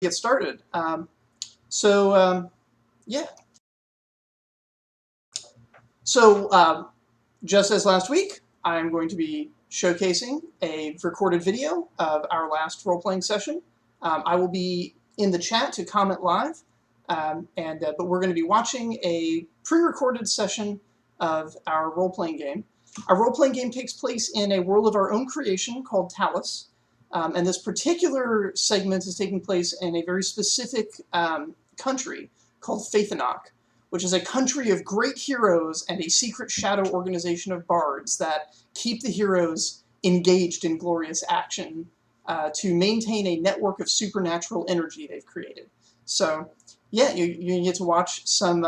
get started. So yeah. So just as last week, I'm going to be showcasing a recorded video of our last role-playing session. I will be in the chat to comment live, but we're going to be watching a pre-recorded session of our role-playing game. Our role-playing game takes place in a world of our own creation called Talus. And this particular segment is taking place in a very specific country called Faythen'oc, which is a country of great heroes and a secret shadow organization of bards that keep the heroes engaged in glorious action to maintain a network of supernatural energy they've created. So, yeah, you get to watch some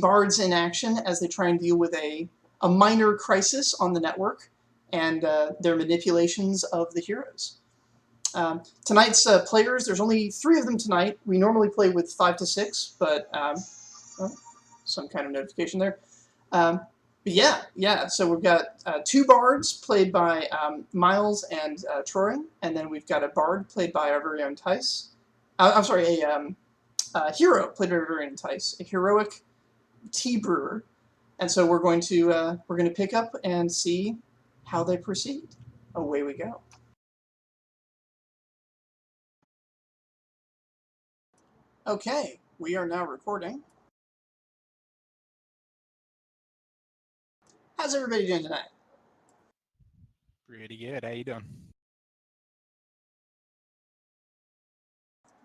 bards in action as they try and deal with a minor crisis on the network and their manipulations of the heroes. Tonight's players, there's only 3 of them tonight. We normally play with 5 to 6, but some kind of notification there. But yeah. So we've got 2 bards played by Miles and Troy, and then we've got a bard played by our very own Tice. I'm sorry, a hero played by our very own Tice, a heroic tea brewer. And so we're going to pick up and see how they proceed. Away we go. Okay, we are now recording. How's everybody doing tonight? Pretty good. How you doing?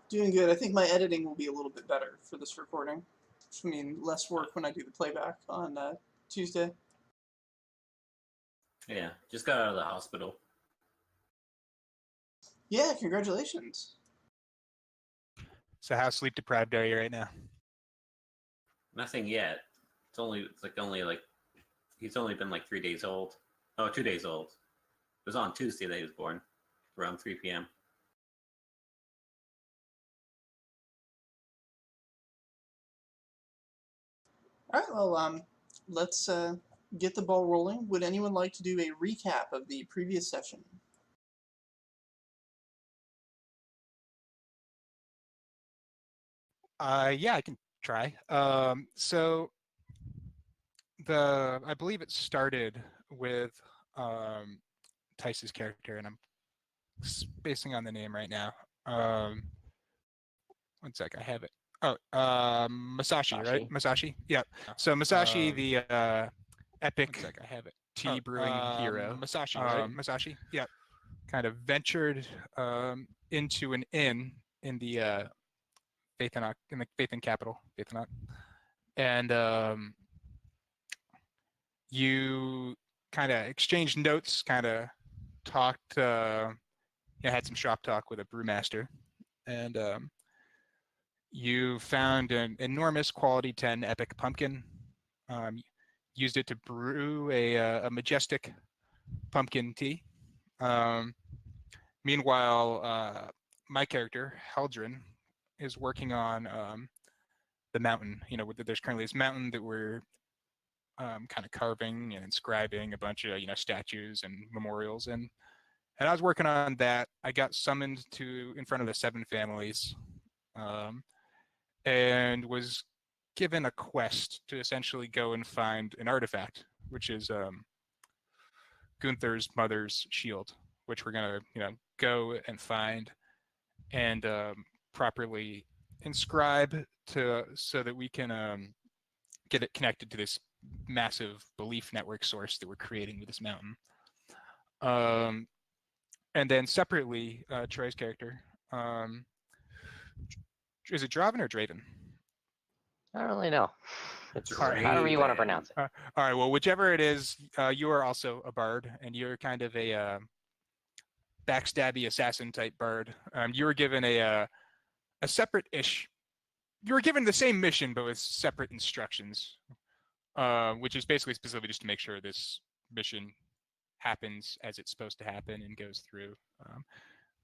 Doing good. I think my editing will be a little bit better for this recording. I mean, less work when I do the playback on Tuesday. Yeah, just got out of the hospital. Yeah, congratulations. So how sleep deprived are you right now? Nothing yet. It's only he's only been like 3 days old. Oh, 2 days old. It was on Tuesday that he was born, around 3 p.m. All right, well, let's get the ball rolling. Would anyone like to do a recap of the previous session? Yeah, I can try. So I believe it started with Tice's character, and I'm spacing on the name right now. 1 sec, I have it. Oh, Masashi, right? Masashi. Yeah. So Masashi, the epic. 1 sec, I have it. Tea brewing hero. Masashi, right? Masashi. Yeah. Kind of ventured into an inn in the Faythen'oc, in the Faythen capital, Faythen'oc, and you kind of exchanged notes, kind of talked, had some shop talk with a brewmaster, and you found an enormous quality 10 epic pumpkin. Used it to brew a majestic pumpkin tea. Meanwhile, my character, Heldrin, is working on the mountain. There's currently this mountain that we're kind of carving and inscribing a bunch of statues and memorials, and I was working on that. I got summoned in front of the 7 families, and was given a quest to essentially go and find an artifact, which is Gunther's mother's shield, which we're gonna go and find and properly inscribe so that we can get it connected to this massive belief network source that we're creating with this mountain. And then separately, Troy's character, is it Draven or Draven? I don't really know. It's Draven. however you want to pronounce it. All right, well, whichever it is, you are also a bard, and you're kind of a backstabby assassin type bard. You were given a separate-ish. You were given the same mission, but with separate instructions, which is basically specifically just to make sure this mission happens as it's supposed to happen and goes through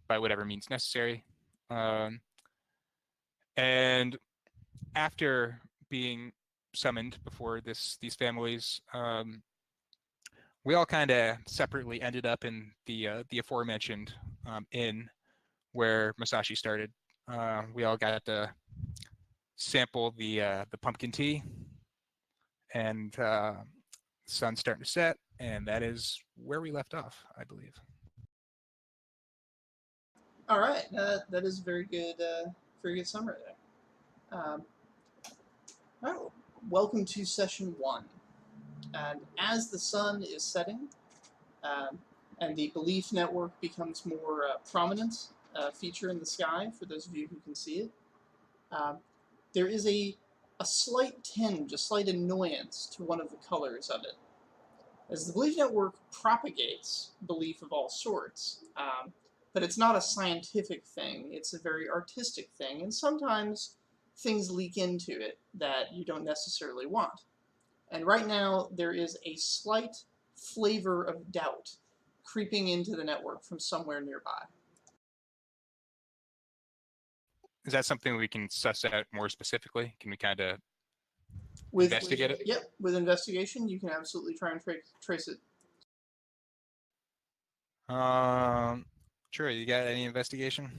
by whatever means necessary. And after being summoned before these families, we all kind of separately ended up in the aforementioned inn where Masashi started. We all got to sample the pumpkin tea, and the sun's starting to set, and that is where we left off, I believe. All right, that is very good summary there. All right, well, welcome to session 1. And as the sun is setting, and the belief network becomes more prominent feature in the sky, for those of you who can see it, there is a slight tinge, a slight annoyance to one of the colors of it. As the belief network propagates belief of all sorts, but it's not a scientific thing, it's a very artistic thing, and sometimes things leak into it that you don't necessarily want. And right now, there is a slight flavor of doubt creeping into the network from somewhere nearby. Is that something we can suss out more specifically? Can we kind of investigate it? Yep, with investigation, you can absolutely try and trace it. Troy, you got any investigation?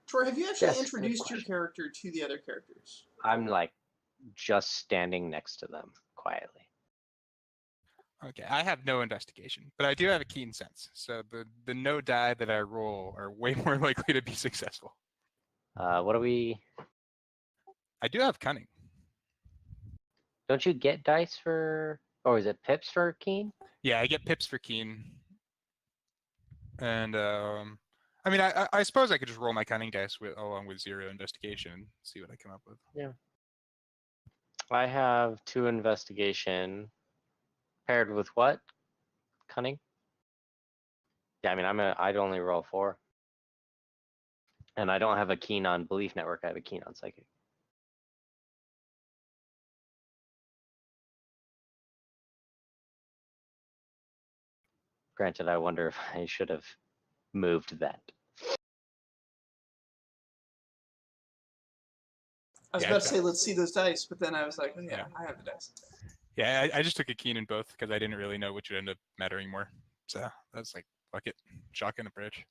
Troy, have you actually Yes, good introduced your question. character to the other characters? I'm like just standing next to them quietly. Okay, I have no investigation, but I do have a keen sense. So the no die that I roll are way more likely to be successful. What do we? I do have cunning. Don't you get dice for? Or is it pips for keen? Yeah, I get pips for keen. And I mean, I suppose I could just roll my cunning dice along with 0 investigation and see what I come up with. Yeah. I have 2 investigation paired with what? Cunning. Yeah, I mean, I'd only roll 4. And I don't have a keen on belief network. I have a keen on psychic. Granted, I wonder if I should have moved that. I was Yeah, about to say, let's see those dice, but then I was like, oh, yeah, Yeah. I have the dice. Yeah, I just took a keen in both because I didn't really know which would end up mattering more. So that's like, fuck it, shotgun approach.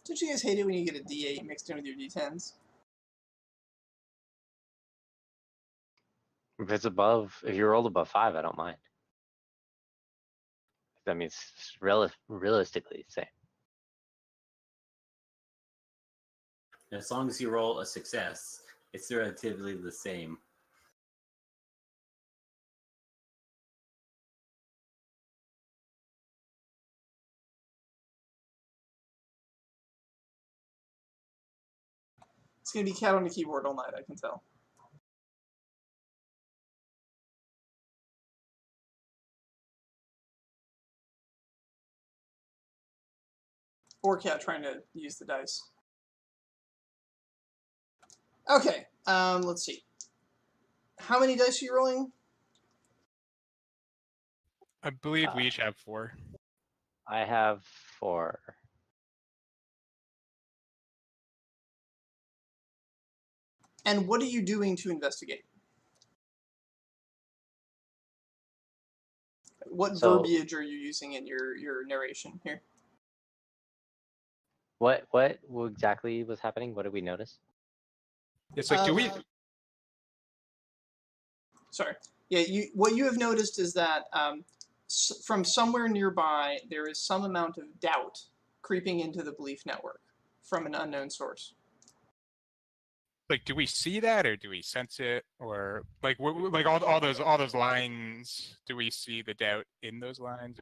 Don't you guys hate it when you get a D8 mixed in with your D10s? If it's above, if you rolled above 5, I don't mind. I mean, it's realistically the same. As long as you roll a success, it's relatively the same. It's going to be cat on the keyboard all night, I can tell. Or cat trying to use the dice. Okay, let's see. How many dice are you rolling? I believe we each have 4. I have 4. And what are you doing to investigate? What verbiage are you using in your narration here? What exactly was happening? What did we notice? It's like, do we? Sorry. Yeah, what you have noticed is that from somewhere nearby, there is some amount of doubt creeping into the belief network from an unknown source. Like, do we see that, or do we sense it, or like all those lines? Do we see the doubt in those lines?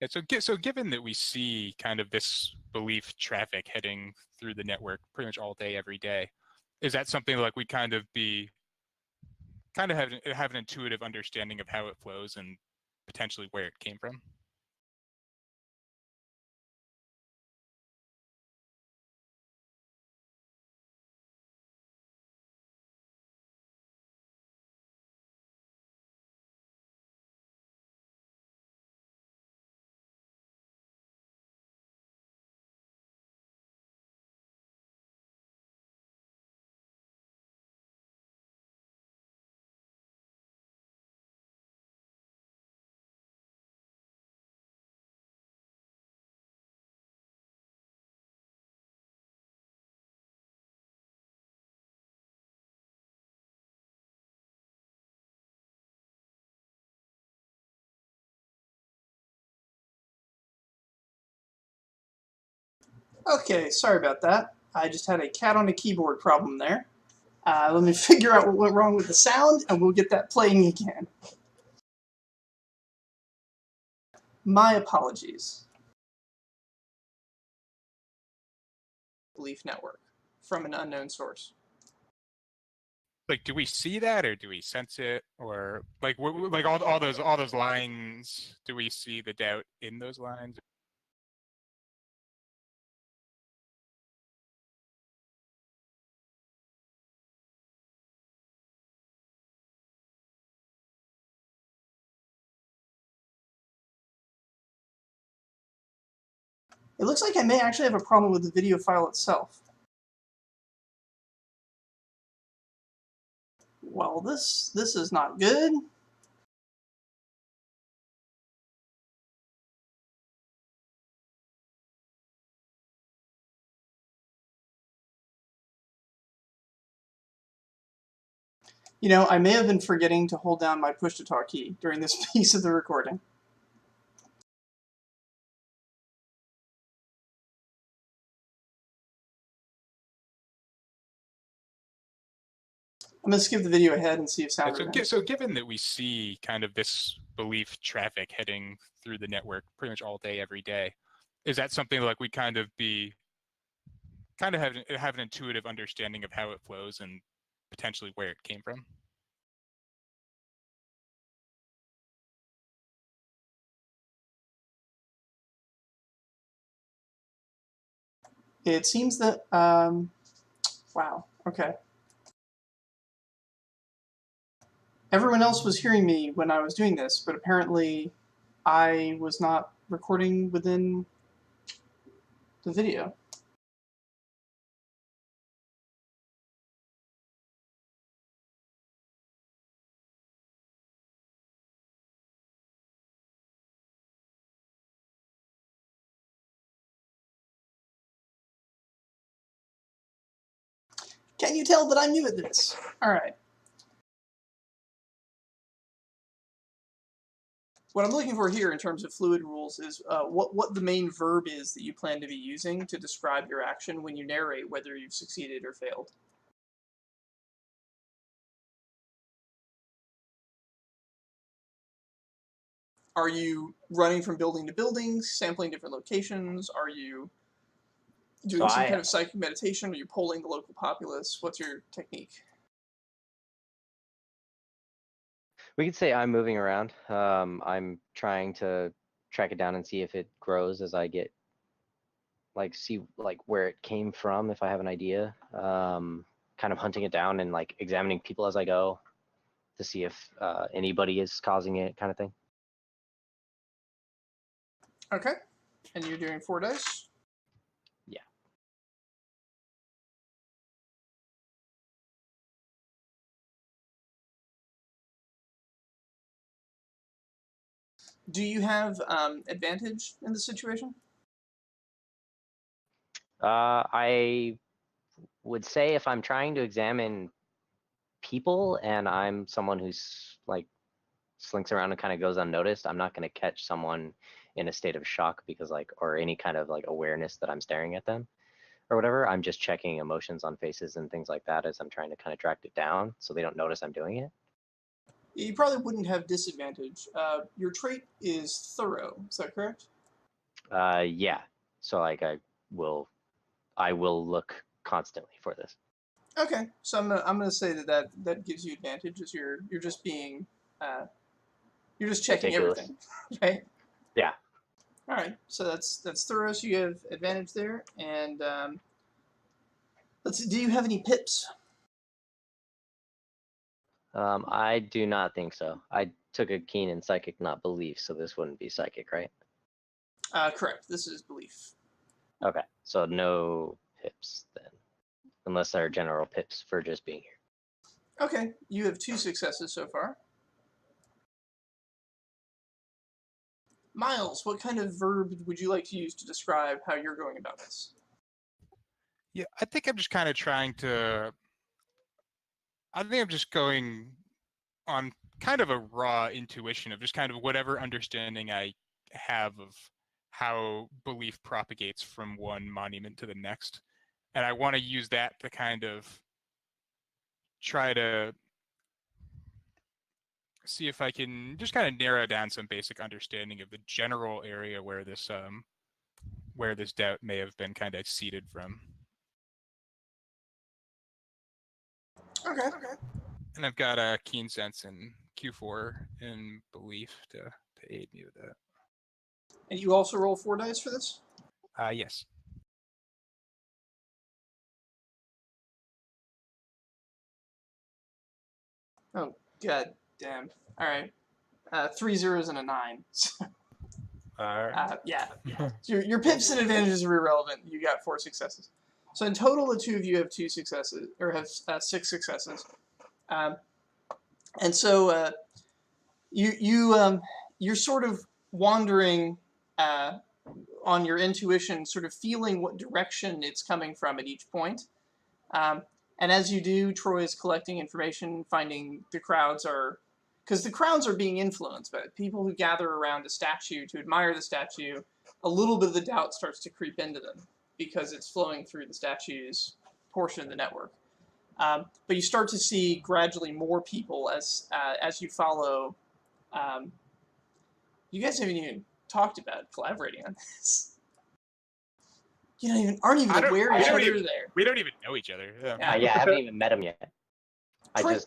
Yeah, so given that we see kind of this belief traffic heading through the network pretty much all day, every day, is that something like we kind of have an intuitive understanding of how it flows and potentially where it came from? Okay, sorry about that. I just had a cat on a keyboard problem there. Let me figure out what went wrong with the sound, and we'll get that playing again. My apologies. Belief network from an unknown source. Like, do we see that, or do we sense it, or like all those lines? Do we see the doubt in those lines? It looks like I may actually have a problem with the video file itself. Well, this is not good. You know, I may have been forgetting to hold down my push-to-talk key during this piece of the recording. I'm going to skip the video ahead and see if sound returns. So given that we see kind of this belief traffic heading through the network pretty much all day, every day, is that something like we kind of have an intuitive understanding of how it flows and potentially where it came from? It seems that, wow, okay. Everyone else was hearing me when I was doing this, but apparently I was not recording within the video. Can you tell that I'm new at this? All right. What I'm looking for here in terms of fluid rules is what the main verb is that you plan to be using to describe your action when you narrate whether you've succeeded or failed. Are you running from building to building, sampling different locations? Are you doing some kind of psychic meditation? Are you polling the local populace? What's your technique? We could say I'm moving around. I'm trying to track it down and see if it grows as I get, see where it came from, if I have an idea. Kind of hunting it down and examining people as I go to see if anybody is causing it, kind of thing. Okay. And you're doing 4 dice? Yeah. Do you have advantage in this situation? I would say if I'm trying to examine people and I'm someone who's slinks around and kind of goes unnoticed, I'm not going to catch someone in a state of shock because or any kind of awareness that I'm staring at them or whatever. I'm just checking emotions on faces and things like that as I'm trying to kind of track it down so they don't notice I'm doing it. You probably wouldn't have disadvantage. Your trait is thorough. Is that correct? Yeah. So like I will look constantly for this. Okay, so I'm gonna say that gives you advantage, as you're just being you're just checking Meticulous. everything, right? Yeah. All right, so that's thorough. So you have advantage there, and let's see. Do you have any pips? I do not think so. I took a keen in psychic, not belief, so this wouldn't be psychic, right? Correct. This is belief. Okay, so no pips then, unless there are general pips for just being here. Okay, you have 2 successes so far. Miles, what kind of verb would you like to use to describe how you're going about this? Yeah, I think I'm just kind of trying to. I think I'm just going on kind of a raw intuition of just kind of whatever understanding I have of how belief propagates from one monument to the next. And I want to use that to kind of try to see if I can just kind of narrow down some basic understanding of the general area where this doubt may have been kind of seeded from. Okay. And I've got a keen sense in Q4 in belief to aid me with that. And you also roll 4 dice for this? Yes. Oh, god damn. All right. 3 zeros and a 9. Yeah. So your pips and advantages are irrelevant. You got 4 successes. So in total, the 2 of you have 2 successes, or have 6 successes. And so you're sort of wandering on your intuition, sort of feeling what direction it's coming from at each point. And as you do, Troy is collecting information, finding the crowds are... Because the crowds are being influenced by people who gather around a statue to admire the statue. A little bit of the doubt starts to creep into them because it's flowing through the statue's portion of the network. But you start to see gradually more people as you follow. You guys haven't even talked about collaborating on this. You aren't even aware each other there. We don't even know each other. Yeah, I haven't even met him yet.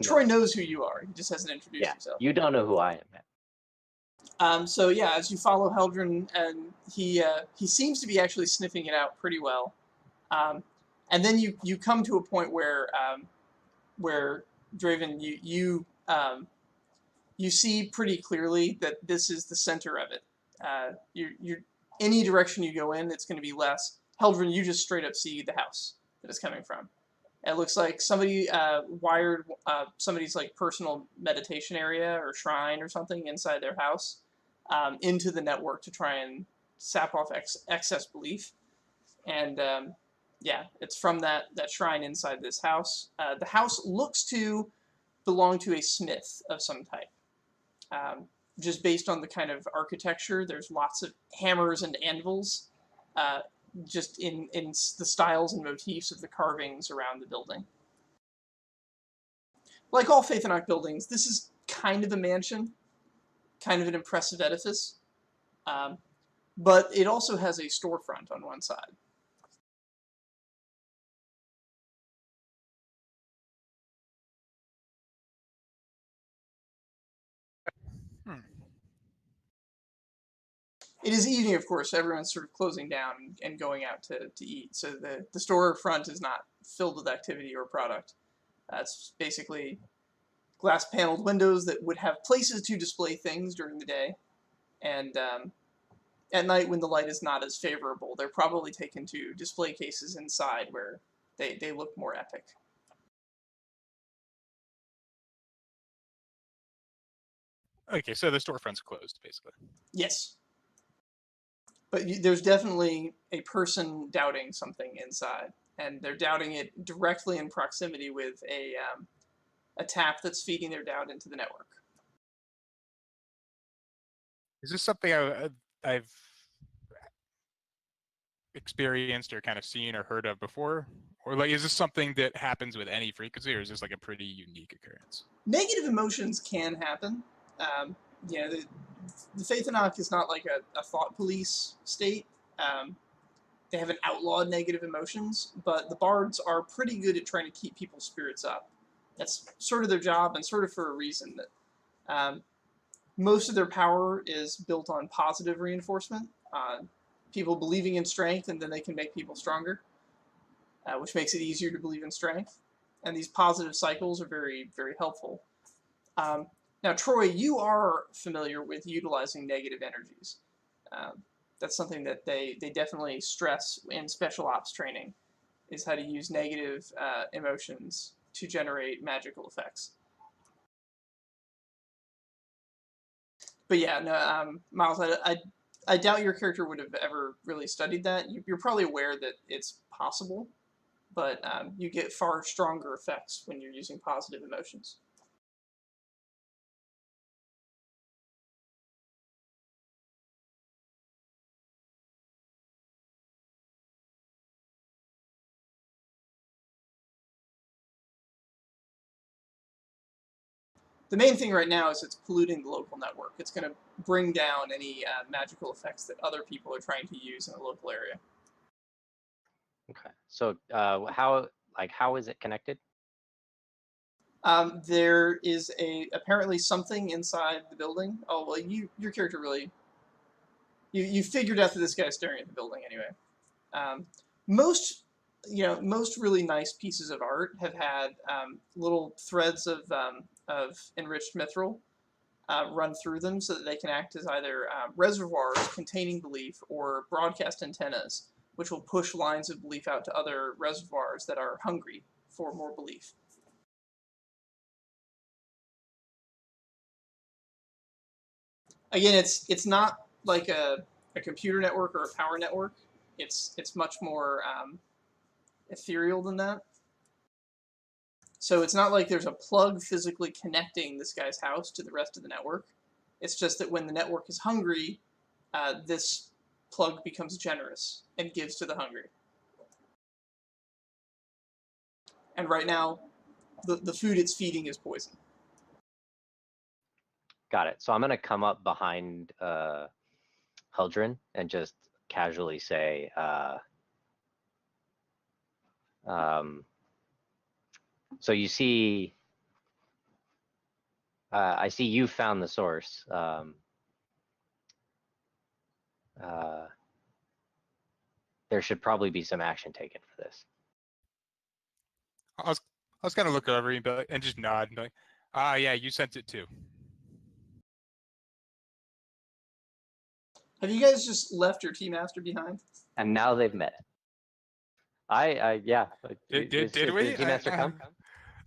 Troy knows who you are. He just hasn't introduced himself. You don't know who I am yet. So yeah, as you follow Heldren, and he seems to be actually sniffing it out pretty well. And then you come to a point where Draven, you see pretty clearly that this is the center of it. You any direction you go in, it's going to be less. Heldren, you just straight up see the house that it's coming from. It looks like somebody wired somebody's like personal meditation area or shrine or something inside their house into the network to try and sap off excess belief. And yeah, it's from that shrine inside this house. The house looks to belong to a smith of some type. Just based on the kind of architecture, there's lots of hammers and anvils, just in the styles and motifs of the carvings around the building. Like all Faythen'oc buildings, this is kind of a mansion, kind of an impressive edifice, but it also has a storefront on one side. It is evening, of course. Everyone's sort of closing down and going out to eat. So the storefront is not filled with activity or product. It's basically glass-paneled windows that would have places to display things during the day. And at night, when the light is not as favorable, they're probably taken to display cases inside where they look more epic. Okay, so the storefront's closed, basically. Yes. But there's definitely a person doubting something inside, and they're doubting it directly in proximity with a tap that's feeding their doubt into the network. Is this something I've experienced or kind of seen or heard of before, Or like, is this something that happens with any frequency, or is this like a pretty unique occurrence? Negative emotions can happen. The Faythen'oc is not like a thought police state. They haven't outlawed negative emotions, but the bards are pretty good at trying to keep people's spirits up. That's sort of their job, and sort of for a reason. That most of their power is built on positive reinforcement, people believing in strength, and then they can make people stronger, which makes it easier to believe in strength. And these positive cycles are very, very helpful. Now, Troy, you are familiar with utilizing negative energies. That's something that they definitely stress in special ops training, is how to use negative emotions to generate magical effects. But yeah, no, Miles, I doubt your character would have ever really studied that. You're probably aware that it's possible, but you get far stronger effects when you're using positive emotions. The main thing right now is it's polluting the local network. It's going to bring down any magical effects that other people are trying to use in the local area. Okay. So how is it connected? There is apparently something inside the building. Oh well, your character really you figured out that this guy's staring at the building anyway. Most really nice pieces of art have had little threads of enriched mithril run through them so that they can act as either reservoirs containing belief or broadcast antennas, which will push lines of belief out to other reservoirs that are hungry for more belief. Again, it's not like a computer network or a power network. It's much more ethereal than that. So it's not like there's a plug physically connecting this guy's house to the rest of the network. It's just that when the network is hungry, this plug becomes generous and gives to the hungry. And right now, the food it's feeding is poison. Got it. So I'm gonna come up behind Huldrin and just casually say, so you see, I see you found the source. There should probably be some action taken for this. I was kind of look over and just nod and be like, yeah, you sent it too. Have you guys just left your tea master behind? And now they've met. Yeah. Did we? Did Tea Master come?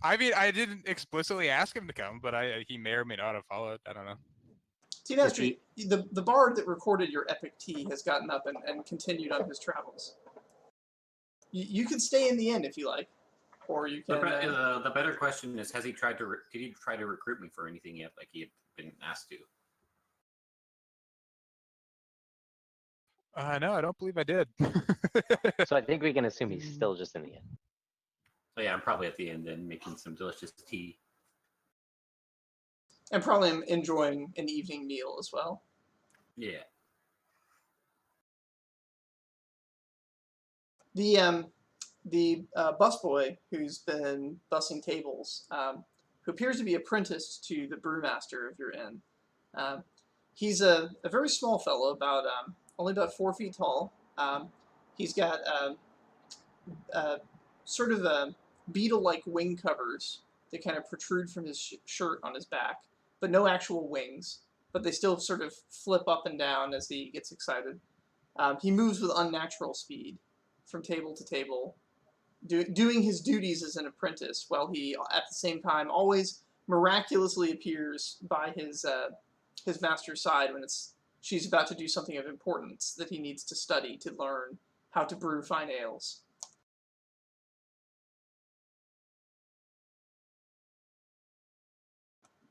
I mean, I didn't explicitly ask him to come, but he may or may not have followed. I don't know. Tea Master, the bard that recorded your epic tea has gotten up and continued on his travels. You can stay in the inn if you like, or you can. The better question is: did he try to recruit me for anything yet? Like he had been asked to. No, I don't believe I did. So I think we can assume he's still just in the inn. So yeah, I'm probably at the end then making some delicious tea. And probably enjoying an evening meal as well. Yeah. The busboy who's been bussing tables, who appears to be apprenticed to the brewmaster of your inn. He's a very small fellow, only about 4 feet tall. He's got sort of beetle-like wing covers that kind of protrude from his shirt on his back, but no actual wings. But they still sort of flip up and down as he gets excited. He moves with unnatural speed from table to table, doing his duties as an apprentice, while he, at the same time, always miraculously appears by his master's side when she's about to do something of importance that he needs to study to learn how to brew fine ales.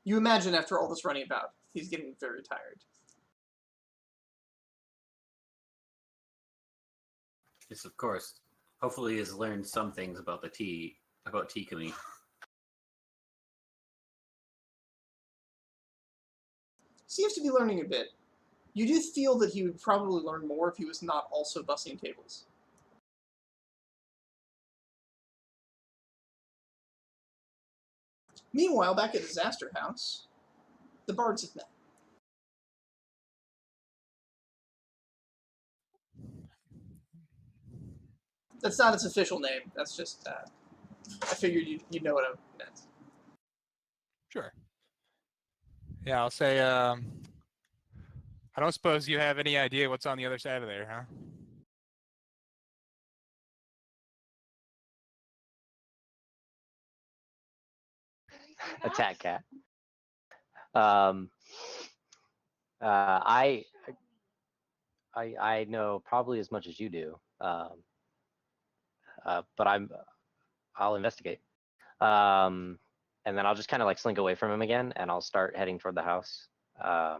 You imagine after all this running about, he's getting very tired. Yes, of course. Hopefully, he has learned some things about Tikumi. Seems to be learning a bit. You do feel that he would probably learn more if he was not also bussing tables. Meanwhile, back at Disaster House, the bards have met. That's not its official name. That's just, I figured you'd know what I meant. Sure. Yeah, I'll say, I don't suppose you have any idea what's on the other side of there, huh? Attack cat. I know probably as much as you do, but I'll investigate. And then I'll just kind of like slink away from him again, and I'll start heading toward the house. Okay.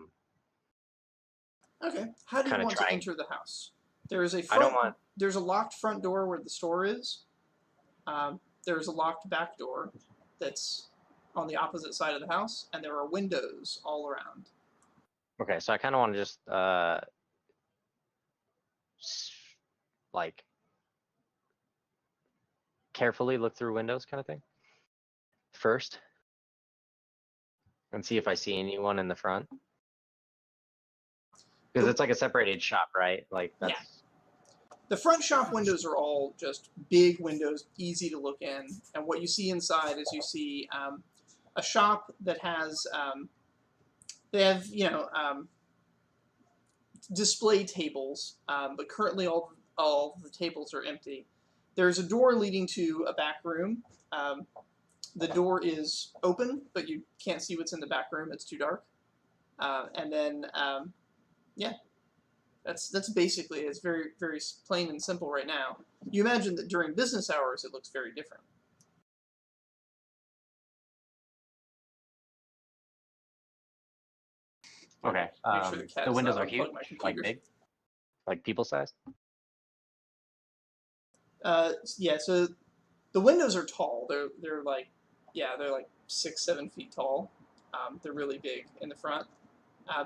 How do you want to enter the house? There is a there's a locked front door where the store is. There's a locked back door that's on the opposite side of the house, and there are windows all around. Okay, so I kind of want to just like carefully look through windows, kind of thing, first, and see if I see anyone in the front. Because it's like a separated shop, right? Like that's. Yeah. The front shop windows are all just big windows, easy to look in. And what you see inside is you see a shop that has, they have, display tables, but currently all the tables are empty. There's a door leading to a back room. The door is open, but you can't see what's in the back room. It's too dark. And then, yeah. That's basically it. It's very, very plain and simple right now. You imagine that during business hours it looks very different. Okay. Make sure the windows are huge, like big, like people size. Yeah. So the windows are tall. They're like 6-7 feet tall. They're really big in the front.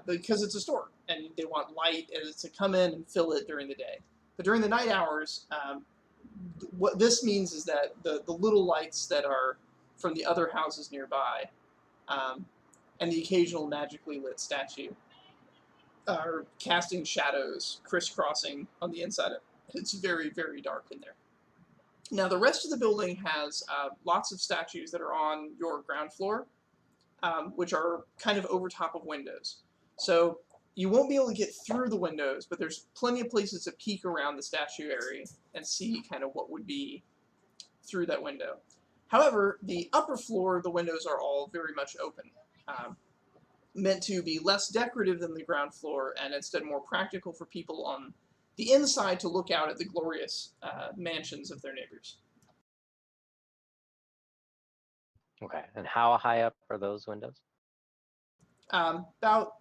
Because it's a store, and they want light to come in and fill it during the day. But during the night hours, what this means is that the little lights that are from the other houses nearby, and the occasional magically lit statue, are casting shadows, crisscrossing on the inside of it. It's very, very dark in there. Now, the rest of the building has lots of statues that are on your ground floor, which are kind of over top of windows. So you won't be able to get through the windows, but there's plenty of places to peek around the statue area and see kind of what would be through that window. However, the upper floor, the windows are all very much open, meant to be less decorative than the ground floor and instead more practical for people on the inside to look out at the glorious mansions of their neighbors. Okay, and how high up are those windows? About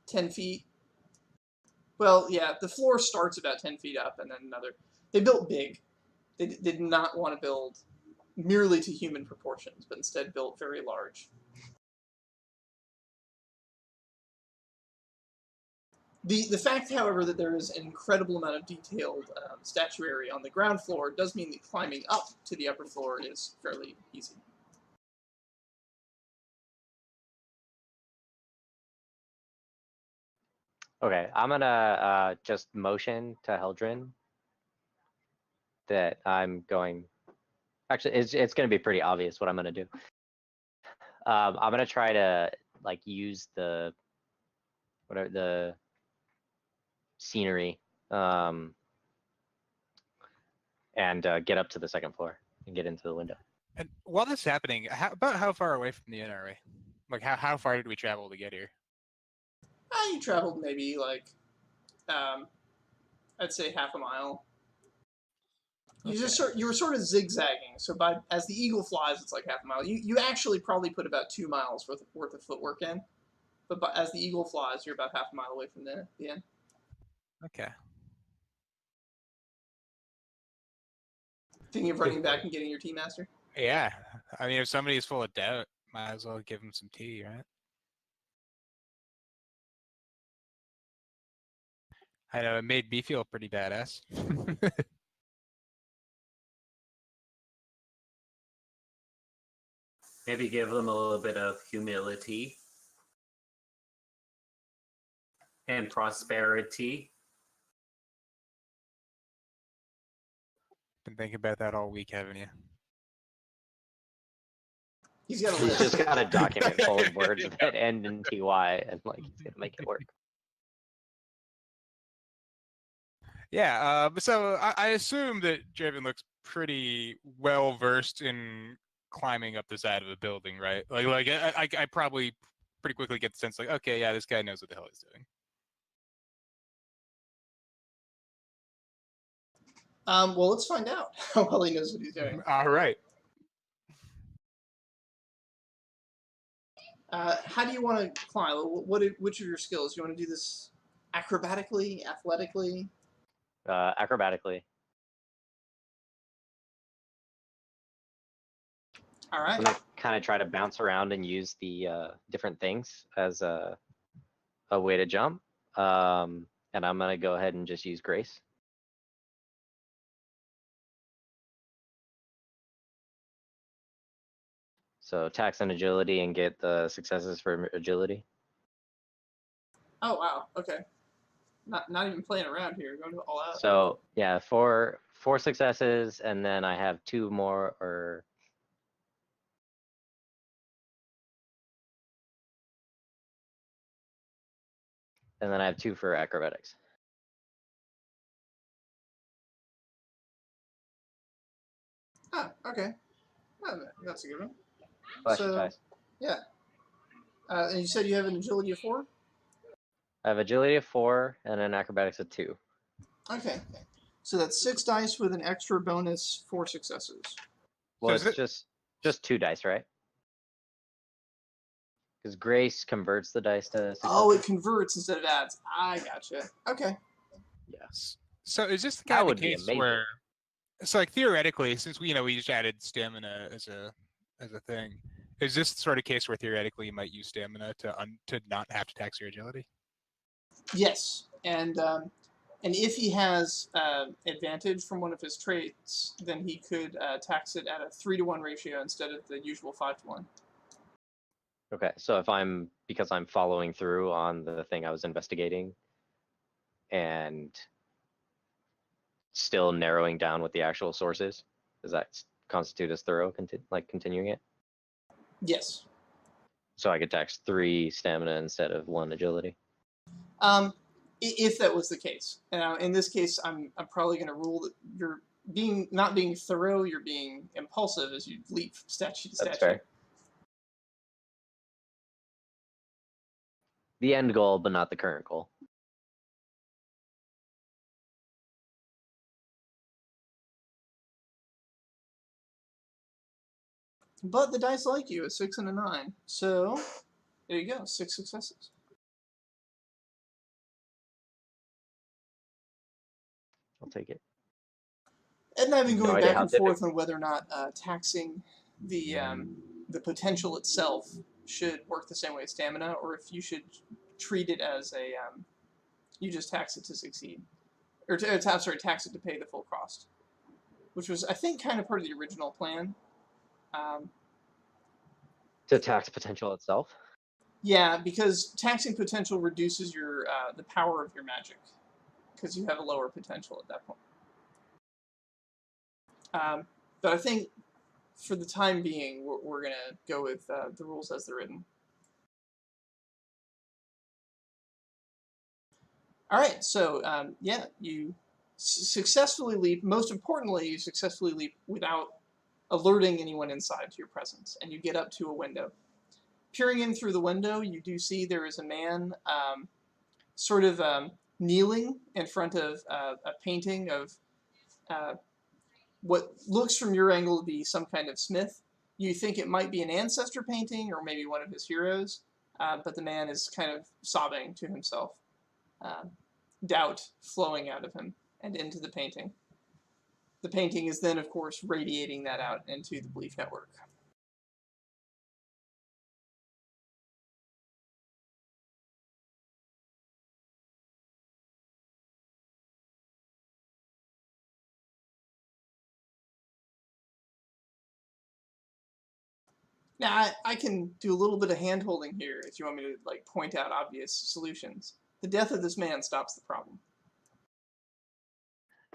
10 feet. Well, yeah, the floor starts about 10 feet up, and then another. They built big. They did not want to build merely to human proportions, but instead built very large. The fact, however, that there is an incredible amount of detailed statuary on the ground floor does mean that climbing up to the upper floor is fairly easy. Okay, I'm gonna just motion to Heldrin that I'm going. Actually, it's gonna be pretty obvious what I'm gonna do. I'm gonna try to like use the scenery and get up to the second floor and get into the window. And while this is happening, about how far away from the inn are we? Like, how far did we travel to get here? You traveled maybe like, I'd say half a mile. You were sort of zigzagging. So as the eagle flies, it's like half a mile. You actually probably put about 2 miles worth of footwork in, but as the eagle flies, you're about half a mile away from the inn. Okay. Thinking of running back and getting your tea master? Yeah. I mean, if somebody is full of doubt, might as well give them some tea, right? I know, it made me feel pretty badass. Maybe give them a little bit of humility and prosperity. Been thinking about that all week, haven't you? He's got a He's list. just got a document full of words that end in ty, and like he's gonna make it work. Yeah, so I assume that Draven looks pretty well versed in climbing up the side of a building, right? I probably pretty quickly get the sense like, okay, yeah, this guy knows what the hell he's doing. Well, let's find out how well he knows what he's doing. All right. How do you want to climb? Which of your skills? Do you want to do this acrobatically, athletically? Acrobatically. All right. I'm gonna kind of try to bounce around and use the different things as a way to jump. And I'm gonna go ahead and just use grace. So tax and agility and get the successes for agility. Oh wow. Okay. Not even playing around here. Going all out. So yeah, four successes, and then I have two more, and then I have 2 for acrobatics. Ah, okay. That's a good one. Bless So- you, Tice. Yeah. And you said you have an agility of 4? I have agility of 4 and an acrobatics of 2. Okay. So that's 6 dice with an extra bonus 4 successes. Well, is it's just 2 dice, right? Because grace converts the dice to successes. Oh, it converts instead of adds. I gotcha. Okay. Yes. So is this the That kind of would be case amazing. where, so like theoretically, since we just added stamina as a thing, is this the sort of case where theoretically you might use stamina to not have to tax your agility? Yes, and if he has advantage from one of his traits, then he could tax it at a 3-to-1 ratio instead of the usual 5-to-1. Okay, so because I'm following through on the thing I was investigating and still narrowing down what the actual source is, does that constitute as thorough, continuing it? Yes. So I could tax 3 stamina instead of 1 agility. If that was the case. Now, in this case, I'm probably going to rule that you're not being thorough, you're being impulsive as you leap statue to statue. That's fair. The end goal, but not the current goal. But the dice like you, a 6 and a 9. So, there you go, 6 successes. I'll take it. Ed and I have been No going idea back how and forth on whether or not taxing the potential itself should work the same way as stamina, or if you should treat it as a you just tax it to succeed, or tax it to pay the full cost, which was I think kind of part of the original plan. To tax potential itself? Yeah, because taxing potential reduces your the power of your magic, because you have a lower potential at that point. But I think for the time being, we're going to go with the rules as they're written. All right, so yeah, you successfully leap. Most importantly, you successfully leap without alerting anyone inside to your presence, and you get up to a window. Peering in through the window, you do see there is a man sort of kneeling in front of a painting of what looks from your angle to be some kind of smith. You think it might be an ancestor painting or maybe one of his heroes, but the man is kind of sobbing to himself, doubt flowing out of him and into the painting. The painting is then, of course, radiating that out into the belief network. Now, I can do a little bit of hand-holding here if you want me to like point out obvious solutions. The death of this man stops the problem.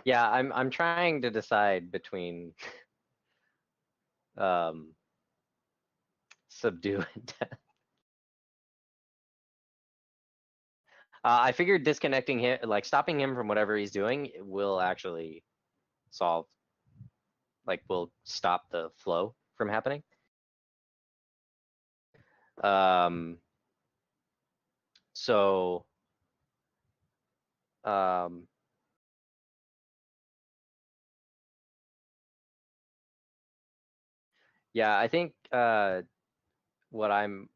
Yeah, I'm trying to decide between subdue and death. I figured disconnecting him, like stopping him from whatever he's doing, will actually solve, like, will stop the flow from happening. So, yeah, I think what I'm,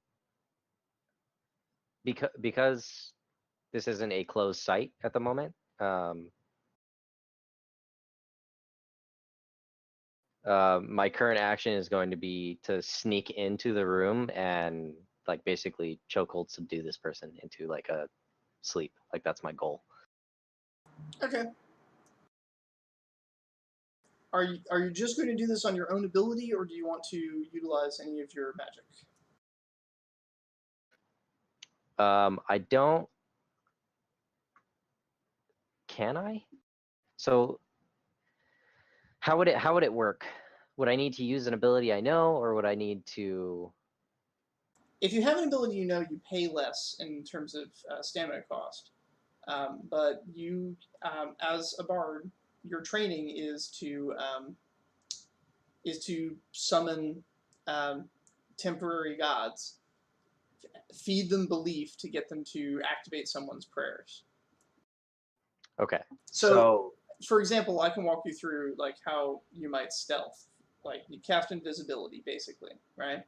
because this isn't a closed site at the moment, my current action is going to be to sneak into the room and like basically chokehold subdue this person into like a sleep. Like that's my goal. Okay. Are you just going to do this on your own ability, or do you want to utilize any of your magic? I don't. Can I? So how would it work? Would I need to use an ability I know, or would I need to? If you have an ability you know, you pay less in terms of stamina cost. But you, as a bard, your training is to summon temporary gods, feed them belief to get them to activate someone's prayers. Okay. So, for example, I can walk you through like how you might stealth. Like you cast invisibility, basically, right?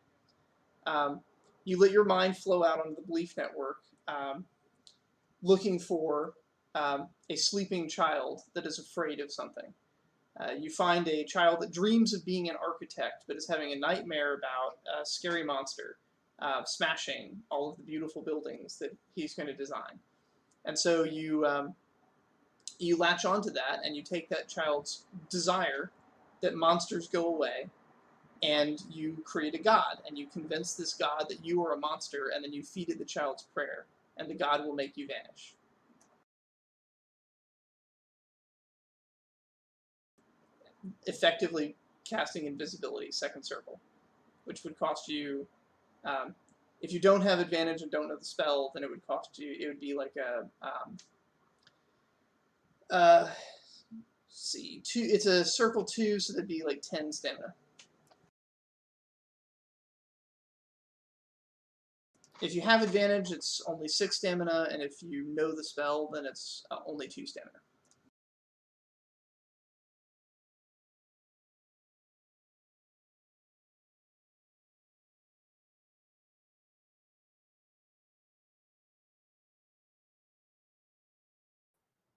You let your mind flow out onto the belief network, looking for a sleeping child that is afraid of something. You find a child that dreams of being an architect, but is having a nightmare about a scary monster smashing all of the beautiful buildings that he's going to design. And so you latch onto that, and you take that child's desire that monsters go away, and you create a god, and you convince this god that you are a monster, and then you feed it the child's prayer, and the god will make you vanish. Effectively casting invisibility, second circle, which would cost you, if you don't have advantage and don't know the spell, then it would cost you, it would be like see, it's a circle 2, so that'd be like 10 stamina. If you have advantage, it's only 6 stamina, and if you know the spell, then it's only 2 stamina.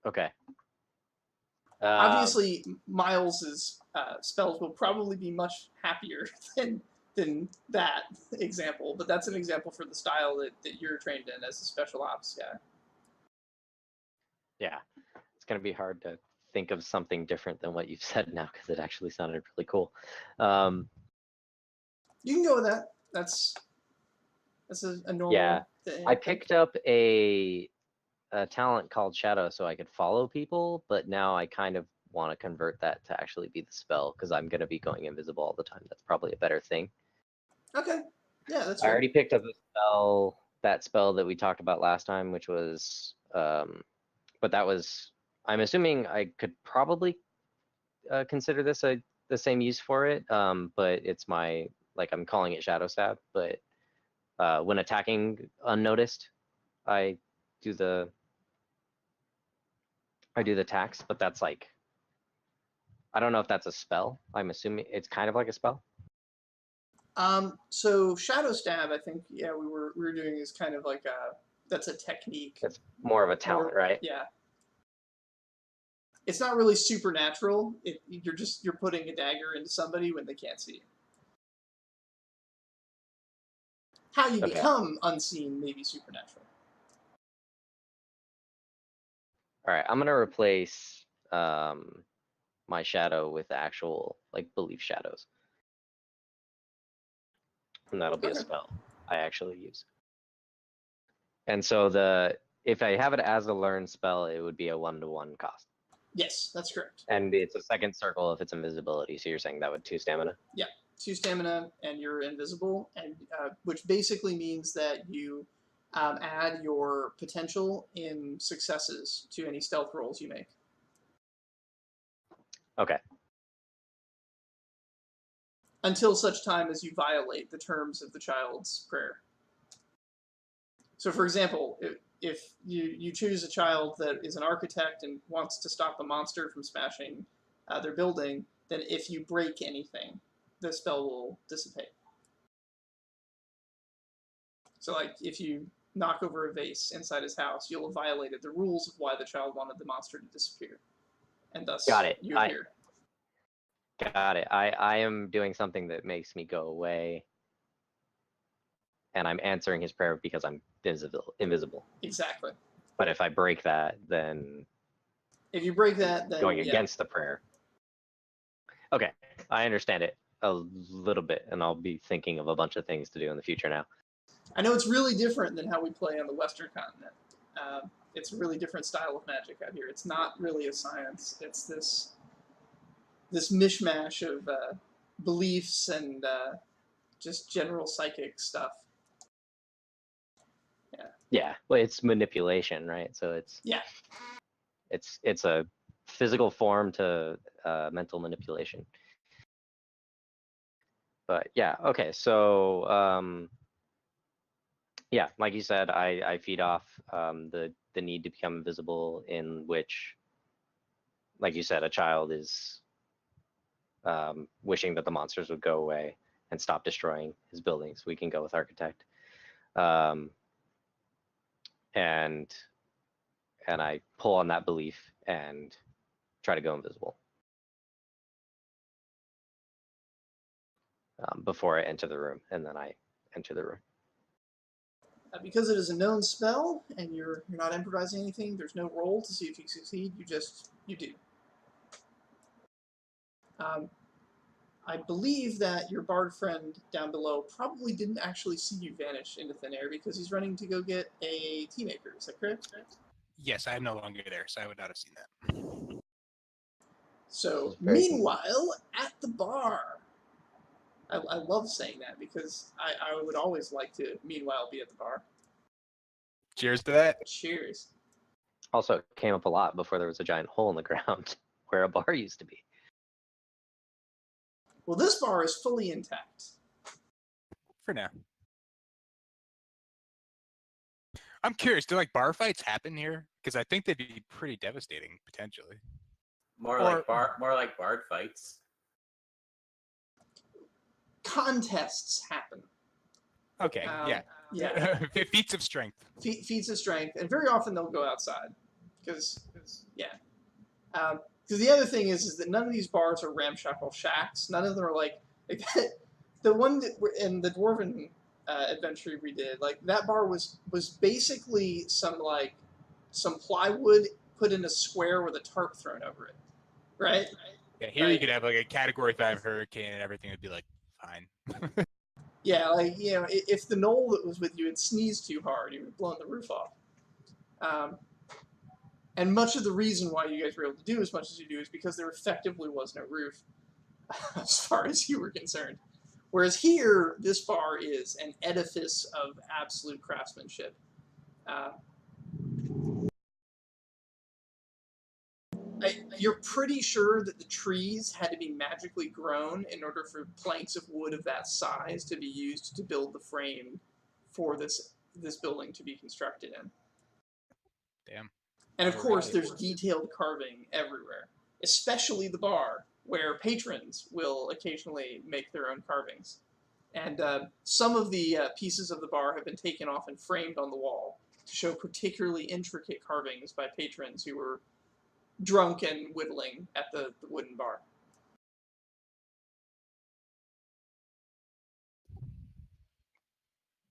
Okay. Obviously, Miles's spells will probably be much happier than that example, but that's an example for the style that you're trained in as a special ops guy. Yeah, it's gonna be hard to think of something different than what you've said now because it actually sounded really cool. You can go with that. That's a normal Yeah, thing. I picked up a talent called Shadow so I could follow people, but now I kind of want to convert that to actually be the spell because I'm going to be going invisible all the time. That's probably a better thing. Okay. Yeah, that's I fair. already picked up a spell, that spell that we talked about last time, which was, but that was, I'm assuming I could probably consider this the same use for it, but it's my, like I'm calling it Shadow Stab, but when attacking unnoticed, I do the tax, but that's like, I don't know if that's a spell. I'm assuming it's kind of like a spell. So Shadow Stab, I think, yeah, we were doing is kind of like that's a technique. It's more of a talent, right? Yeah. It's not really supernatural. You're putting a dagger into somebody when they can't see you. How you Okay. become unseen may be supernatural. All right, I'm gonna replace my shadow with actual belief shadows, and that'll be a Okay. spell I actually use. And so if I have it as a learned spell, it would be a 1-to-1 cost. Yes, that's correct. And it's a second circle if it's invisibility. So you're saying that would 2 stamina? Yeah, 2 stamina, and you're invisible, and which basically means that you add your potential in successes to any stealth rolls you make. Okay. Until such time as you violate the terms of the child's prayer. So, for example, if you choose a child that is an architect and wants to stop a monster from smashing their building, then if you break anything, the spell will dissipate. So, like, if you knock over a vase inside his house, you'll have violated the rules of why the child wanted the monster to disappear. And thus, Got it. you appear. Got it. I am doing something that makes me go away, and I'm answering his prayer because I'm invisible. Exactly. But if I break that, then if you break that, then going against the prayer. Okay, I understand it a little bit, and I'll be thinking of a bunch of things to do in the future now. I know it's really different than how we play on the Western continent. It's a really different style of magic out here. It's not really a science. It's this mishmash of beliefs and just general psychic stuff. Yeah. Yeah. Well, it's manipulation, right? So it's it's a physical form to mental manipulation. But yeah, okay. So yeah, like you said, I feed off the need to become invisible, in which, like you said, a child is wishing that the monsters would go away and stop destroying his buildings. We can go with architect, and I pull on that belief and try to go invisible before I enter the room, and then I enter the room. Because it is a known spell and you're not improvising anything, there's no roll to see if you succeed. You do. I believe that your bard friend down below probably didn't actually see you vanish into thin air because he's running to go get a tea maker. Is that correct? Yes, I'm no longer there, so I would not have seen that. So, meanwhile, at the bar. I love saying that because I would always like to, meanwhile, be at the bar. Cheers to that. Cheers. Also, it came up a lot before there was a giant hole in the ground where a bar used to be. Well, this bar is fully intact. For now. I'm curious, do bar fights happen here? Because I think they'd be pretty devastating, potentially. More like bard fights. Contests happen. Okay, yeah. Feats of strength. Feats of strength, and very often they'll go outside, because the other thing is that none of these bars are ramshackle shacks. None of them are like the one that in the Dwarven adventure we did. Like that bar was basically some plywood put in a square with a tarp thrown over it, right? Yeah, here you could have a Category 5 hurricane and everything would be fine. Yeah, if the gnoll that was with you had sneezed too hard, you would have blown the roof off. And much of the reason why you guys were able to do as much as you do is because there effectively was no roof, as far as you were concerned. Whereas here, this bar is an edifice of absolute craftsmanship. You're pretty sure that the trees had to be magically grown in order for planks of wood of that size to be used to build the frame for this building to be constructed in. Damn. And of course, there's detailed carving everywhere, especially the bar, where patrons will occasionally make their own carvings. And some of the pieces of the bar have been taken off and framed on the wall to show particularly intricate carvings by patrons who were drunk and whittling at the wooden bar.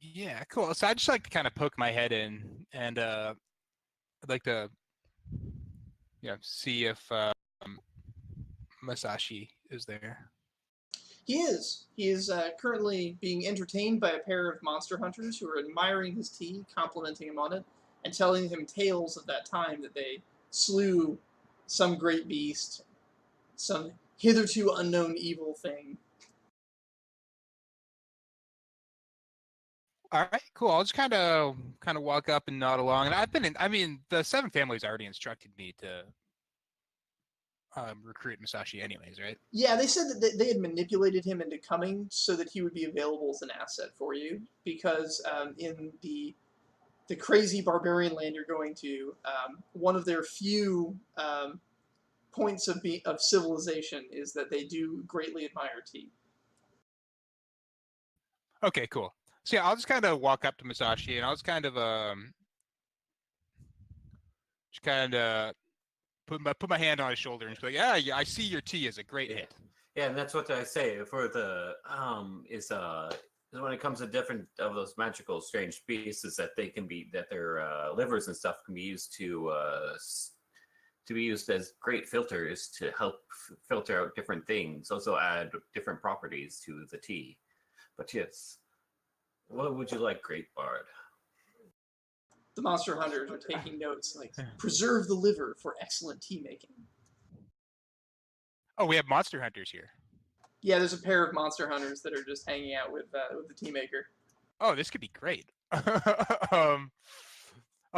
Yeah, cool. So I just like to kind of poke my head in, and I'd like to, see if Masashi is there. He is. He is currently being entertained by a pair of monster hunters who are admiring his tea, complimenting him on it, and telling him tales of that time that they slew some great beast, some hitherto unknown evil thing. All right, cool. I'll just kind of walk up and nod along. And the Seven Families already instructed me to recruit Masashi anyways, right? Yeah, they said that they had manipulated him into coming so that he would be available as an asset for you, because in the crazy barbarian land you're going to, one of their few points of civilization is that they do greatly admire tea. Okay, cool. So yeah, I'll just kind of walk up to Masashi, and I'll just kind of put my hand on his shoulder and just be like, yeah, I see your tea is a great hit. Yeah, and that's what I say for the is when it comes to different of those magical strange beasts, is that they can be that their livers and stuff can be used to be used as great filters to help filter out different things, also add different properties to the tea. But yes, what would you like, Great Bard? The monster hunters are taking notes, like, preserve the liver for excellent tea making. Oh, we have monster hunters here. Yeah, there's a pair of monster hunters that are just hanging out with the tea maker. Oh, this could be great. I'll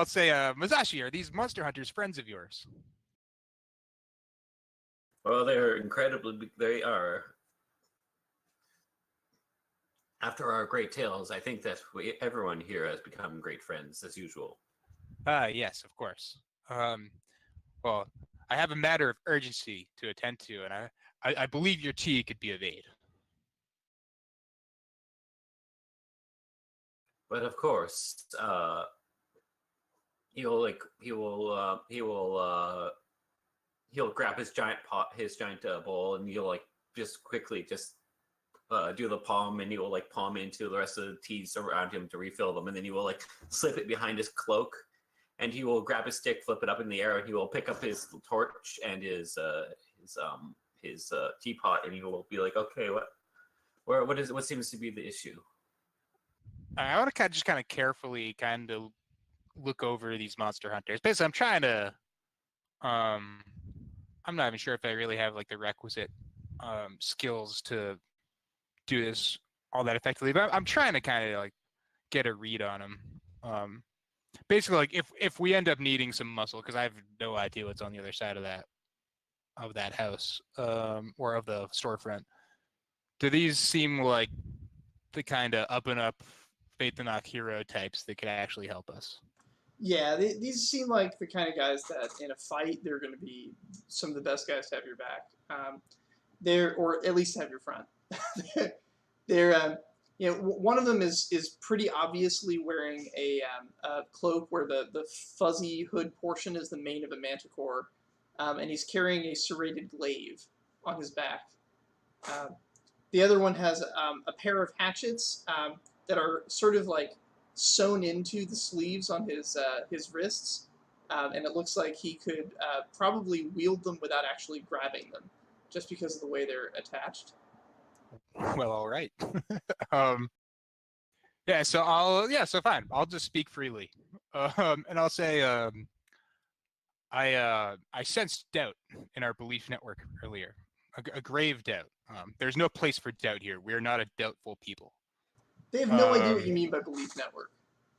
say, Masashi, are these monster hunters friends of yours? Well, they are. After our great tales, I think that everyone here has become great friends, as usual. Yes, of course. Well, I have a matter of urgency to attend to, and I believe your tea could be of aid. But of course, he'll grab his giant bowl, and you'll just quickly do the palm, and he will palm into the rest of the teas around him to refill them, and then he will slip it behind his cloak, and he will grab his stick, flip it up in the air, and he will pick up his torch and his teapot, and he will be like, okay, what seems to be the issue? I want to just kind of carefully look over these monster hunters. Basically, I'm trying to. I'm not even sure if I really have the requisite skills to do this all that effectively, but I'm trying to kind of get a read on them. Basically, if we end up needing some muscle, because I have no idea what's on the other side of that house, or of the storefront. Do these seem like the kind of up and up Faythen'oc hero types that could actually help us? Yeah, these seem like the kind of guys that in a fight they're going to be some of the best guys to have your back. Or at least have your front. One of them is pretty obviously wearing a cloak where the fuzzy hood portion is the mane of a manticore, and he's carrying a serrated glaive on his back. The other one has a pair of hatchets that are sort of sewn into the sleeves on his wrists, and it looks like he could probably wield them without actually grabbing them, just because of the way they're attached. Well, all right. So fine. I'll just speak freely, and I'll say, I sensed doubt in our belief network earlier, a grave doubt. There's no place for doubt here. We're not a doubtful people. They have no idea what you mean by belief network.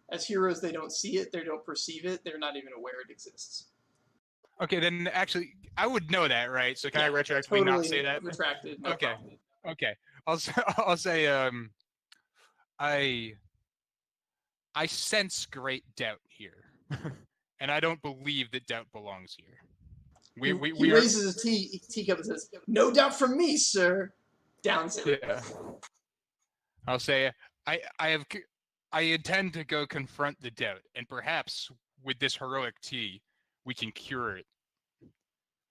As heroes, they don't see it, they don't perceive it, they're not even aware it exists. Okay, then actually, I would know that, right? So can I retroactively not say that? Retracted. No okay. problem. Okay. I'll say I sense great doubt here, and I don't believe that doubt belongs here. He raises his teacup and says, "No doubt from me, sir." Downs it. Yeah. I'll say I intend to go confront the doubt, and perhaps with this heroic tea, we can cure it.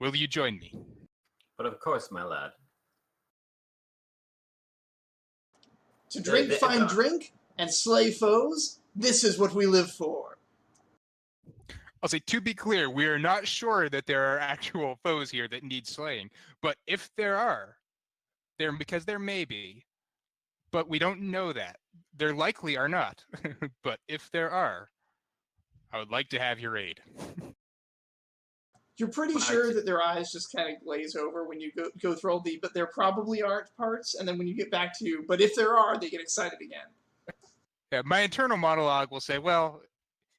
Will you join me? But of course, my lad. To drink, find drink, and slay foes, this is what we live for. I'll say, to be clear, we are not sure that there are actual foes here that need slaying. But if there are, because there may be, but we don't know that. There likely are not. But if there are, I would like to have your aid. You're pretty sure that their eyes just kind of glaze over when you go through all the, but there probably aren't parts, and then when you get back to, but if there are, they get excited again. Yeah, my internal monologue will say, well,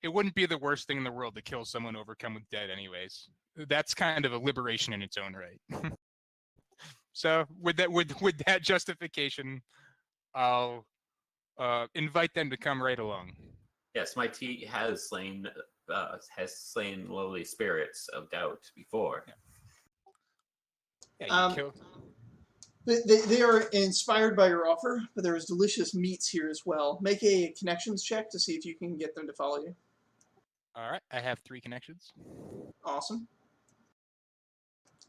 it wouldn't be the worst thing in the world to kill someone overcome with dead anyways. That's kind of a liberation in its own right. So with that justification, I'll invite them to come right along. Yes, my tea has slain lowly spirits of doubt before. Yeah, you kill. They are inspired by your offer, but there is delicious meats here as well. Make a connections check to see if you can get them to follow you. All right, I have 3 connections. Awesome.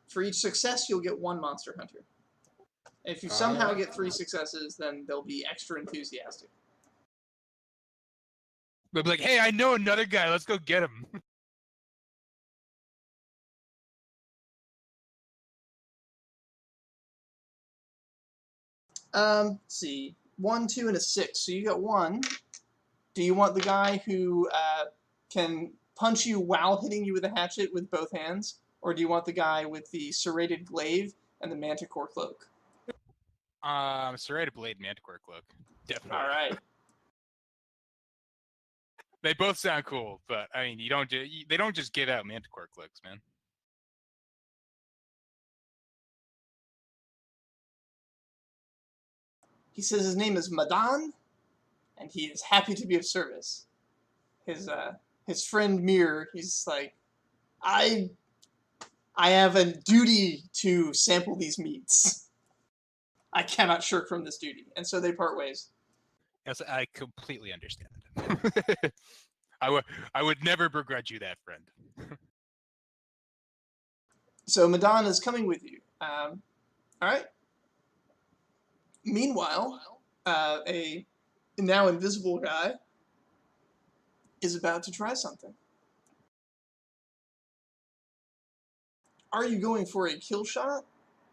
For each success, you'll get 1 monster hunter. If you somehow get 3 successes, then they'll be extra enthusiastic. They'll be like, hey, I know another guy. Let's go get him. Let's see. 1, 2, and a 6. So you got 1. Do you want the guy who can punch you while hitting you with a hatchet with both hands? Or do you want the guy with the serrated glaive and the manticore cloak? Serrated blade, manticore cloak. Definitely. All right. They both sound cool, but I mean, they don't just give out manticore cloaks, man. He says his name is Madan, and he is happy to be of service. His friend Mir, he's like, I have a duty to sample these meats. I cannot shirk from this duty, and so they part ways. Yes, I completely understand. I would never begrudge you that, friend. So Madan is coming with you. All right. Meanwhile, a now invisible guy is about to try something. Are you going for a kill shot,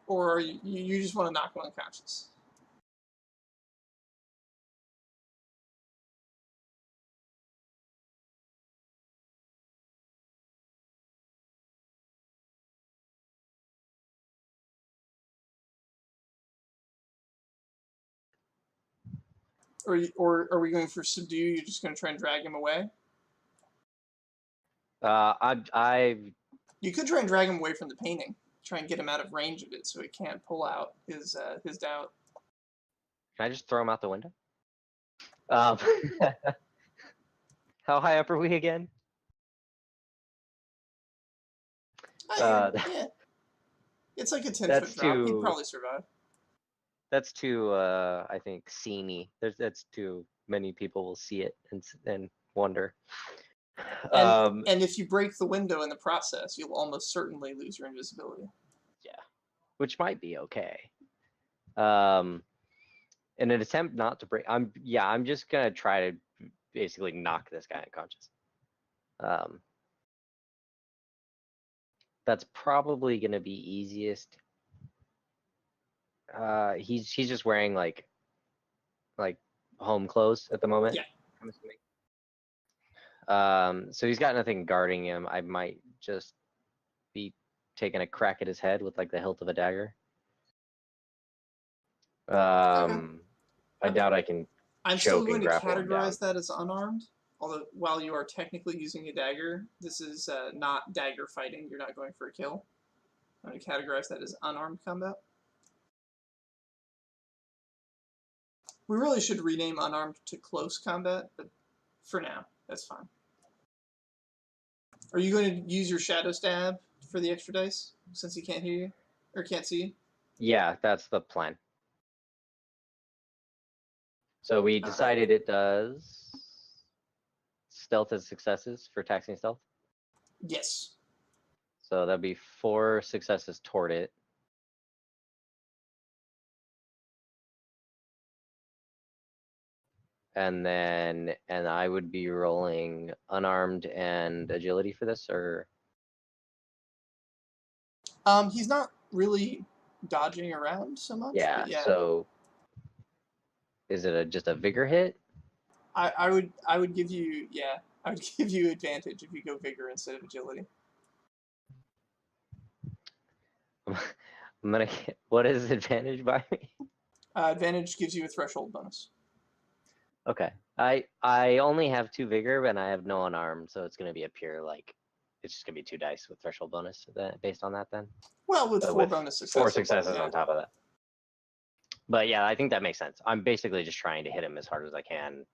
or are you just want to knock him unconscious? Or are we going for subdue? You're just going to try and drag him away? You could try and drag him away from the painting. Try and get him out of range of it so he can't pull out his doubt. Can I just throw him out the window? How high up are we again? Yeah. It's like a 10-foot drop. He'd probably survive. That's too, I think, sceney. That's too many people will see it and wonder. And if you break the window in the process, you'll almost certainly lose your invisibility. Yeah, which might be okay. In an attempt not to break, I'm just gonna try to basically knock this guy unconscious. That's probably gonna be easiest. He's just wearing like home clothes at the moment. Yeah. I'm assuming. So he's got nothing guarding him. I might just be taking a crack at his head with like the hilt of a dagger. Okay. I doubt I can. I'm still going to categorize that as unarmed. Although while you are technically using a dagger, this is not dagger fighting. You're not going for a kill. I'm going to categorize that as unarmed combat. We really should rename unarmed to close combat, but for now, that's fine. Are you going to use your shadow stab for the extra dice, since he can't hear you? Or can't see you? Yeah, that's the plan. So we decided it does stealth as successes for taxing stealth? Yes. So that'd be 4 successes toward it. And I would be rolling unarmed and agility for this, or He's not really dodging around so much. yeah. But yeah. So is it just a vigor hit? I would give you I would give you advantage if you go vigor instead of agility. I'm gonna get, what is advantage by me? Advantage gives you a threshold bonus. Okay. I only have 2 vigor and I have no unarmed, so it's gonna be a pure it's just gonna be 2 dice with threshold bonus based on that then. Well, with But 4 with bonus successes. 4 successes yeah. on top of that. But yeah, I think that makes sense. I'm basically just trying to hit him as hard as I can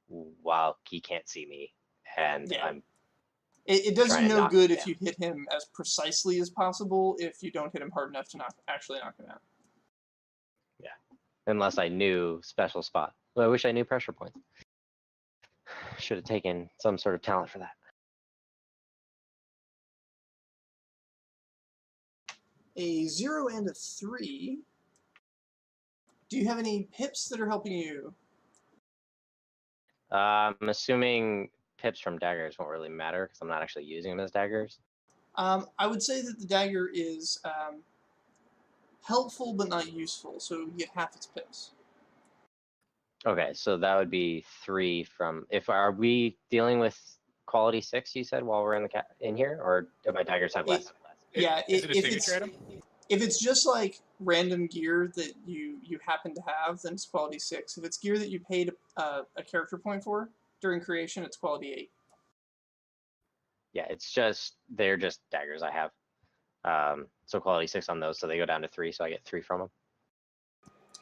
while he can't see me, and Yeah. I'm. It does trying you to no knock good him if you hit him as precisely as possible if you don't hit him hard enough to actually knock him out. Yeah, unless I knew special spot. Well, I wish I knew pressure points. Should have taken some sort of talent for that. A 0 and a 3. Do you have any pips that are helping you? I'm assuming pips from daggers won't really matter because I'm not actually using them as daggers. I would say that the dagger is helpful but not useful, so you get half its pips. Okay, so that would be 3 from. Are we dealing with quality 6? You said while we're in here, or do my daggers have less? Yeah, Is it a signature item? If it's just like random gear that you happen to have, then it's quality 6. If it's gear that you paid a character point for during creation, it's quality 8. Yeah, they're just daggers I have. So quality 6 on those, so they go down to 3, so I get 3 from them.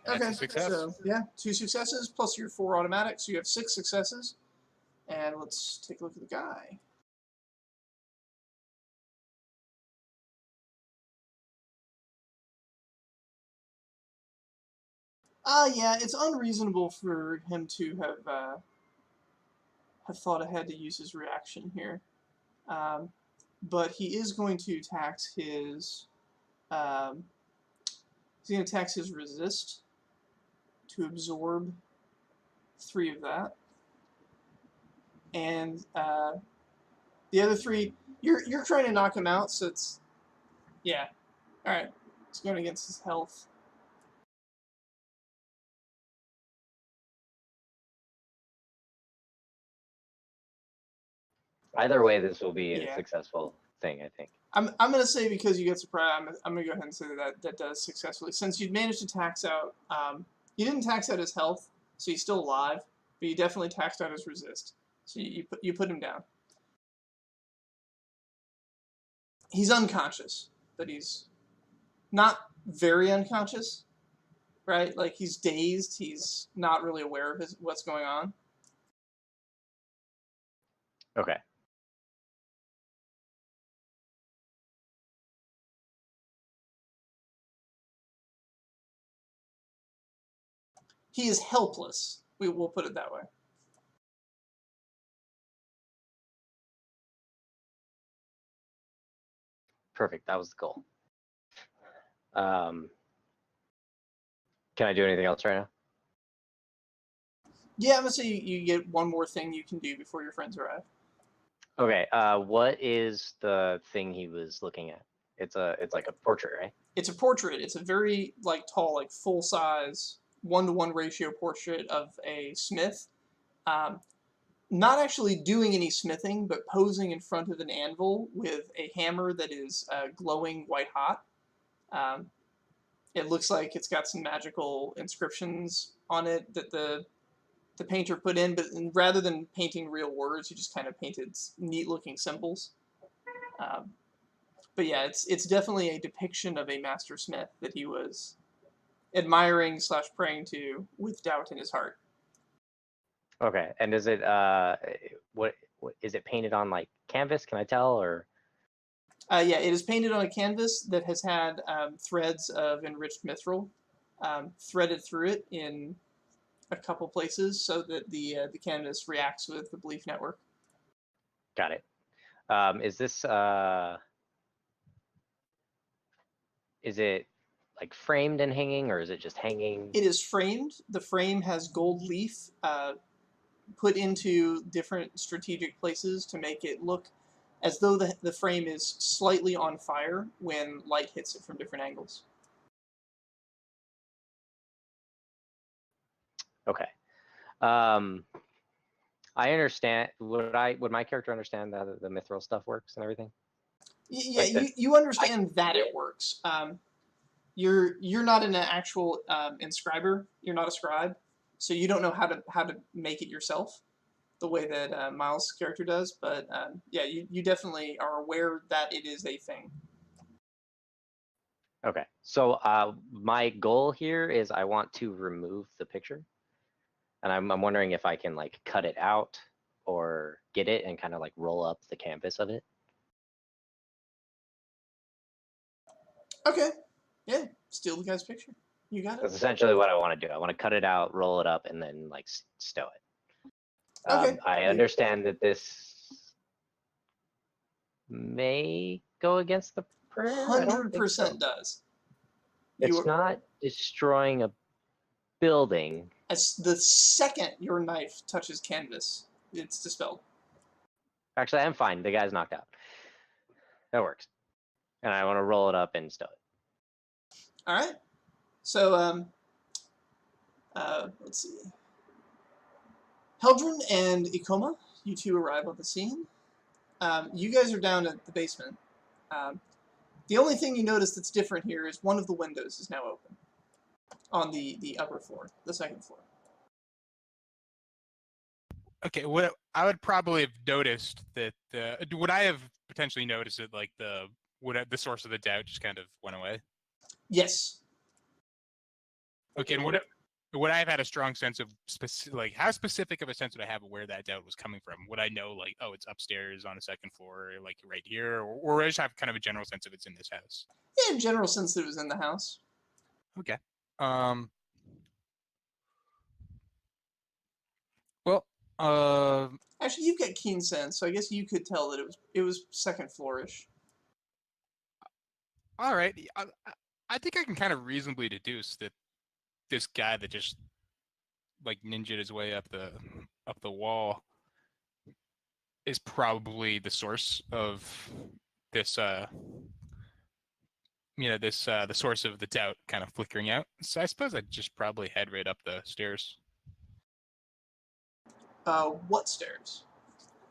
That's a success. So yeah, 2 successes plus your 4 automatic, so you have 6 successes. And let's take a look at the guy. Yeah, it's unreasonable for him to have thought ahead to use his reaction here. But he is going to tax his he's going to tax his resist to absorb 3 of that. And the other 3, you're trying to knock him out, so it's yeah. Alright. It's going against his health. Either way, this will be a Yeah. successful thing, I think. I'm going to say because you get surprised, I'm going to go ahead and say that does successfully. Since you'd managed to tax out, you didn't tax out his health, so he's still alive, but you definitely taxed out his resist. So you put him down. He's unconscious, but he's not very unconscious, right? Like he's dazed, he's not really aware of what's going on. Okay. He is helpless. We'll put it that way. Perfect. That was the goal. Can I do anything else right now? Yeah, I'm gonna say you get one more thing you can do before your friends arrive. Okay. What is the thing he was looking at? It's like a portrait, right? It's a portrait. It's a very tall, full size 1-to-1 ratio portrait of a smith. Not actually doing any smithing, but posing in front of an anvil with a hammer that is glowing white hot. It looks like it's got some magical inscriptions on it that the painter put in, but rather than painting real words, he just kind of painted neat-looking symbols. But yeah, it's definitely a depiction of a master smith that he was admiring / praying to with doubt in his heart. Okay. And is it what is it painted on, like canvas? Can I tell, or? Yeah, it is painted on a canvas that has had threads of enriched mithril threaded through it in a couple places so that the canvas reacts with the belief network. Got it. Is this is it like framed and hanging, or is it just hanging? It is framed. The frame has gold leaf put into different strategic places to make it look as though the frame is slightly on fire when light hits it from different angles. Okay. I understand. Would my character understand that the mithril stuff works and everything? Yeah, Like you understand that it works. You're not an actual inscriber. You're not a scribe, so you don't know how to make it yourself, the way that Miles' character does. But yeah, you definitely are aware that it is a thing. Okay. So my goal here is I want to remove the picture, and I'm wondering if I can like cut it out or get it and kind of like roll up the canvas of it. Okay, yeah, steal the guy's picture. You got That's it. essentially what I want to do. I want to cut it out, roll it up, and then like stow it. Okay. I understand that this may go against the prayer. I don't think so. 100% does. It's not destroying a building. As the second your knife touches canvas, it's dispelled. Actually, I'm fine. The guy's knocked out. That works. And I want to roll it up and stow it. All right. So let's see. Heldren and Ikoma, you two arrive on the scene. You guys are down at the basement. The only thing you notice that's different here is one of the windows is now open on the upper floor, the second floor. Okay, what I would probably have noticed that would I have potentially noticed that like the source of the doubt just kind of went away? Yes. Okay, and would I have had a strong sense of like how specific of a sense would I have of where that doubt was coming from? Would I know like, oh, it's upstairs on the second floor, or like right here, or would I just have kind of a general sense of it's in this house? Yeah, general sense that it was in the house. Okay. Well, actually, you've got keen sense, so I guess you could tell that it was second floorish. All right, I think I can kind of reasonably deduce that this guy that just like ninja'd his way up the wall is probably the source of this the source of the doubt kind of flickering out. So I suppose I'd just probably head right up the stairs. What stairs?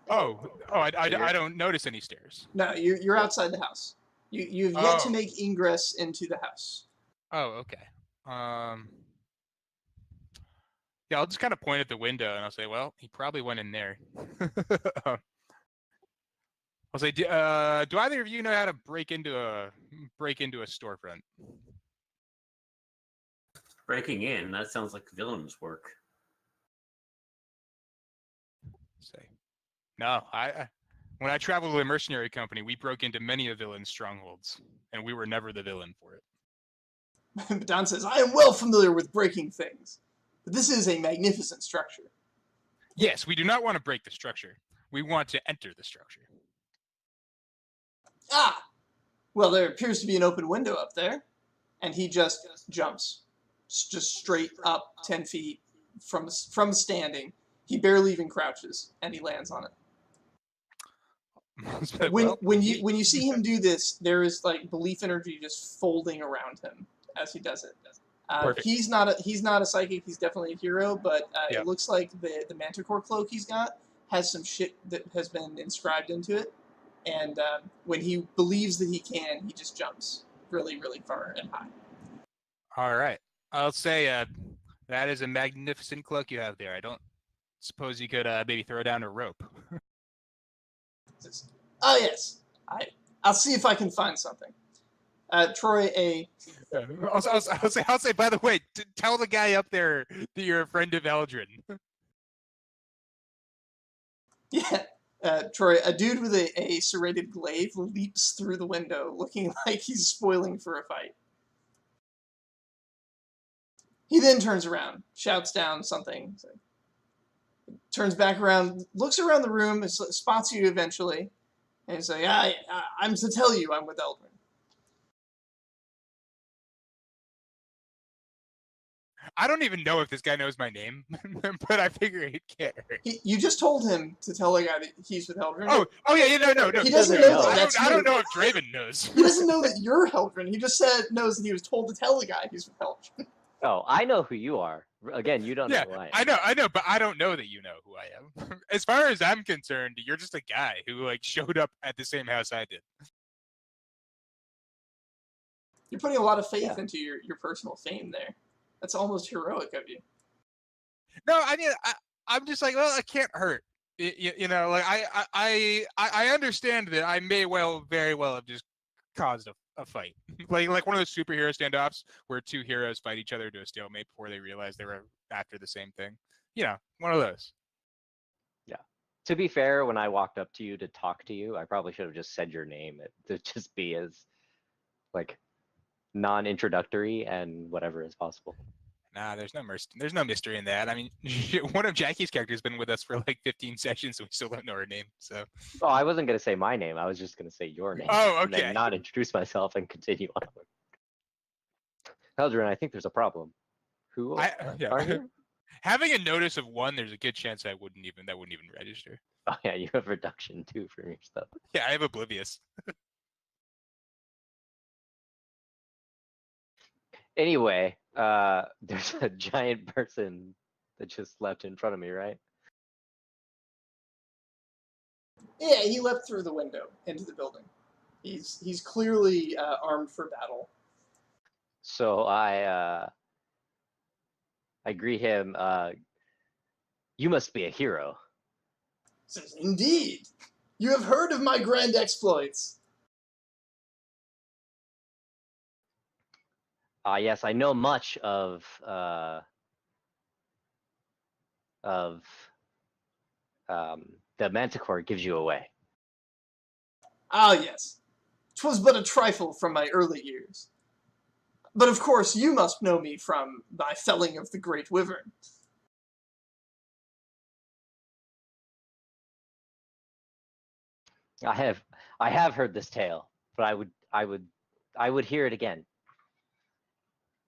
I don't notice any stairs. No, you're outside the house. You have yet to make ingress into the house. Oh, okay. Yeah, I'll just kind of point at the window and I'll say, well, he probably went in there. I'll say, do either of you know how to break into a storefront? Breaking in, that sounds like villain's work. Say, no, when I traveled with a mercenary company, we broke into many a villain's strongholds, and we were never the villain for it. Don says, I am well familiar with breaking things, but this is a magnificent structure. Yes, we do not want to break the structure. We want to enter the structure. Ah! Well, there appears to be an open window up there, and he just jumps. Just straight up 10 feet from standing. He barely even crouches, and he lands on it. When you see him do this, there is like belief energy just folding around him as he does it. He's not a psychic. He's definitely a hero, but it looks like the Manticore cloak he's got has some shit that has been inscribed into it, and when he believes that he can, he just jumps really, really far and high. All right, I'll say that is a magnificent cloak you have there. I don't suppose you could maybe throw down a rope. Oh yes, I'll see if I can find something. Troy, I'll say. By the way, tell the guy up there that you're a friend of Eldrin. Yeah, Troy, a dude with a serrated glaive leaps through the window, looking like he's spoiling for a fight. He then turns around, shouts down something, turns back around, looks around the room, spots you eventually, and he's like, I'm to tell you I'm with Eldrin. I don't even know if this guy knows my name, but I figure he'd care. You just told him to tell the guy that he's with Heldren. Oh yeah, no. He doesn't know that that's I don't you. know if Draven knows. He doesn't know that you're Heldren. He just knows that he was told to tell the guy he's with Heldren. Oh, I know who you are. Again, you don't know who I am. I know, but I don't know that you know who I am. As far as I'm concerned, you're just a guy who like showed up at the same house I did. You're putting a lot of faith into your personal fame there. That's almost heroic of you. No, I mean, I'm just like, well, it can't hurt. You know, like I understand that I may very well have just caused a fight, like one of those superhero standoffs where two heroes fight each other to a stalemate before they realize they were after the same thing. You know, one of those. Yeah. To be fair, when I walked up to you to talk to you, I probably should have just said your name. To just be as like non-introductory and whatever is possible. Nah, there's no mystery in that. I mean, one of Jackie's characters has been with us for like 15 sessions, and we still don't know her name. So. Oh, I wasn't gonna say my name. I was just gonna say your name. Oh, okay. And then not introduce myself and continue on. Heldren, I think there's a problem. Who are you? Having a notice of one, there's a good chance that wouldn't even register. Oh yeah, you have reduction too from your stuff. Yeah, I have oblivious. Anyway, there's a giant person that just leapt in front of me, right? Yeah, he leapt through the window into the building. He's clearly armed for battle. So I greet him. You must be a hero. Says, indeed. You have heard of my grand exploits. Yes, I know much of the Manticore gives you away. Ah, yes. 'Twas but a trifle from my early years. But of course you must know me from my felling of the great wyvern. I have heard this tale, but I would hear it again.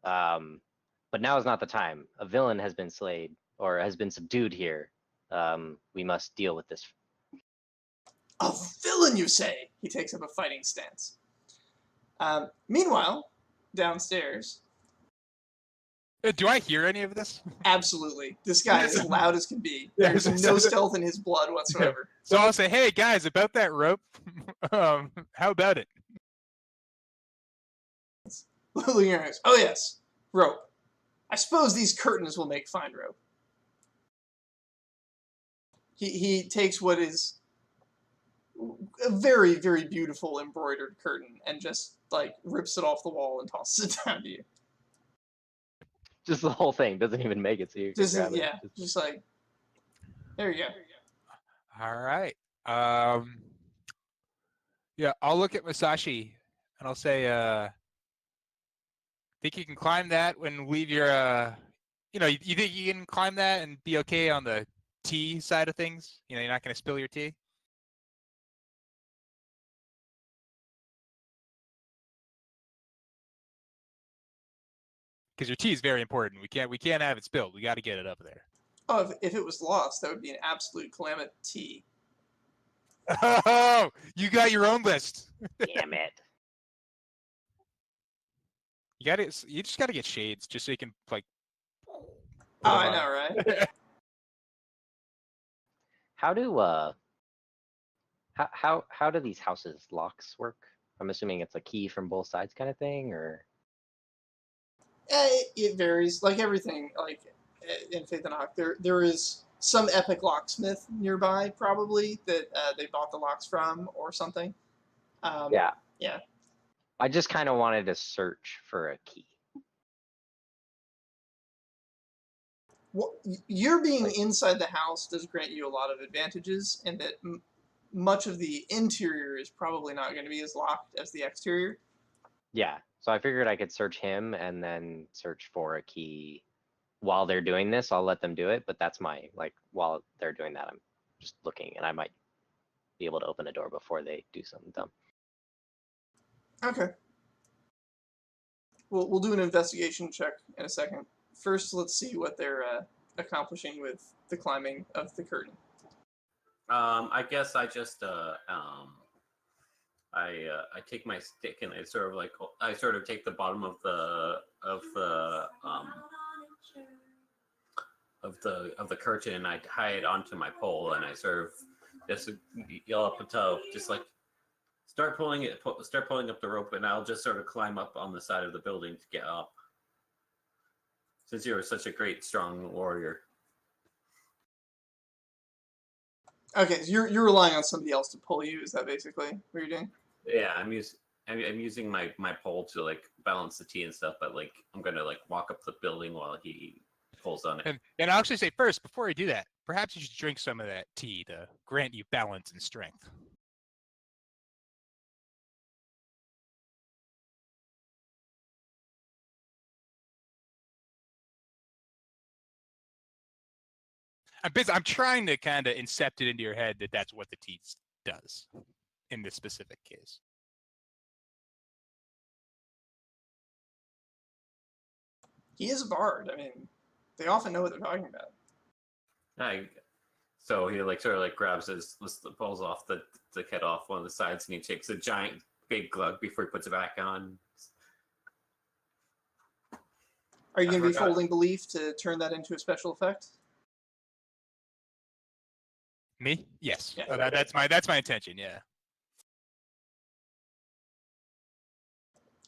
But now is not the time. A villain has been slayed or has been subdued here. We must deal with this. A villain, you say? He takes up a fighting stance. Meanwhile, downstairs. Do I hear any of this? Absolutely. This guy is as loud as can be. There's no stealth in his blood whatsoever. So I'll say, hey guys, about that rope, how about it? Looking at eyes. Oh yes, rope. I suppose these curtains will make fine rope. He takes what is a very, very beautiful embroidered curtain and just like rips it off the wall and tosses it down to you. Just the whole thing doesn't even make it so you can grab it. Just like there you go. All right. Yeah, I'll look at Masashi and I'll say, think you can climb that when leave your you think you can climb that and be okay on the tea side of things? You know, you're not going to spill your tea? Because your tea is very important. We can't have it spilled. We got to get it up there. Oh, if it was lost, that would be an absolute calamity. Oh, you got your own list. Damn it. You just got to get shades just so you can like. Oh, I know, right? How do these houses locks work? I'm assuming it's a key from both sides kind of thing, or it varies. Like everything, like in Faythen'oc, there is some epic locksmith nearby, probably that they bought the locks from or something. Yeah. I just kind of wanted to search for a key. Well, your being inside the house does grant you a lot of advantages, and that much of the interior is probably not going to be as locked as the exterior. Yeah, so I figured I could search him and then search for a key while they're doing this. I'll let them do it, but that's my, like, while they're doing that, I'm just looking, and I might be able to open a door before they do something dumb. Okay. We'll do an investigation check in a second. first, let's see what they're accomplishing with the climbing of the curtain. I guess I just I take my stick and I sort of take the bottom of the curtain and I tie it onto my pole and I sort of just yell up above, just like start pulling up the rope, and I'll just sort of climb up on the side of the building to get up. Since you're such a great, strong warrior. Okay, so you're relying on somebody else to pull you. Is that basically what you're doing? Yeah, I'm using my pole to like balance the tea and stuff, but like I'm gonna like walk up the building while he pulls on it. And I'll actually say first, before you do that, perhaps you should drink some of that tea to grant you balance and strength. I'm trying to kind of incept it into your head that that's what the tea does in this specific case. He is a bard. I mean, they often know what they're talking about. So he like sort of like grabs pulls off the head off one of the sides, and he takes a giant big glug before he puts it back on. Are you going to be folding belief to turn that into a special effect? Me? Yes. Yeah. That's my intention. Yeah.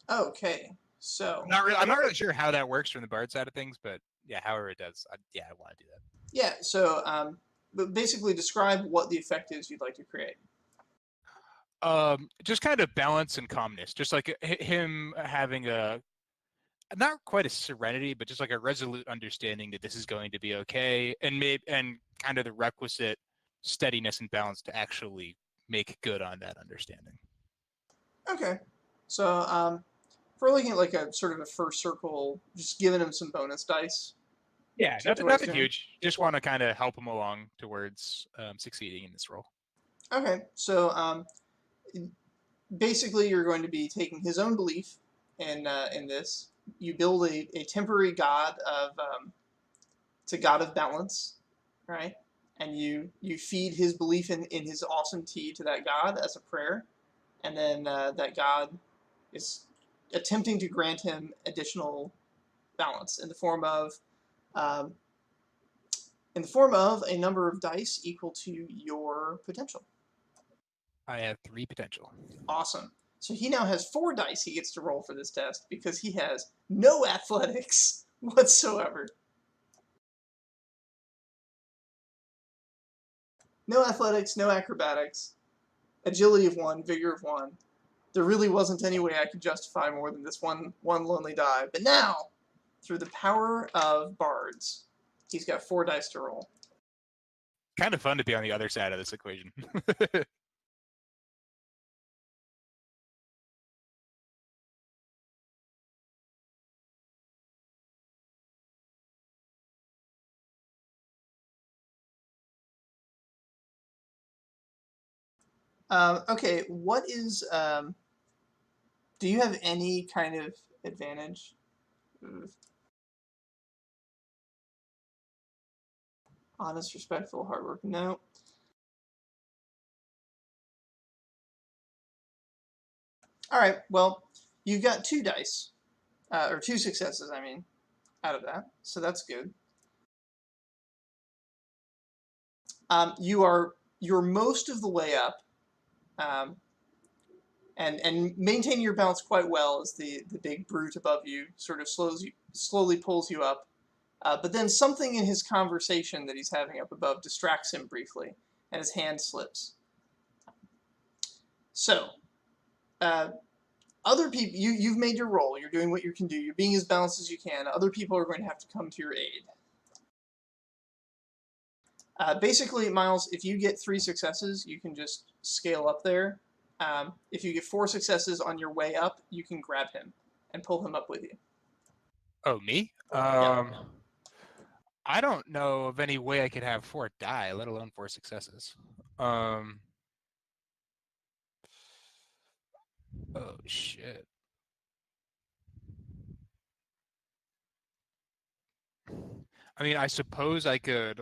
Okay. So I'm not really sure how that works from the bard side of things, but yeah, however it does, I want to do that. Yeah. So, but basically, describe what the effect is you'd like to create. Just kind of balance and calmness, just like him having not quite a serenity, but just like a resolute understanding that this is going to be okay, and kind of the requisite steadiness and balance to actually make good on that understanding. Okay. So, if we're looking at like a sort of a first circle, just giving him some bonus dice. Yeah, nothing huge. Just want to kind of help him along towards succeeding in this role. Okay. So, basically, you're going to be taking his own belief in this. You build a temporary god of it's a god of balance, right? And you feed his belief in his awesome tea to that god as a prayer, and then that god is attempting to grant him additional balance in the form of a number of dice equal to your potential. I have 3 potential. Awesome. So he now has 4 dice he gets to roll for this test because he has no athletics whatsoever. No athletics, no acrobatics, agility of 1, vigor of 1. There really wasn't any way I could justify more than this one lonely die. But now, through the power of bards, he's got 4 dice to roll. Kind of fun to be on the other side of this equation. Okay, what is... do you have any kind of advantage? Honest, respectful, hard work? No. All right, well, you've got 2 dice. Or 2 successes, I mean, out of that. So that's good. You're most of the way up. And maintaining your balance quite well as the big brute above you sort of slowly pulls you up. But then something in his conversation that he's having up above distracts him briefly, and his hand slips. So, other people, you've made your roll. You're doing what you can do. You're being as balanced as you can. Other people are going to have to come to your aid. Basically, Miles, if you get 3 successes, you can just scale up there. If you get 4 successes on your way up, you can grab him and pull him up with you. Oh, me? Yeah. I don't know of any way I could have 4 die, let alone 4 successes. Oh, shit. I mean, I suppose I could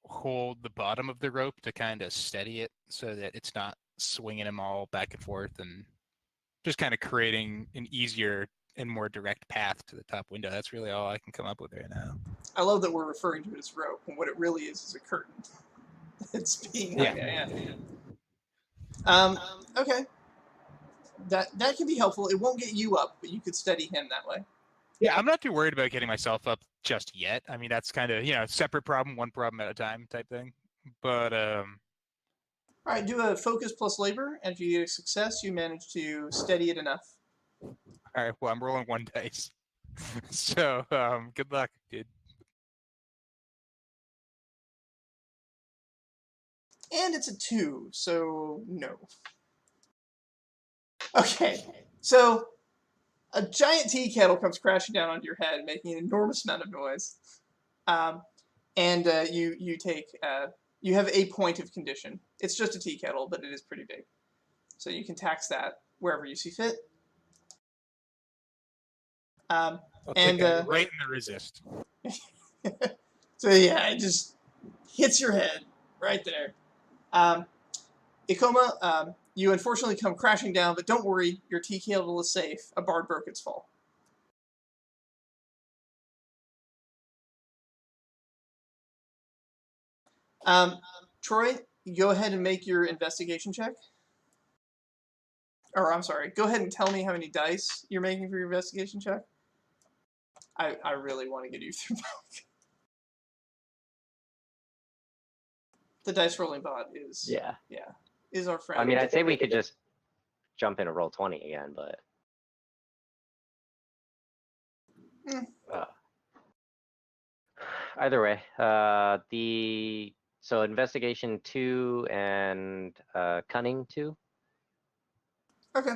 hold the bottom of the rope to kind of steady it so that it's not swinging him all back and forth and just kind of creating an easier and more direct path to the top window. That's really all I can come up with right now. I love that we're referring to it as rope, when what it really is a curtain. It's being Yeah. Okay. That can be helpful. It won't get you up, but you could steady him that way. Yeah, I'm not too worried about getting myself up just yet. I mean, that's kind of, separate problem, one problem at a time type thing. But All right, do a focus plus labor, and if you get a success, you manage to steady it enough. all right, well, I'm rolling 1 dice. So, good luck, dude. And it's a 2, so no. Okay, so a giant tea kettle comes crashing down onto your head, making an enormous amount of noise. And you take you have a point of condition. It's just a tea kettle, but it is pretty big, so you can tax that wherever you see fit. I'll And take it right in the resist. so yeah, it just hits your head right there. Ikoma, you unfortunately come crashing down, but don't worry, your tea kettle is safe. A bard broke its fall. Troy, go ahead and make your investigation check. Or, I'm sorry, go ahead and tell me how many dice you're making for your investigation check. I really want to get you through both. The dice rolling bot is is our friend. I mean, I'd say we could just jump in and roll 20 again, but either way, so investigation 2 and cunning 2. Okay.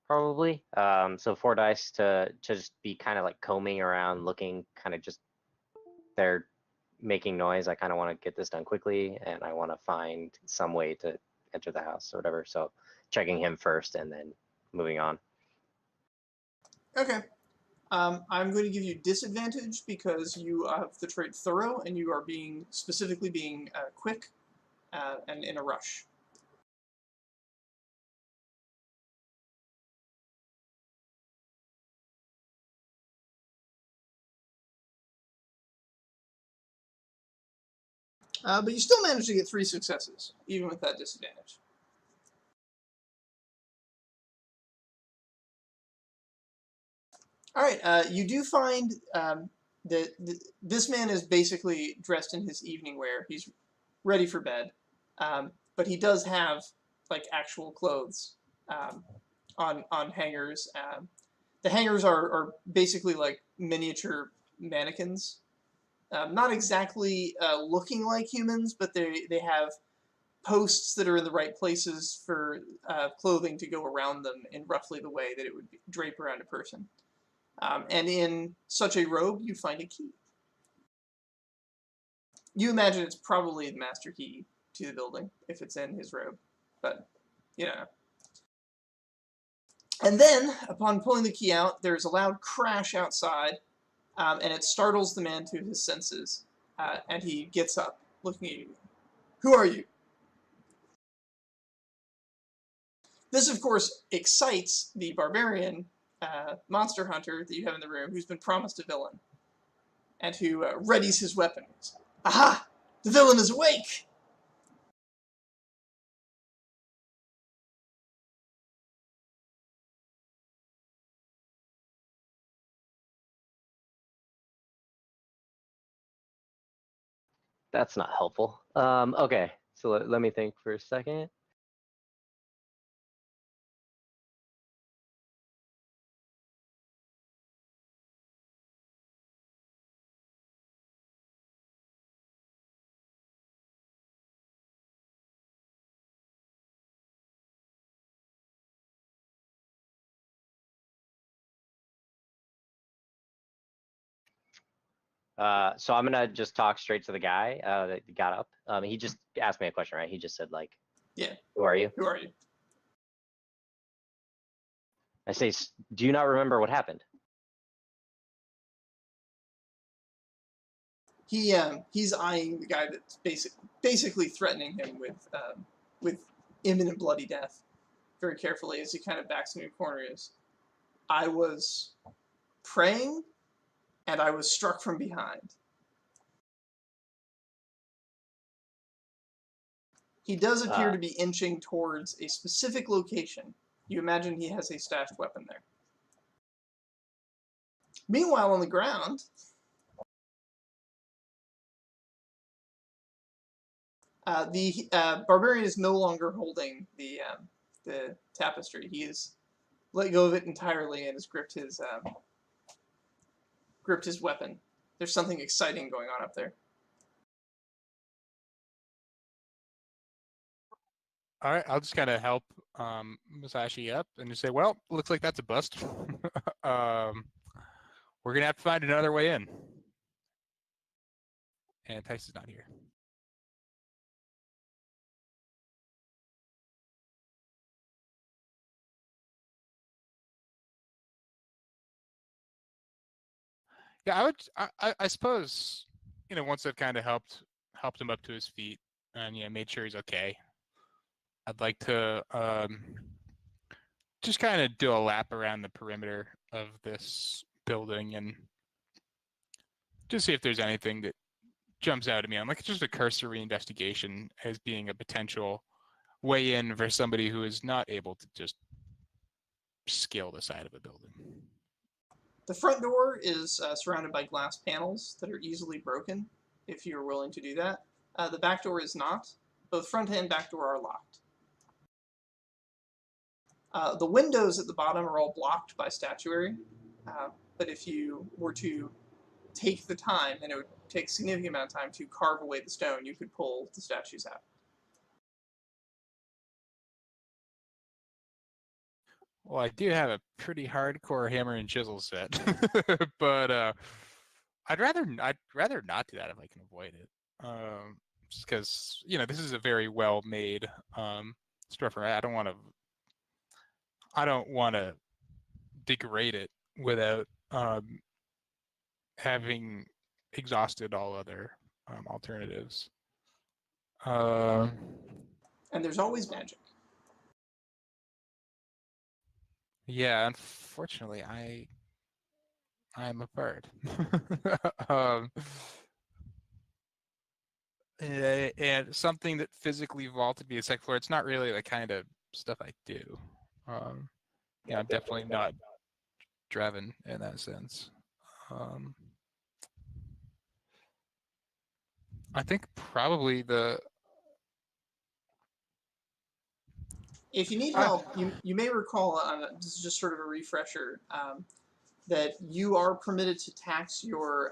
Probably. So 4 dice to just be kind of like combing around, looking, kind of just they're making noise. I kind of want to get this done quickly, and I want to find some way to enter the house or whatever. So checking him first and then moving on. Okay. I'm going to give you disadvantage because you have the trait thorough, and you are specifically being quick and in a rush. But you still managed to get 3 successes, even with that disadvantage. All right, you do find that this man is basically dressed in his evening wear. He's ready for bed, but he does have like actual clothes on hangers. The hangers are basically like miniature mannequins. Not exactly looking like humans, but they have posts that are in the right places for clothing to go around them in roughly the way that it would drape around a person. And in such a robe, you find a key. You imagine it's probably the master key to the building if it's in his robe, but you know. And then, upon pulling the key out, there's a loud crash outside, and it startles the man to his senses, and he gets up, looking at you. Who are you? This, of course, excites the barbarian monster hunter that you have in the room, who's been promised a villain, and who readies his weapons. Aha! The villain is awake! That's not helpful. Okay, so let me think for a second. So I'm gonna just talk straight to the guy that got up. He just asked me a question, right? He just said like, Yeah. "Who are you?" Who are you? I say, "Do you not remember what happened?" He's eyeing the guy that's basically threatening him with imminent bloody death very carefully as he kind of backs into a corner. Is, I was praying, and I was struck from behind. He does appear to be inching towards a specific location. You imagine he has a stashed weapon there. Meanwhile, on the ground, the barbarian is no longer holding the tapestry. He has let go of it entirely and has gripped his weapon. There's something exciting going on up there. All right, I'll just kind of help Musashi up and just say, well, looks like that's a bust. We're going to have to find another way in. And Tice is not here. Yeah, I suppose, once I've kind of helped him up to his feet and made sure he's okay, I'd like to just kind of do a lap around the perimeter of this building and just see if there's anything that jumps out at me. I'm like just a cursory investigation as being a potential way in for somebody who is not able to just scale the side of a building. The front door is surrounded by glass panels that are easily broken if you're willing to do that. The back door is not. Both front and back door are locked. The windows at the bottom are all blocked by statuary, but if you were to take the time, and it would take a significant amount of time to carve away the stone, you could pull the statues out. Well, I do have a pretty hardcore hammer and chisel set, but I'd rather not do that if I can avoid it. Just because this is a very well made storefront. I don't want to degrade it without having exhausted all other alternatives. And there's always magic. Yeah, unfortunately, I'm a bird. And something that physically vaulted me a second floor, it's not really the kind of stuff I do. I'm definitely not driven in that sense. I think probably if you need help, you may recall, this is just sort of a refresher, that you are permitted to tax your,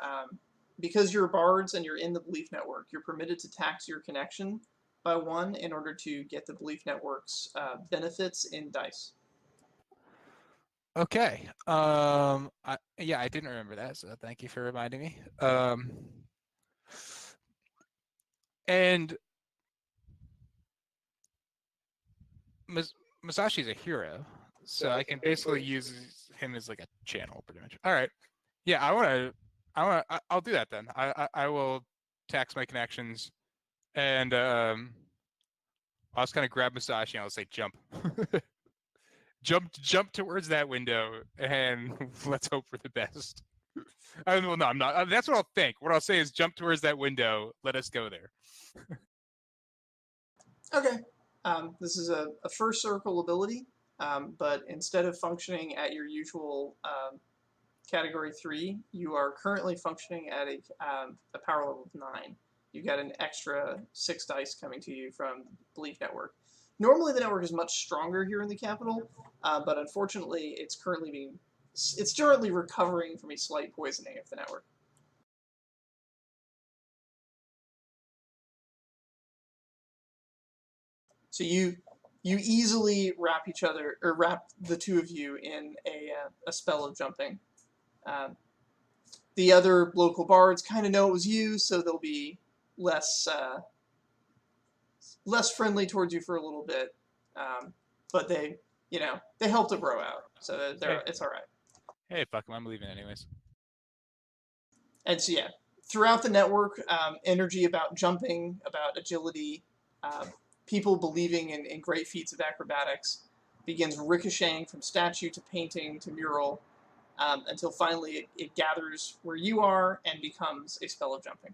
because you're bards and you're in the belief network, you're permitted to tax your connection by 1 in order to get the belief network's benefits in dice. Okay. I didn't remember that, so thank you for reminding me. And Masashi's a hero, so I can basically use him as like a channel, pretty much. All right. Yeah, I'll do that then. I will tax my connections, and I'll just kind of grab Masashi and I'll say jump. Jump towards that window, and let's hope for the best. Well, no, I'm not. That's what I'll think. What I'll say is jump towards that window. Let us go there. Okay. This is a first circle ability, but instead of functioning at your usual category 3, you are currently functioning at a power level of 9. You got an extra 6 dice coming to you from Belief Network. Normally the network is much stronger here in the capital, but unfortunately it's currently recovering from a slight poisoning of the network. So you easily wrap the two of you in a spell of jumping. The other local bards kind of know it was you, so they'll be less friendly towards you for a little bit. But they helped a bro out, so it's all right. Hey, fuck him, I'm leaving anyways. And so yeah, throughout the network, energy about jumping, about agility, people believing in great feats of acrobatics begins ricocheting from statue to painting to mural until finally it gathers where you are and becomes a spell of jumping.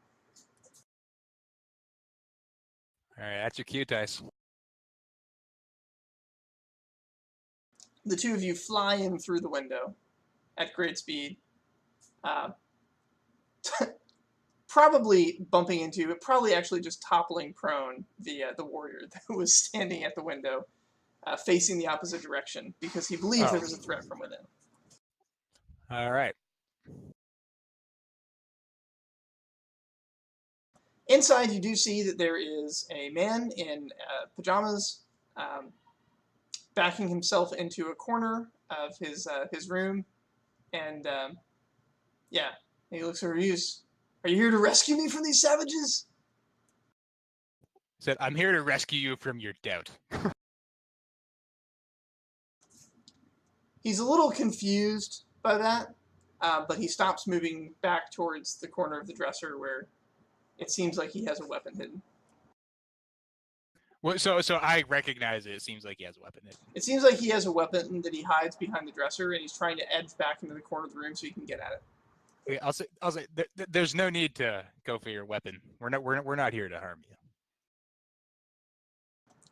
All right, that's your cue, dice. The two of you fly in through the window at great speed, probably bumping into, probably actually just toppling prone the warrior that was standing at the window, facing the opposite direction because he believed there was a threat from within. All right. Inside, you do see that there is a man in pajamas, backing himself into a corner of his room, and yeah, he looks over you. Are you here to rescue me from these savages? He said, "I'm here to rescue you from your doubt." He's a little confused by that, but he stops moving back towards the corner of the dresser where it seems like he has a weapon hidden. Well, so I recognize it. It seems like he has a weapon hidden. It seems like he has a weapon that he hides behind the dresser, and he's trying to edge back into the corner of the room so he can get at it. Okay, I'll say there's no need to go for your weapon. We're not here to harm you.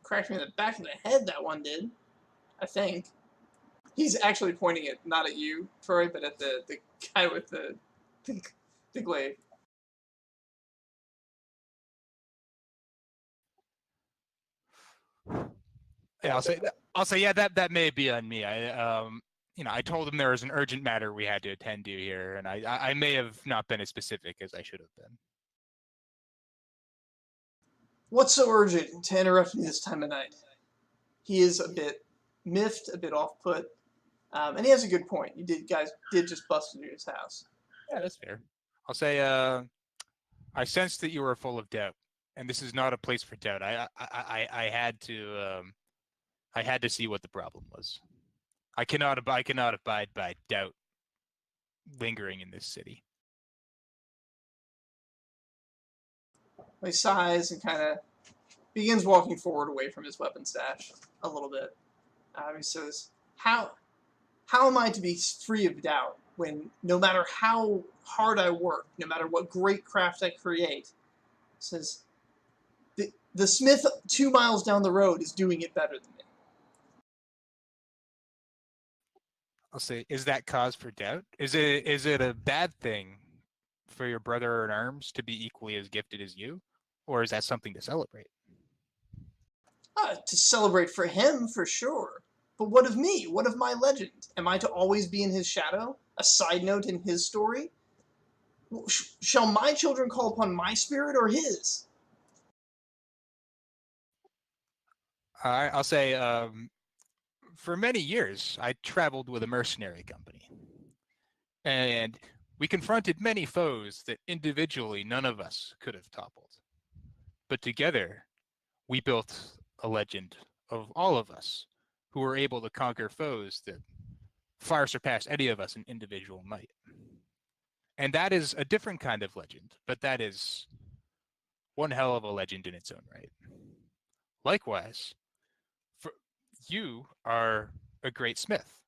Cracked me in the back of the head, that one did. I think. He's actually pointing it not at you, Troy, but at the guy with the glaive. Yeah, I'll say yeah, that may be on me. I told him there was an urgent matter we had to attend to here, and I may have not been as specific as I should have been. What's so urgent to interrupt me this time of night? He is a bit miffed, a bit off-put, and he has a good point. You guys did just bust into his house. Yeah, that's fair. I'll say I sensed that you were full of doubt, and this is not a place for doubt. I had to see what the problem was. I cannot abide by doubt lingering in this city. He sighs and kind of begins walking forward away from his weapon stash a little bit. He says, how am I to be free of doubt when no matter how hard I work, no matter what great craft I create, says, the smith 2 miles down the road is doing it better than me. I'll say, is that cause for doubt? Is it a bad thing for your brother in arms to be equally as gifted as you? Or is that something to celebrate? To celebrate for him, for sure. But what of me? What of my legend? Am I to always be in his shadow? A side note in his story? Shall my children call upon my spirit or his? I'll say, for many years, I traveled with a mercenary company. And we confronted many foes that individually none of us could have toppled. But together, we built a legend of all of us who were able to conquer foes that far surpassed any of us in individual might. And that is a different kind of legend, but that is one hell of a legend in its own right. Likewise, you are a great smith.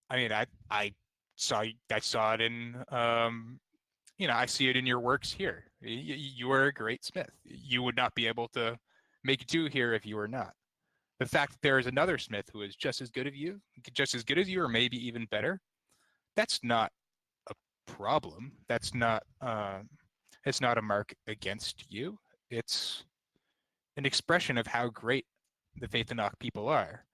I mean, I saw it in I see it in your works here. You are a great smith. You would not be able to make do here if you were not. The fact that there is another smith who is just as good as you, or maybe even better, that's not a problem. That's not it's not a mark against you. It's an expression of how great the Faythen'oc people are.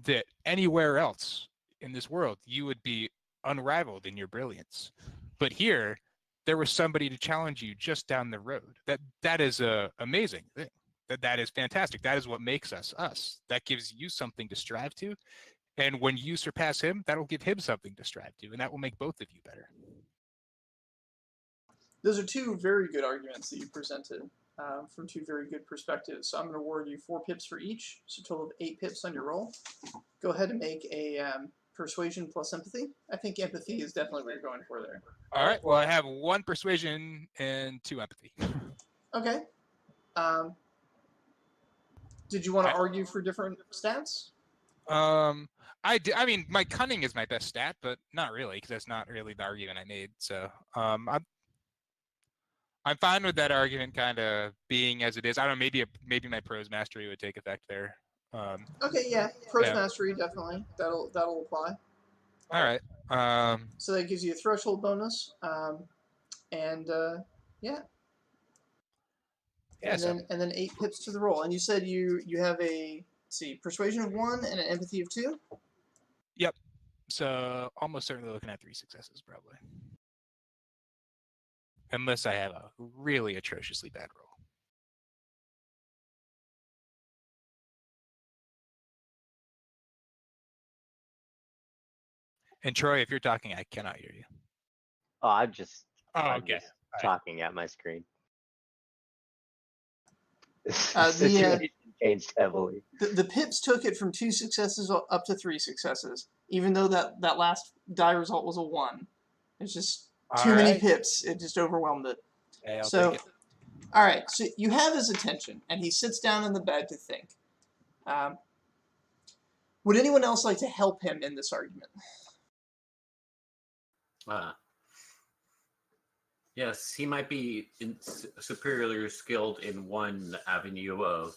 That anywhere else in this world, you would be unrivaled in your brilliance. But here, there was somebody to challenge you just down the road. That is a amazing thing. That is fantastic. That is what makes us us. That gives you something to strive to. And when you surpass him, that'll give him something to strive to, and that will make both of you better. Those are two very good arguments that you presented from two very good perspectives. So I'm going to award you 4 pips for each, so a total of 8 pips on your roll. Go ahead and make a persuasion plus empathy. I think empathy is definitely what you're going for there. All right. Well, I have 1 persuasion and 2 empathy. Okay. Did you want to argue for different stats? I mean, my cunning is my best stat, but not really, because that's not really the argument I made. So, I'm fine with that argument kind of being as it is. I don't know, maybe my prose mastery would take effect there. Okay, yeah, prose Yeah. mastery definitely. That'll apply. All right. So that gives you a threshold bonus, and yeah. Yeah. And then 8 pips to the roll. And you said you have a, let's see, persuasion of 1 and an empathy of 2. Yep. So almost certainly looking at 3 successes probably, unless I have a really atrociously bad roll. And Troy, if you're talking, I cannot hear you. Oh, I'm just Okay. talking at my screen. The The, situation changed heavily. The pips took it from 2 successes up to 3 successes, even though that last die result was a 1. It's just too many pips. It just overwhelmed it. Hey, I'll So, take it. all right. So you have his attention, and he sits down in the bed to think. Would anyone else like to help him in this argument? Yes, he might be superiorly skilled in one avenue of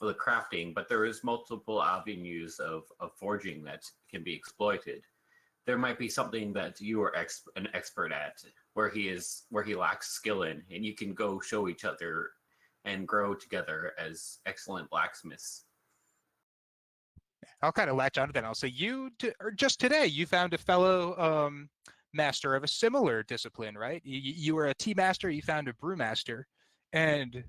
the crafting, but there is multiple avenues of forging that can be exploited. There might be something that you are an expert at, where he lacks skill in, and you can go show each other and grow together as excellent blacksmiths. I'll kind of latch onto that. I'll say just today you found a fellow master of a similar discipline, right? You were a tea master, you found a brewmaster, and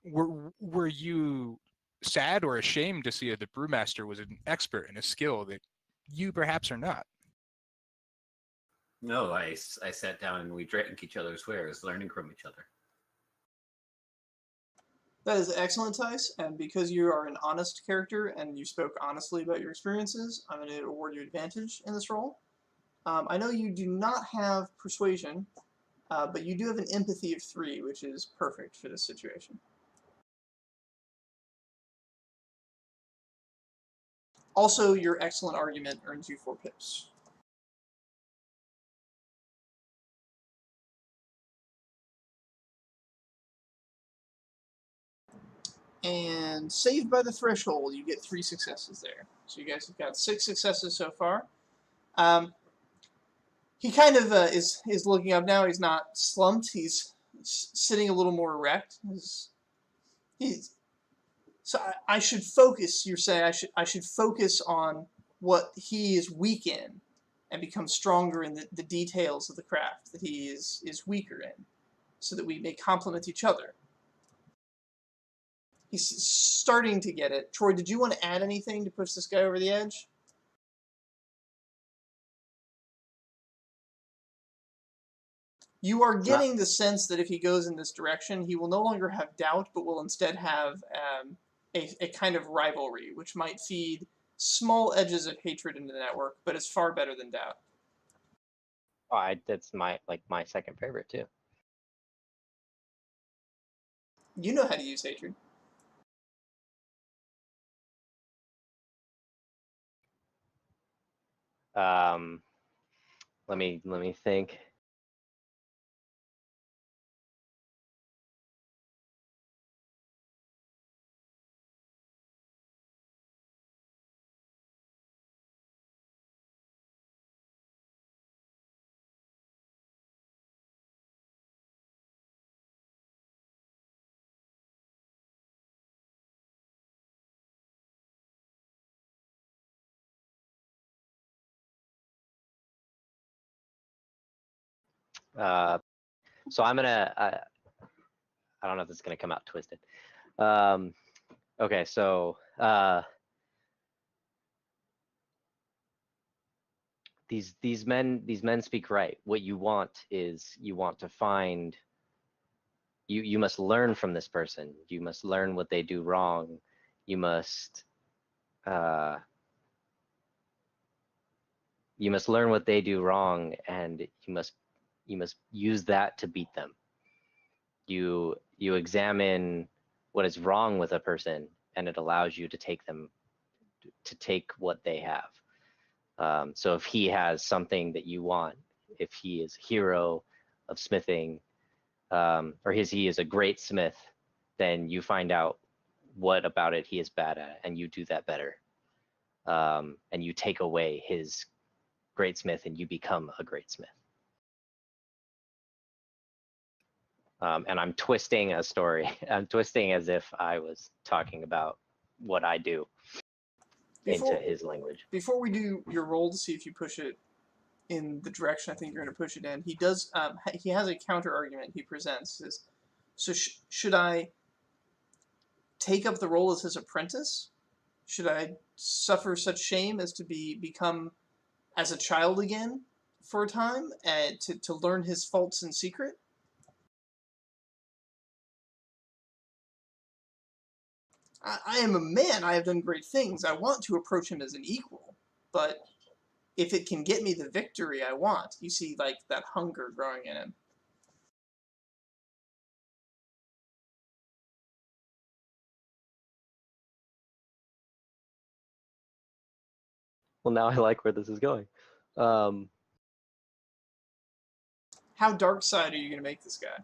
were you sad or ashamed to see that the brewmaster was an expert in a skill that you perhaps are not? No, I sat down and we drank each other's wares, learning from each other. That is excellent, Tice, and because you are an honest character and you spoke honestly about your experiences, I'm going to award you advantage in this role. I know you do not have persuasion, but you do have an empathy of 3, which is perfect for this situation. Also, your excellent argument earns you 4 pips. And saved by the threshold, you get 3 successes there. So you guys have got 6 successes so far. He kind of is looking up now. He's not slumped. He's sitting a little more erect. So I should focus. You're saying I should focus on what he is weak in, and become stronger in the details of the craft that he is weaker in, so that we may complement each other. He's starting to get it. Troy, did you want to add anything to push this guy over the edge? You are getting the sense that if he goes in this direction, he will no longer have doubt, but will instead have a kind of rivalry, which might feed small edges of hatred into the network, but is far better than doubt. Oh, that's my second favorite too. You know how to use hatred. Let me think. So I'm gonna. I don't know if this is gonna come out twisted. Okay, so these men speak right. What you want is you want to find. You must learn from this person. You must learn what they do wrong. You must you must learn what they do wrong, and you must use that to beat them. You examine what is wrong with a person, and it allows you to take what they have. So if he has something that you want, if he is a hero of smithing, or he is a great smith, then you find out what about it he is bad at, and you do that better. And you take away his great smith, and you become a great smith. And I'm twisting a story. I'm twisting as if I was talking about what I do into his language. Before we do your roll to see if you push it in the direction I think you're going to push it in, he does. He has a counter argument he presents. Says, so should I take up the role as his apprentice? Should I suffer such shame as to become as a child again for a time, and to learn his faults in secret? I am a man. I have done great things. I want to approach him as an equal, but if it can get me the victory I want, you see, like, that hunger growing in him. Well, now I like where this is going. How dark side are you going to make this guy?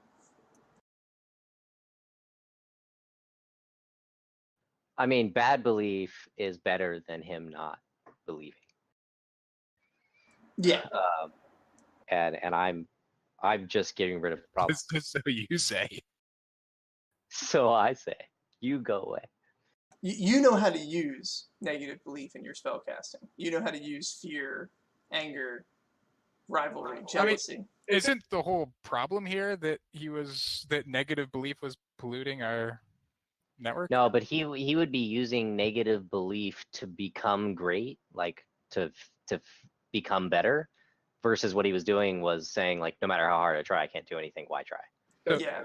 I mean, bad belief is better than him not believing. Yeah. And I'm just getting rid of the problem. So you say. So I say, you go away. You know how to use negative belief in your spellcasting. You know how to use fear, anger, rivalry, jealousy. Isn't the whole problem here that that negative belief was polluting our network? No, but he would be using negative belief to become great, like to become better, versus what he was doing was saying, like, no matter how hard I try, I can't do anything. Why try? Yeah,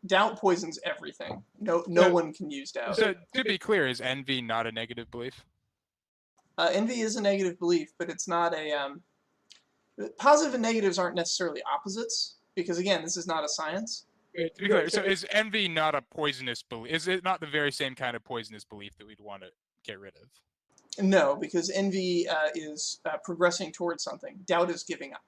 doubt poisons everything. No one can use doubt. So to be clear, is envy not a negative belief? Envy is a negative belief, but it's not a positive and negatives aren't necessarily opposites, because again, this is not a science. To be clear, so is envy not a poisonous belief? Is it not the very same kind of poisonous belief that we'd want to get rid of? No, because envy is progressing towards something. Doubt is giving up.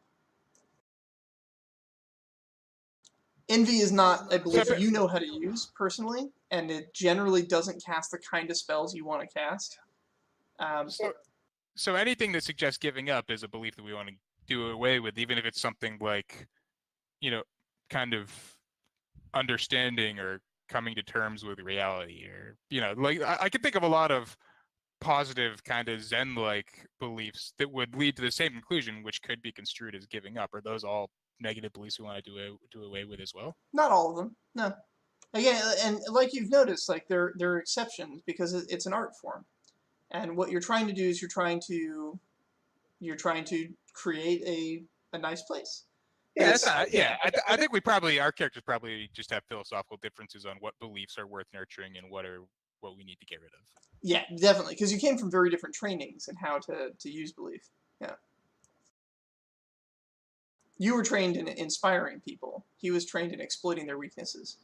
Envy is not a belief you know how to use personally, and it generally doesn't cast the kind of spells you want to cast. So anything that suggests giving up is a belief that we want to do away with, even if it's something like, kind of understanding or coming to terms with reality, or, like I can think of a lot of positive kind of Zen-like beliefs that would lead to the same conclusion, which could be construed as giving up. Are those all negative beliefs we want to do away with as well? Not all of them, no. Again, and like you've noticed, like there are exceptions because it's an art form, and what you're trying to do is you're trying to create a nice place. Yeah, I think our characters probably just have philosophical differences on what beliefs are worth nurturing and what we need to get rid of. Yeah, definitely, because you came from very different trainings in how to use belief. Yeah. You were trained in inspiring people. He was trained in exploiting their weaknesses.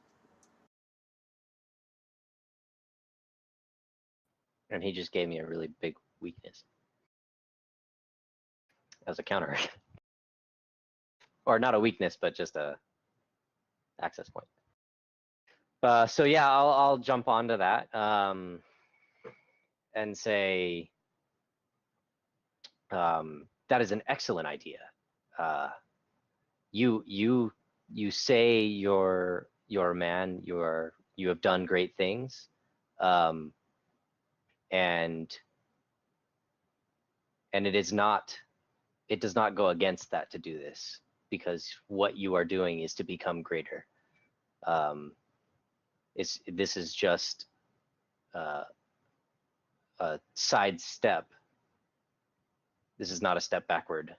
And he just gave me a really big weakness as a counter. Or not a weakness, but just a access point. So yeah, I'll jump onto that and say that is an excellent idea. You say you're a man. You have done great things, and it does not go against that to do this, because what you are doing is to become greater. This is just a side step. This is not a step backward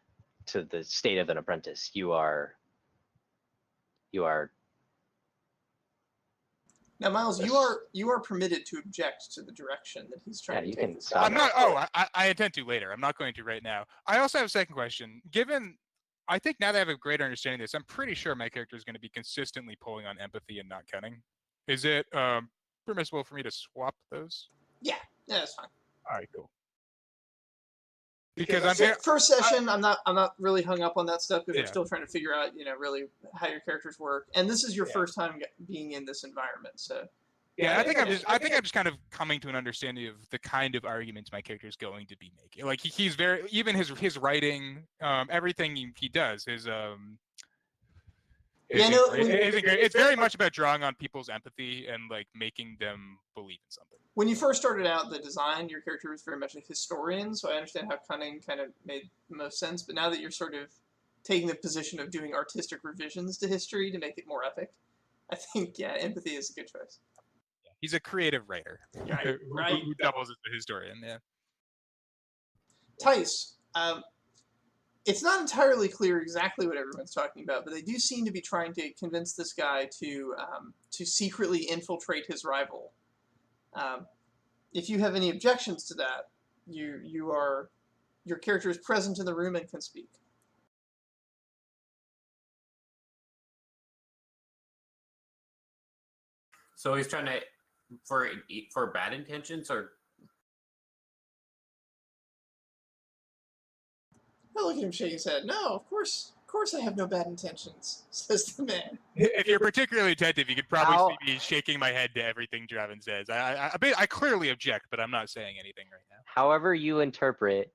to the state of an apprentice. You are Now, Miles, you are permitted to object to the direction that he's trying Yeah, to you take can this. stop I'm not. Oh, I intend to later. I'm not going to right now. I also have a second question. I think now that I have a greater understanding of this, I'm pretty sure my character is going to be consistently pulling on empathy and not cunning. Is it permissible for me to swap those? Yeah, that's fine. All right, cool. Because I'm here. First session, I'm not really hung up on that stuff because we're Yeah. still trying to figure out, really how your characters work. And this is your Yeah. first time being in this environment, so Yeah, I think I'm just kind of coming to an understanding of the kind of arguments my character is going to be making. Like he's very, even his writing, everything he does, it's very much about drawing on people's empathy and like making them believe in something. when you first started out the design, your character was very much a historian, so I understand how cunning kind of made the most sense. But now that you're sort of taking the position of doing artistic revisions to history to make it more epic, I think empathy is a good choice. He's a creative writer Right. who doubles as a historian. Yeah. Tice, it's not entirely clear exactly what everyone's talking about, but they do seem to be trying to convince this guy to secretly infiltrate his rival. If you have any objections to that, your character is present in the room and can speak. So he's trying to for bad intentions, or I look at him shaking his head. No, of course I have no bad intentions, says the man. If you're particularly attentive, you could probably see me shaking my head to everything Draven says. I clearly object, but I'm not saying anything right now. However you interpret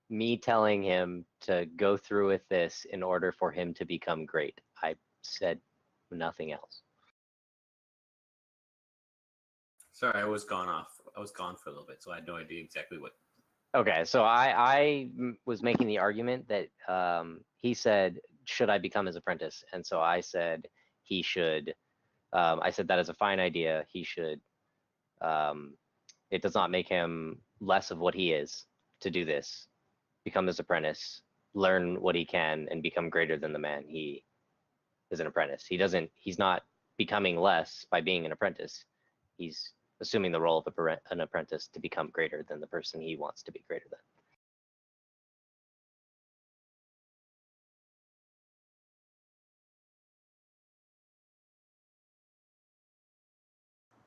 me telling him to go through with this in order for him to become great. I said nothing else. sorry, I was gone for a little bit, so I had no idea exactly what. Okay, so I was making the argument that he said, should I become his apprentice? And so I said he should. I said that is a fine idea. He should. It does not make him less of what he is to do this. Become his apprentice, learn what he can, and become greater than the man he is an apprentice. He's not becoming less by being an apprentice. He's assuming the role of an apprentice to become greater than the person he wants to be greater than.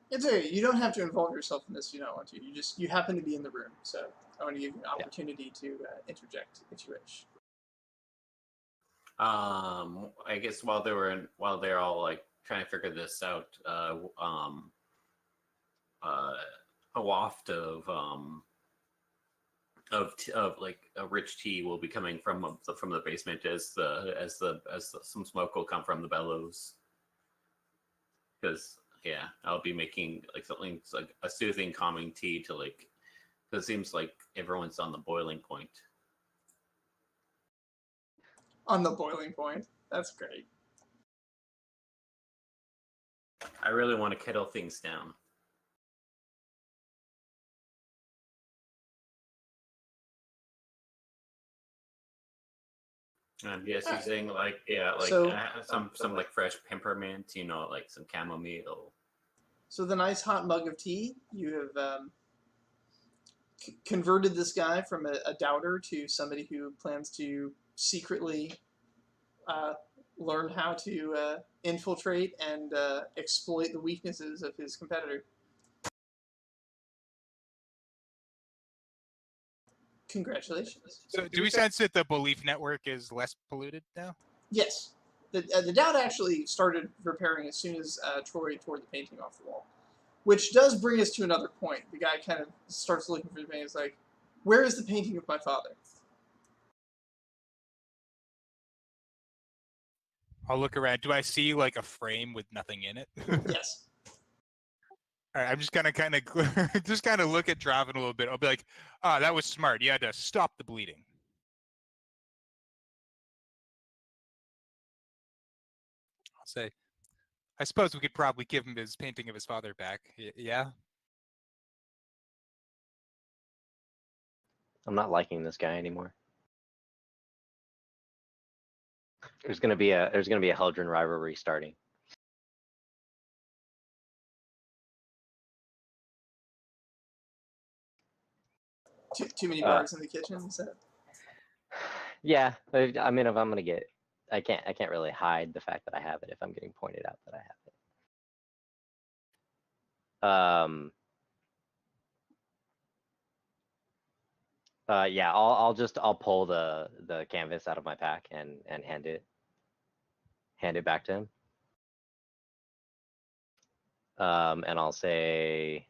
It's okay. You don't have to involve yourself in this if you don't want to. You happen to be in the room, so I want to give you an opportunity to interject if you wish. I guess while they're all like trying to figure this out, a waft of like a rich tea will be coming from the basement as some smoke will come from the bellows. Because I'll be making like something like a soothing, calming tea to like, because it seems like everyone's on the boiling point. On the boiling point. That's great. I really want to kettle things down. And yes, using some like fresh peppermint, like some chamomile. So the nice hot mug of tea, you have converted this guy from a doubter to somebody who plans to secretly learn how to infiltrate and exploit the weaknesses of his competitor. Congratulations. So do we sense that the belief network is less polluted now? Yes. The doubt actually started repairing as soon as Troy tore the painting off the wall. Which does bring us to another point. The guy kind of starts looking for the painting. He's like, where is the painting of my father? I'll look around. Do I see like a frame with nothing in it? Yes. All right, I'm just gonna kind of look at Draven a little bit. I'll be like, "Ah, that was smart. You had to stop the bleeding." I'll say, I suppose we could probably give him his painting of his father back. Yeah. I'm not liking this guy anymore. There's gonna be a Heldren rivalry starting. Too many bars in the kitchen. Is that? Yeah, I mean, if I'm gonna get, I can't really hide the fact that I have it if I'm getting pointed out that I have it. Yeah, I'll pull the canvas out of my pack and hand it back to him. And I'll say,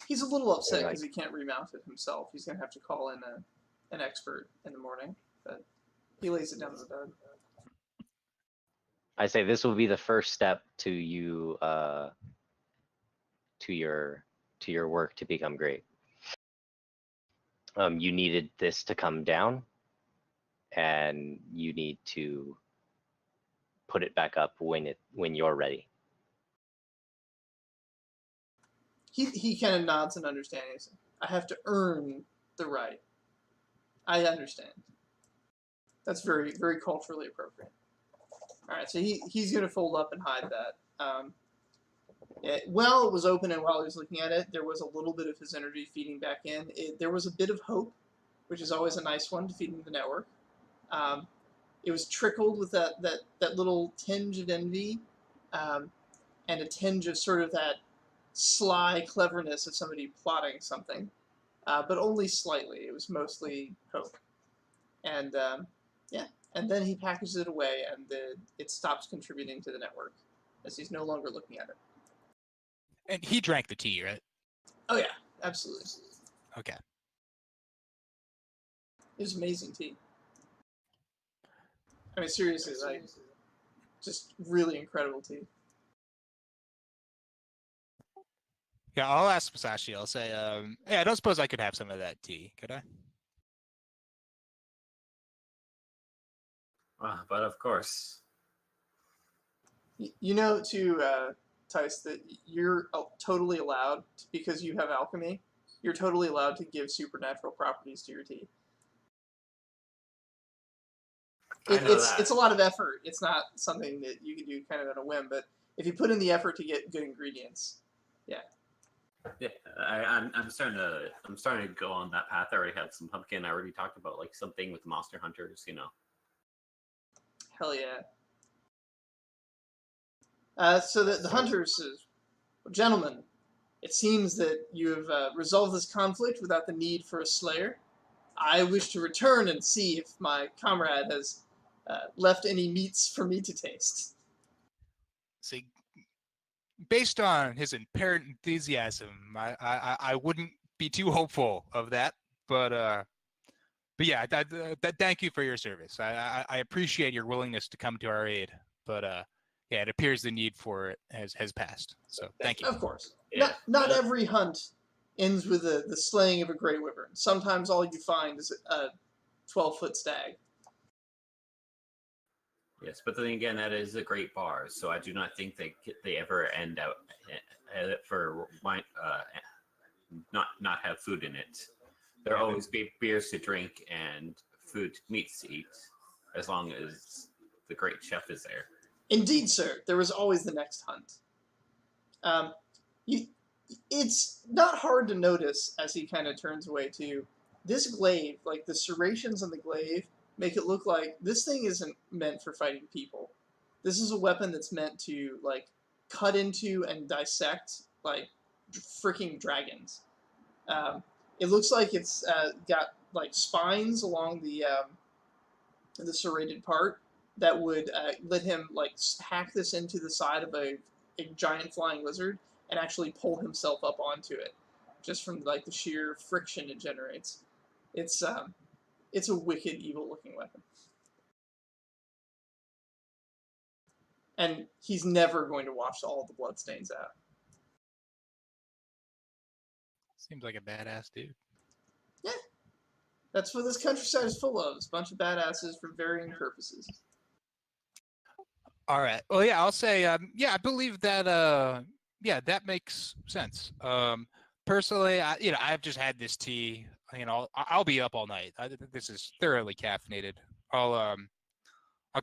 He's a little upset because he can't remount it himself. He's gonna have to call in an expert in the morning, but he lays it down to the bed. I say this will be the first step to you to your work to become great. You needed this to come down, and you need to put it back up when you're ready. He kind of nods in understanding. I have to earn the right. I understand. That's very, very culturally appropriate. All right, so he's going to fold up and hide that. While it was open and while he was looking at it, there was a little bit of his energy feeding back in. There was a bit of hope, which is always a nice one to feed into the network. It was trickled with that little tinge of envy and a tinge of sort of that sly cleverness of somebody plotting something, but only slightly. It was mostly hope. And yeah, and then he packages it away, and it stops contributing to the network as he's no longer looking at it. And he drank the tea, right? Oh yeah, absolutely. Okay. It was amazing tea. I mean, seriously, like, just really incredible tea. Yeah, I'll ask Masashi. I'll say, hey, I don't suppose I could have some of that tea, could I? But of course. You know, Tice, that you're totally allowed, because you have alchemy, you're totally allowed to give supernatural properties to your tea. It's a lot of effort. It's not something that you can do kind of at a whim, but if you put in the effort to get good ingredients, yeah. Yeah, I'm starting to go on that path. I already had some pumpkin. I already talked about like something with monster hunters, you know. Hell yeah. So the hunters says, well, gentlemen, it seems that you have resolved this conflict without the need for a slayer. I wish to return and see if my comrade has left any meats for me to taste. See, based on his apparent enthusiasm, I wouldn't be too hopeful of that. But yeah, thank you for your service. I appreciate your willingness to come to our aid. But yeah, it appears the need for it has passed. So thank you. Of course. Yeah. Not every hunt ends with the slaying of a grey wyvern. Sometimes all you find is a 12-foot stag. Yes, but then again, that is a great bar, so I do not think they ever end out for wine, not have food in it. There will always be beers to drink and meats to eat, as long as the great chef is there. Indeed, sir. There was always the next hunt. It's not hard to notice as he kind of turns away too. This glaive, like the serrations on the glaive, make it look like this thing isn't meant for fighting people. This is a weapon that's meant to like cut into and dissect like freaking dragons. It looks like it's got like spines along the serrated part that would let him like hack this into the side of a giant flying lizard and actually pull himself up onto it, just from like the sheer friction it generates. It's a wicked, evil-looking weapon, and he's never going to wash all the bloodstains out. Seems like a badass dude. Yeah, that's what this countryside is full of. It's a bunch of badasses for varying purposes. All right. Well, yeah, I'll say, yeah, I believe that, yeah, that makes sense. Personally, I've just had this tea. I'll be up all night. This is thoroughly caffeinated. I'll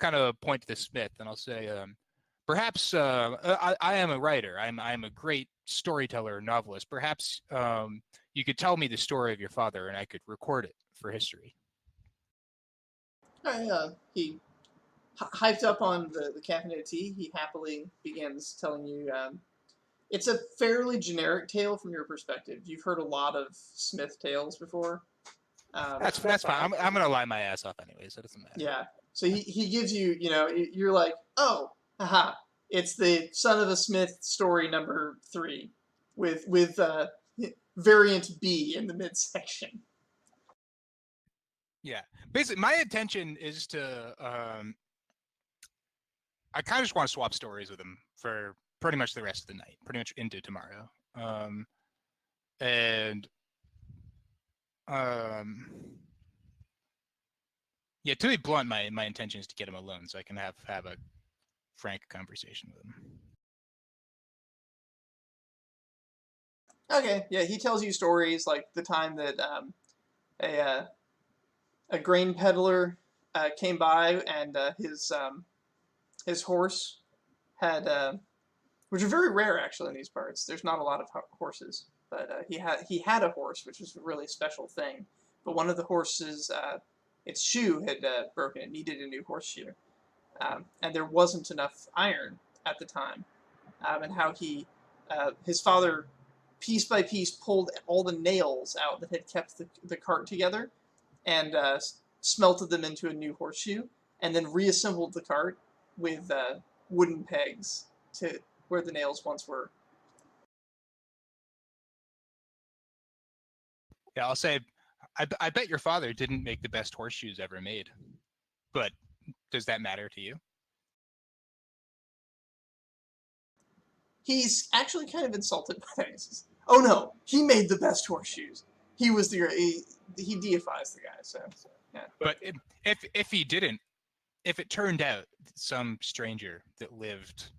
kind of point to the smith and I'll say, Perhaps I am a writer. I'm a great storyteller, novelist. Perhaps you could tell me the story of your father, and I could record it for history. He hyped up on the caffeinated tea. He happily begins telling you. It's a fairly generic tale from your perspective. You've heard a lot of Smith tales before. That's fine. I'm gonna lie my ass off anyway, so it doesn't matter. Yeah. So he gives you, you're like, oh, haha, it's the Son of a Smith story number 3 with variant B in the midsection. Yeah. Basically, my intention is to I kind of just want to swap stories with him for pretty much the rest of the night, pretty much into tomorrow. Yeah, to be blunt, my intention is to get him alone so I can have a frank conversation with him. Okay, yeah, he tells you stories like the time that a grain peddler came by and his horse had, which are very rare actually in these parts. There's not a lot of horses, but he had a horse, which was a really special thing. But one of the horses, its shoe had broken. It needed a new horseshoe, and there wasn't enough iron at the time. And how his father, piece by piece, pulled all the nails out that had kept the cart together, and smelted them into a new horseshoe, and then reassembled the cart with wooden pegs to where the nails once were. Yeah, I'll say, I bet your father didn't make the best horseshoes ever made, but does that matter to you? He's actually kind of insulted by that. He says, oh no, he made the best horseshoes. He was he deifies the guy, so yeah. But if he didn't, if it turned out that some stranger that lived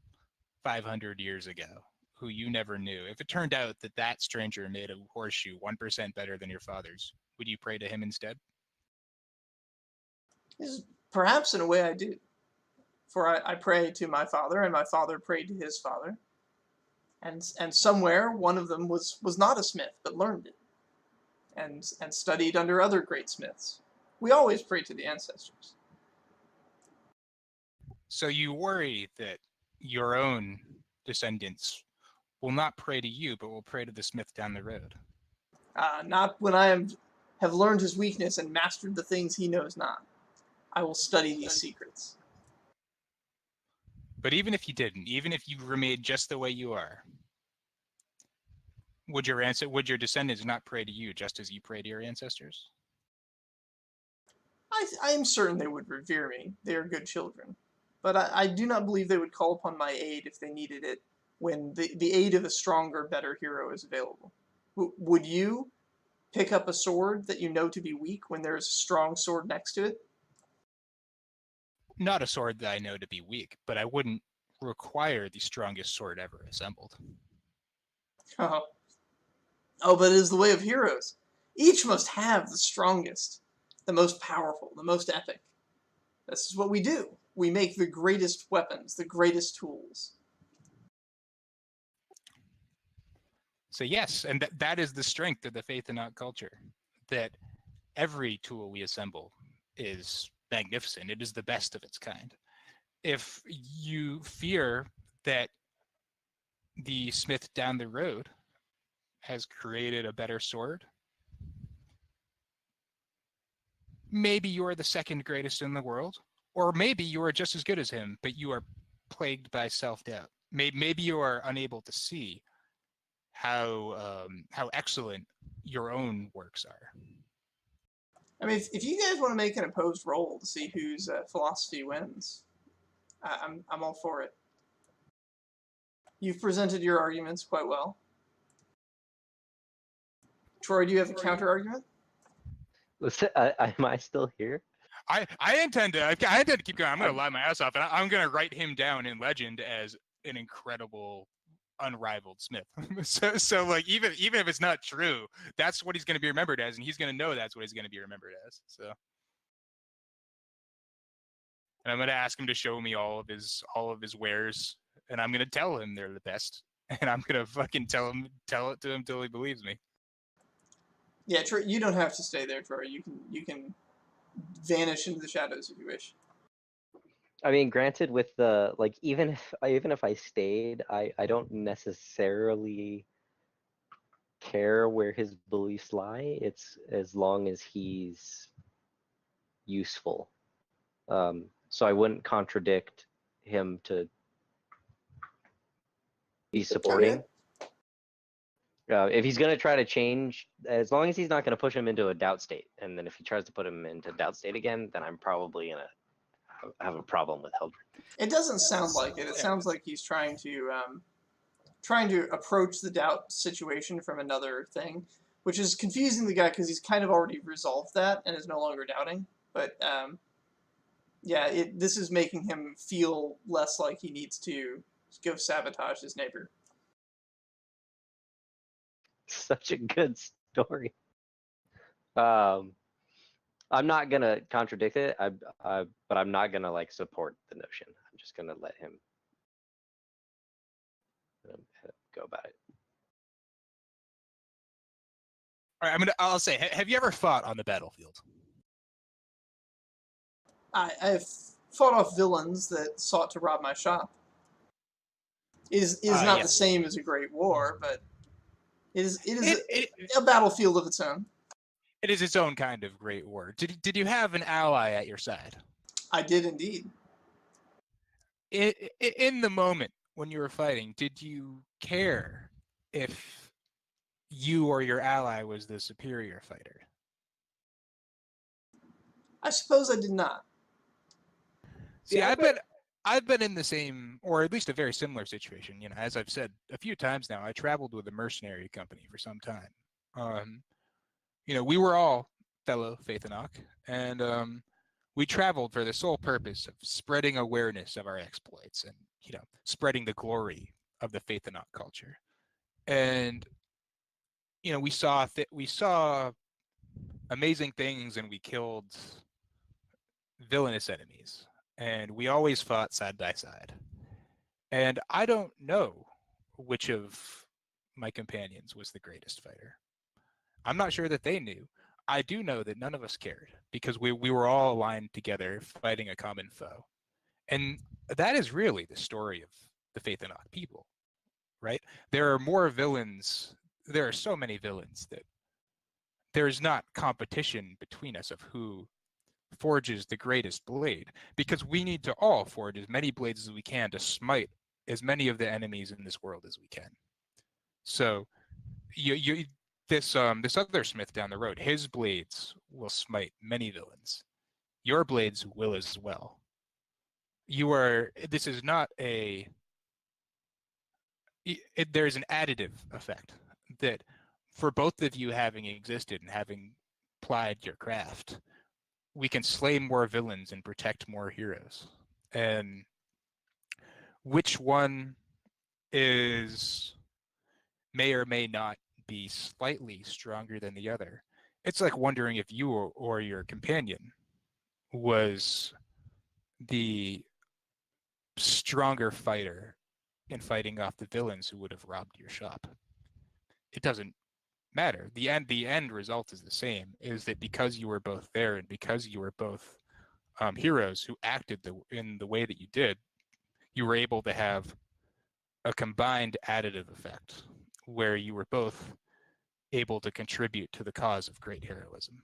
500 years ago, who you never knew, if it turned out that that stranger made a horseshoe 1% better than your father's, would you pray to him instead? Perhaps in a way I do. For I pray to my father, and my father prayed to his father. And somewhere one of them was not a smith, but learned it, and studied under other great smiths. We always pray to the ancestors. So you worry that your own descendants will not pray to you, but will pray to the smith down the road. Not when I have learned his weakness and mastered the things he knows not. I will study these secrets. But even if you didn't, even if you remained just the way you are, would your descendants not pray to you just as you pray to your ancestors? I am certain they would revere me. They are good children. But I do not believe they would call upon my aid if they needed it when the aid of a stronger, better hero is available. Would you pick up a sword that you know to be weak when there's a strong sword next to it? Not a sword that I know to be weak, but I wouldn't require the strongest sword ever assembled. Oh, but it is the way of heroes. Each must have the strongest, the most powerful, the most epic. This is what we do. We make the greatest weapons, the greatest tools. So yes, and that is the strength of the Faythen'oc culture, that every tool we assemble is magnificent. It is the best of its kind. If you fear that the smith down the road has created a better sword, maybe you are the second greatest in the world, or maybe you are just as good as him, but you are plagued by self-doubt. Maybe you are unable to see how excellent your own works are. I mean, if you guys want to make an opposed roll to see whose philosophy wins, I'm all for it. You've presented your arguments quite well. Troy, do you have a counter argument? Listen, am I still here? I intend to keep going. I'm going to lie my ass off, and I'm going to write him down in legend as an incredible, unrivaled smith. so like even if it's not true, that's what he's going to be remembered as, and he's going to know that's what he's going to be remembered as. So, and I'm going to ask him to show me all of his wares and I'm gonna tell him they're the best, and I'm gonna fucking tell it to him till he believes me. Yeah, Troy, you don't have to stay there, Troy. You can vanish into the shadows if you wish. I mean, granted, with the like, even if I stayed, I don't necessarily care where his beliefs lie. It's as long as he's useful. So I wouldn't contradict him to be supporting. If he's going to try to change, as long as he's not going to push him into a doubt state, and then if he tries to put him into doubt state again, then I'm probably going to have a problem with Hildred. It doesn't sound like it. It sounds like he's trying to approach the doubt situation from another thing, which is confusing the guy because he's kind of already resolved that and is no longer doubting. But yeah, this is making him feel less like he needs to go sabotage his neighbor. Such a good story. I'm not gonna contradict it. But I'm not gonna like support the notion. I'm just gonna let him go about it. All right, I'll say, have you ever fought on the battlefield? I've fought off villains that sought to rob my shop. Is not yes. the same as a great war, but it is a battlefield of its own. It is its own kind of great war. Did you have an ally at your side? I did indeed. In the moment when you were fighting, did you care if you or your ally was the superior fighter? I suppose I did not. See, I've been in the same, or at least a very similar situation. You know, as I've said a few times now, I traveled with a mercenary company for some time. You know, we were all fellow Faythen'oc, and we traveled for the sole purpose of spreading awareness of our exploits and, you know, spreading the glory of the Faythen'oc culture. And, you know, we saw amazing things, and we killed villainous enemies, and we always fought side by side. And I don't know which of my companions was the greatest fighter. I'm not sure that they knew. I do know that none of us cared because we were all aligned together fighting a common foe. And that is really the story of the Faythen'oc people, right? There are more villains. There are so many villains that there's not competition between us of who forges the greatest blade, because we need to all forge as many blades as we can to smite as many of the enemies in this world as we can. So this other smith down the road, his blades will smite many villains. Your blades will as well. This is not there's an additive effect that for both of you having existed and having plied your craft, we can slay more villains and protect more heroes. And which one may or may not be slightly stronger than the other. It's like wondering if you or your companion was the stronger fighter in fighting off the villains who would have robbed your shop. It doesn't matter. The end result is the same, is that because you were both there and because you were both heroes who acted in the way that you did, you were able to have a combined additive effect where you were both able to contribute to the cause of great heroism.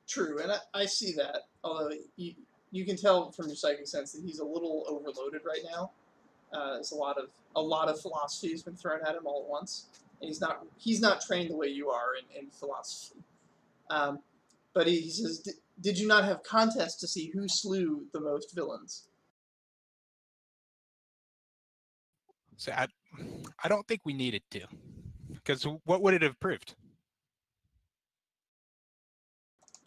True, and I see that. Although you can tell from your psychic sense that he's a little overloaded right now. There's a lot of philosophy has been thrown at him all at once, and he's not trained the way you are in philosophy. But he says, "Did you not have contests to see who slew the most villains?" So I don't think we needed to, because what would it have proved?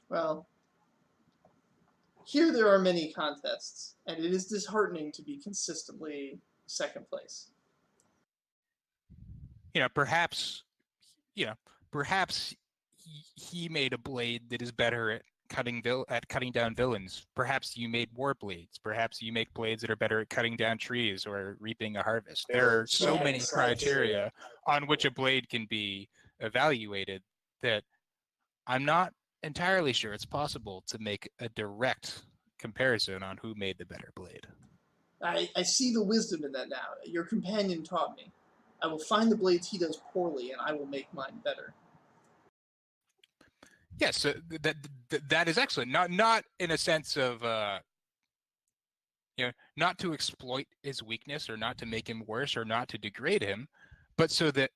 Well, here there are many contests, and it is disheartening to be consistently second place. Perhaps he made a blade that is better at cutting down villains. Perhaps you made war blades. Perhaps you make blades that are better at cutting down trees or reaping a harvest. There are so many criteria on which a blade can be evaluated that I'm not entirely sure it's possible to make a direct comparison on who made the better blade. I see the wisdom in that now. Your companion taught me. I will find the blades he does poorly, and I will make mine better. Yes, that is excellent. Not in a sense of not to exploit his weakness or not to make him worse or not to degrade him, but so that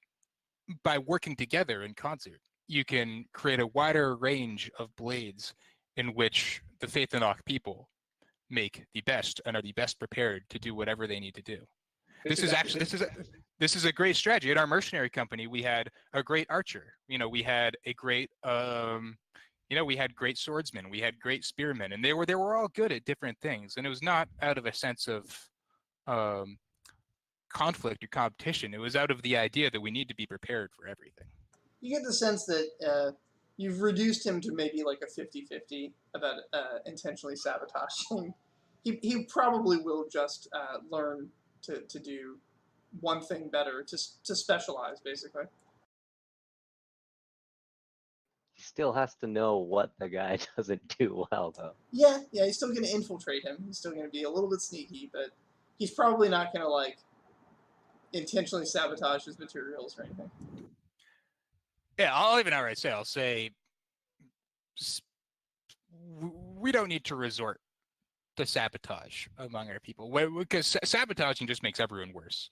by working together in concert, you can create a wider range of blades in which the Faythen'oc people make the best and are the best prepared to do whatever they need to do. This is a great strategy. In our mercenary company, we had a great archer. We had a great we had great swordsmen, we had great spearmen, and they were all good at different things. And it was not out of a sense of conflict or competition. It was out of the idea that we need to be prepared for everything. You get the sense that you've reduced him to maybe like a 50-50 about intentionally sabotaging. He probably will just learn to do one thing better, to specialize, basically. He still has to know what the guy doesn't do well, though. Yeah, he's still going to infiltrate him. He's still going to be a little bit sneaky, but he's probably not going to, intentionally sabotage his materials or anything. Yeah, I'll say we don't need to resort to sabotage among our people, because sabotaging just makes everyone worse.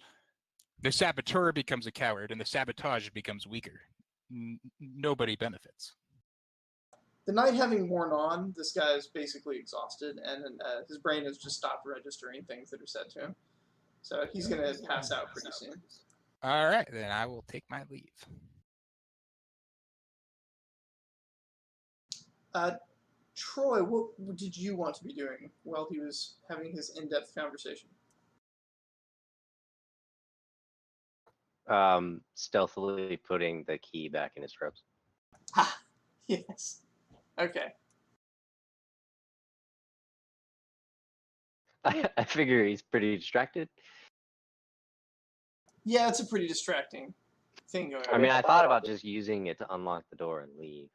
The saboteur becomes a coward, and the sabotage becomes weaker. Nobody benefits. The night having worn on, this guy is basically exhausted, and his brain has just stopped registering things that are said to him. So he's going to pass out pretty soon. All right, then I will take my leave. Troy, what did you want to be doing while he was having his in-depth conversation? Stealthily putting the key back in his ropes. Ha! Yes. Okay. I figure he's pretty distracted. Yeah, it's a pretty distracting thing going on. I mean, I thought about just using it to unlock the door and leave.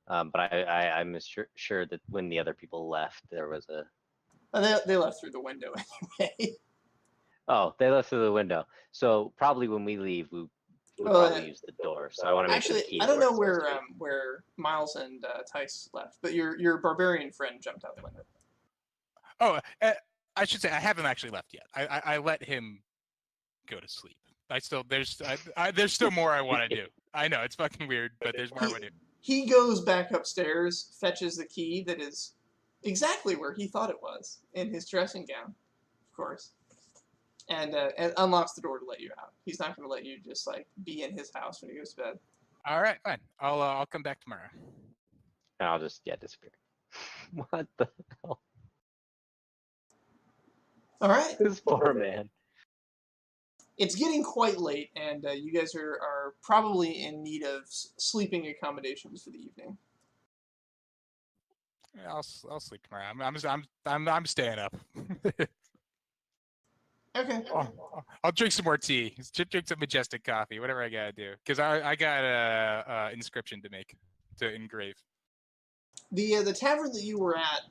But I'm sure that when the other people left, there was a... They left through the window anyway. Oh, they left through the window. So probably when we leave, we probably use the door. So I want to make sure the key. I don't know where Miles and Tice left, but your barbarian friend jumped out the window. Oh, I should say I haven't actually left yet. I let him go to sleep. There's still more I want to do. I know it's fucking weird, but there's more I want to do. He goes back upstairs, fetches the key that is exactly where he thought it was, in his dressing gown, of course, and unlocks the door to let you out. He's not going to let you just be in his house when he goes to bed. All right, fine. I'll come back tomorrow. And I'll just disappear. What the hell? All right. This poor man. It's getting quite late, and you guys are probably in need of sleeping accommodations for the evening. Yeah, I'll sleep tomorrow. I'm staying up. Okay. I'll drink some more tea. Drink some majestic coffee. Whatever I gotta do, because I got a inscription to make, to engrave. The tavern that you were at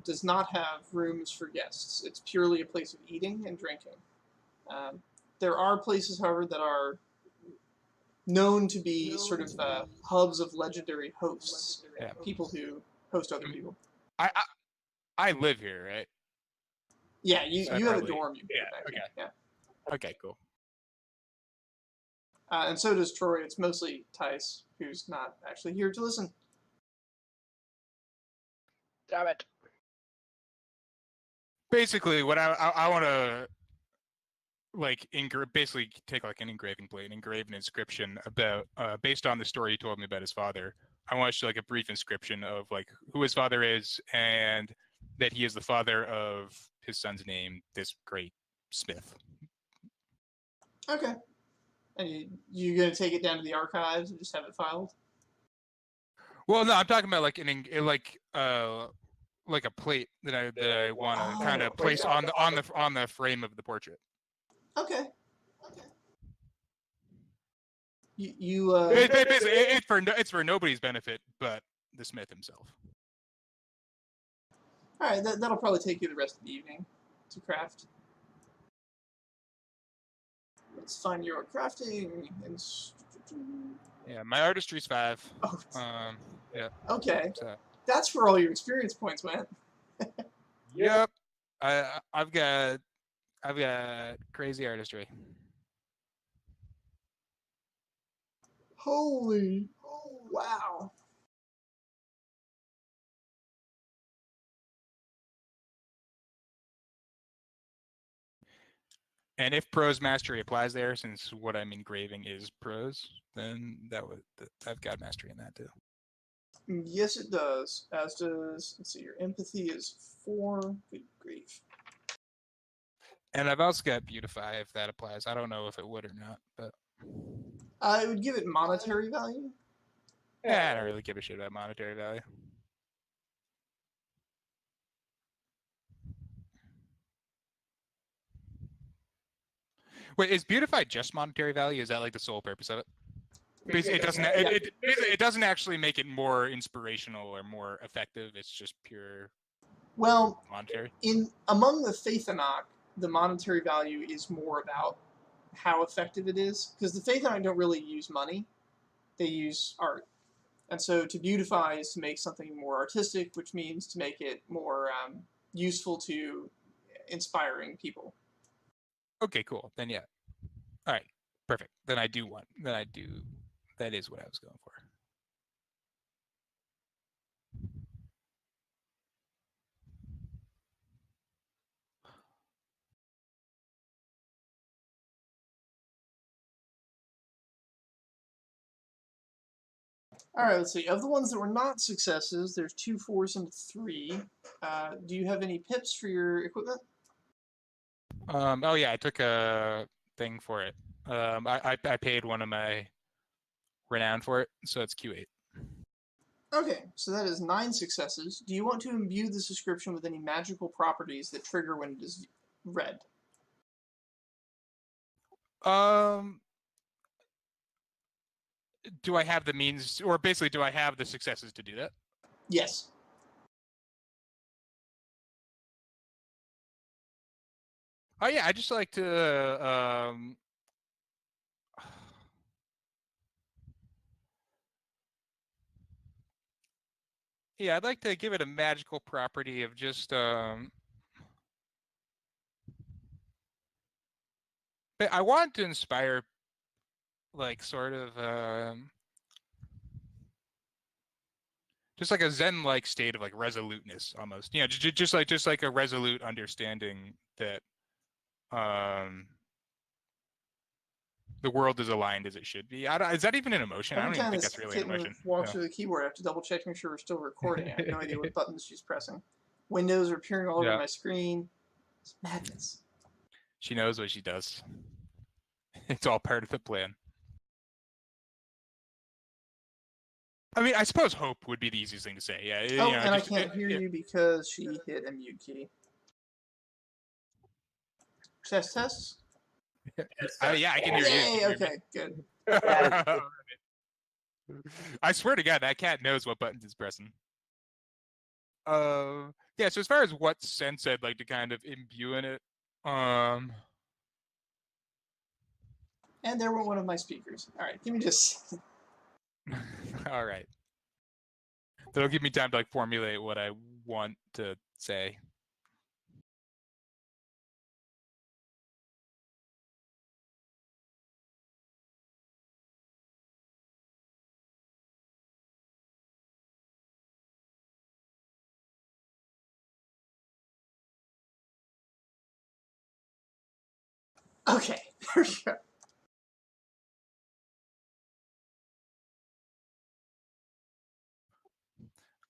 does not have rooms for guests. It's purely a place of eating and drinking. There are places, however, that are known to be sort of hubs of legendary hosts. Yeah. People who host other people. I live here, right? Yeah, you have a dorm. You okay. Yeah. Okay, cool. And so does Troy. It's mostly Tice, who's not actually here to listen. Damn it. Basically, what I want to basically take an engraving plate and engrave an inscription about based on the story he told me about his father. I want to show a brief inscription of who his father is and that he is the father of his son's name, this great smith. Okay. And you're going to take it down to the archives and just have it filed? Well, no, I'm talking about like like a plate that I want to kind of place on the frame of the portrait. Okay. You It's for nobody's benefit, but the smith himself. all right, that'll probably take you the rest of the evening to craft. Let's find your crafting. Yeah, my artistry's 5. Oh, Yeah. okay. So. That's where all your experience points went. Yep. I've got crazy artistry. Holy, wow. And if prose mastery applies there, since what I'm engraving is prose, then I've got mastery in that too. Yes, it does. As does, let's see, your empathy is 4. Good grief. And I've also got beautify if that applies. I don't know if it would or not, but I would give it monetary value. yeah, I don't really give a shit about monetary value. Wait, is beautify just monetary value? Is that like the sole purpose of it? It doesn't actually make it more inspirational or more effective. It's just pure monetary. Among the Faythen'oc, the monetary value is more about how effective it is, because the Faythen'oc don't really use money; they use art. And so to beautify is to make something more artistic, which means to make it more useful to inspiring people. Okay, cool. Then yeah. All right, perfect. Then I do. That is what I was going for. All right, let's see. Of the ones that were not successes, there's 2 4s and 3. Do you have any pips for your equipment? Oh yeah, I took a thing for it. I paid one of my renown for it, so it's Q8. Okay, so that is 9 successes. Do you want to imbue this description with any magical properties that trigger when it is read? Do I have the means, or basically, do I have the successes to do that? Yes. Oh yeah, I just like to yeah, I'd like to give it a magical property of just but I want to inspire like sort of just like a zen-like state of like resoluteness almost. You know, just like a resolute understanding that the world is aligned as it should be. Is that even an emotion? I don't even think that's really an emotion. Walks through the keyboard. I have to double check to make sure we're still recording. I have no idea what buttons she's pressing. Windows are appearing all over my screen. It's madness. She knows what she does. It's all part of the plan. I mean, I suppose hope would be the easiest thing to say. Yeah. Oh, and I can't hear you because she hit a mute key. Test. Yeah, I can hear you. Yay, okay, good. I swear to God, that cat knows what buttons it's pressing. Yeah, so as far as what sense I'd like to kind of imbue in it, and there went one of my speakers. All right, give me just. All right. That'll give me time to like formulate what I want to say. Okay, there we go.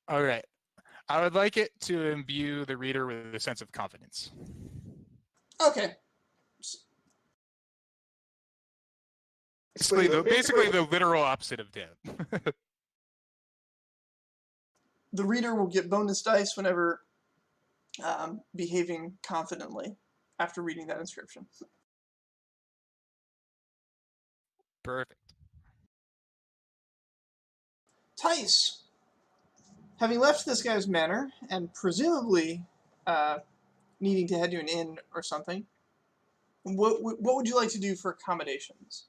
All right. I would like it to imbue the reader with a sense of confidence. Okay. Basically the literal opposite of death. the reader will get bonus dice whenever behaving confidently after reading that inscription. Perfect. Tice, having left this guy's manor and presumably needing to head to an inn or something, what would you like to do for accommodations?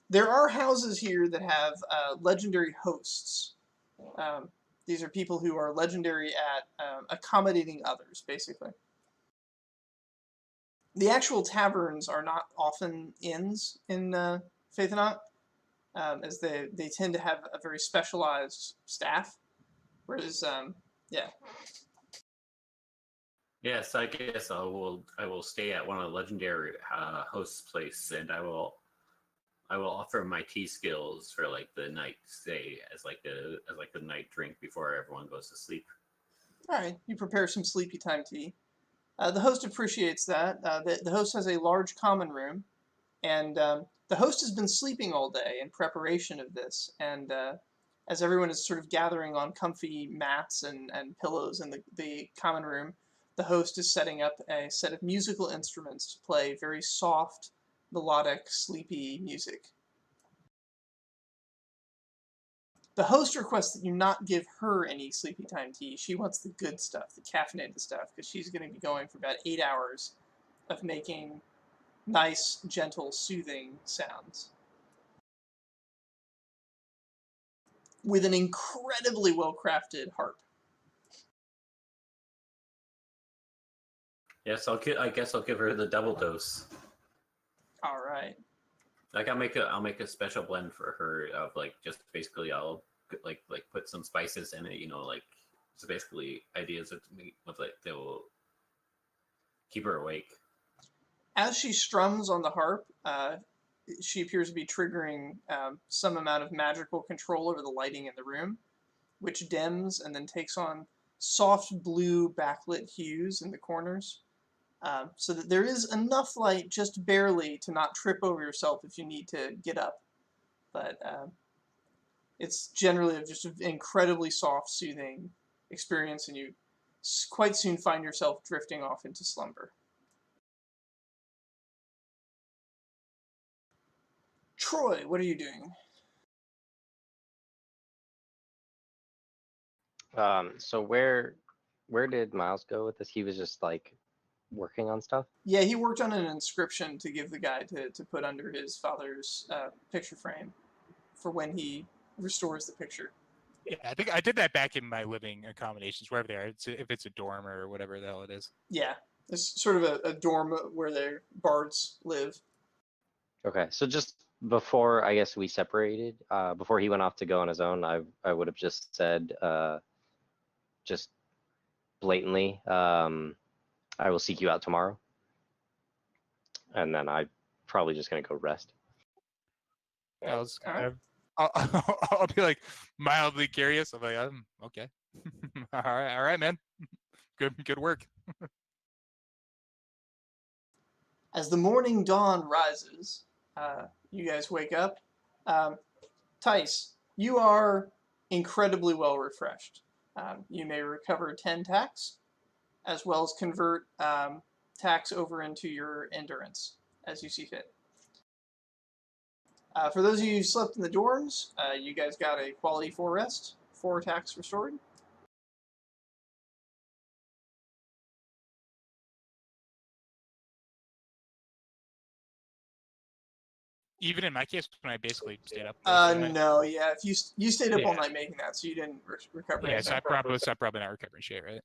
There are houses here that have legendary hosts. These are people who are legendary at accommodating others, basically. The actual taverns are not often inns in Faythen'oc, as they tend to have a very specialized staff. Whereas, yeah. Yes, I guess I will stay at one of the legendary hosts' place, and I will offer my tea skills for like the night stay as like the night drink before everyone goes to sleep. All right, you prepare some sleepy time tea. The host appreciates that. The host has a large common room, and the host has been sleeping all day in preparation of this. And as everyone is sort of gathering on comfy mats and pillows in the common room, the host is setting up a set of musical instruments to play very soft, melodic, sleepy music. The host requests that you not give her any sleepy time tea. She wants the good stuff, the caffeinated stuff, because she's going to be going for about 8 hours of making nice, gentle, soothing sounds. With an incredibly well-crafted harp. Yes, I guess I'll give her the double dose. All right. Like I'll make a special blend for her of like just basically I'll like put some spices in it, like so basically ideas of like they will keep her awake. As she strums on the harp, she appears to be triggering some amount of magical control over the lighting in the room, which dims and then takes on soft blue backlit hues in the corners. So that there is enough light, just barely, to not trip over yourself if you need to get up. But it's generally just an incredibly soft, soothing experience, and you quite soon find yourself drifting off into slumber. Troy, what are you doing? So where did Miles go with this? He was just like working on stuff? Yeah, he worked on an inscription to give the guy to put under his father's picture frame for when he restores the picture. Yeah, I think I did that back in my living accommodations, wherever they are. If it's a dorm or whatever the hell it is. Yeah, it's sort of a dorm where their bards live. Okay, so just before I guess we separated, before he went off to go on his own, I would have just said, just blatantly, I will seek you out tomorrow, and then I probably just gonna go rest. I was kind of, I'll be like mildly curious. I'm like, okay, all right, man, good work. As the morning dawn rises, you guys wake up. Tice, you are incredibly well refreshed. You may recover 10 tax, as well as convert tax over into your endurance as you see fit. For those of you who slept in the dorms, you guys got a quality 4 rest, 4 tax restored. Even in my case, when I basically stayed up. No, yeah. If you stayed up all night making that, so you didn't recover. Yeah, so I'm probably not recovering shit, right?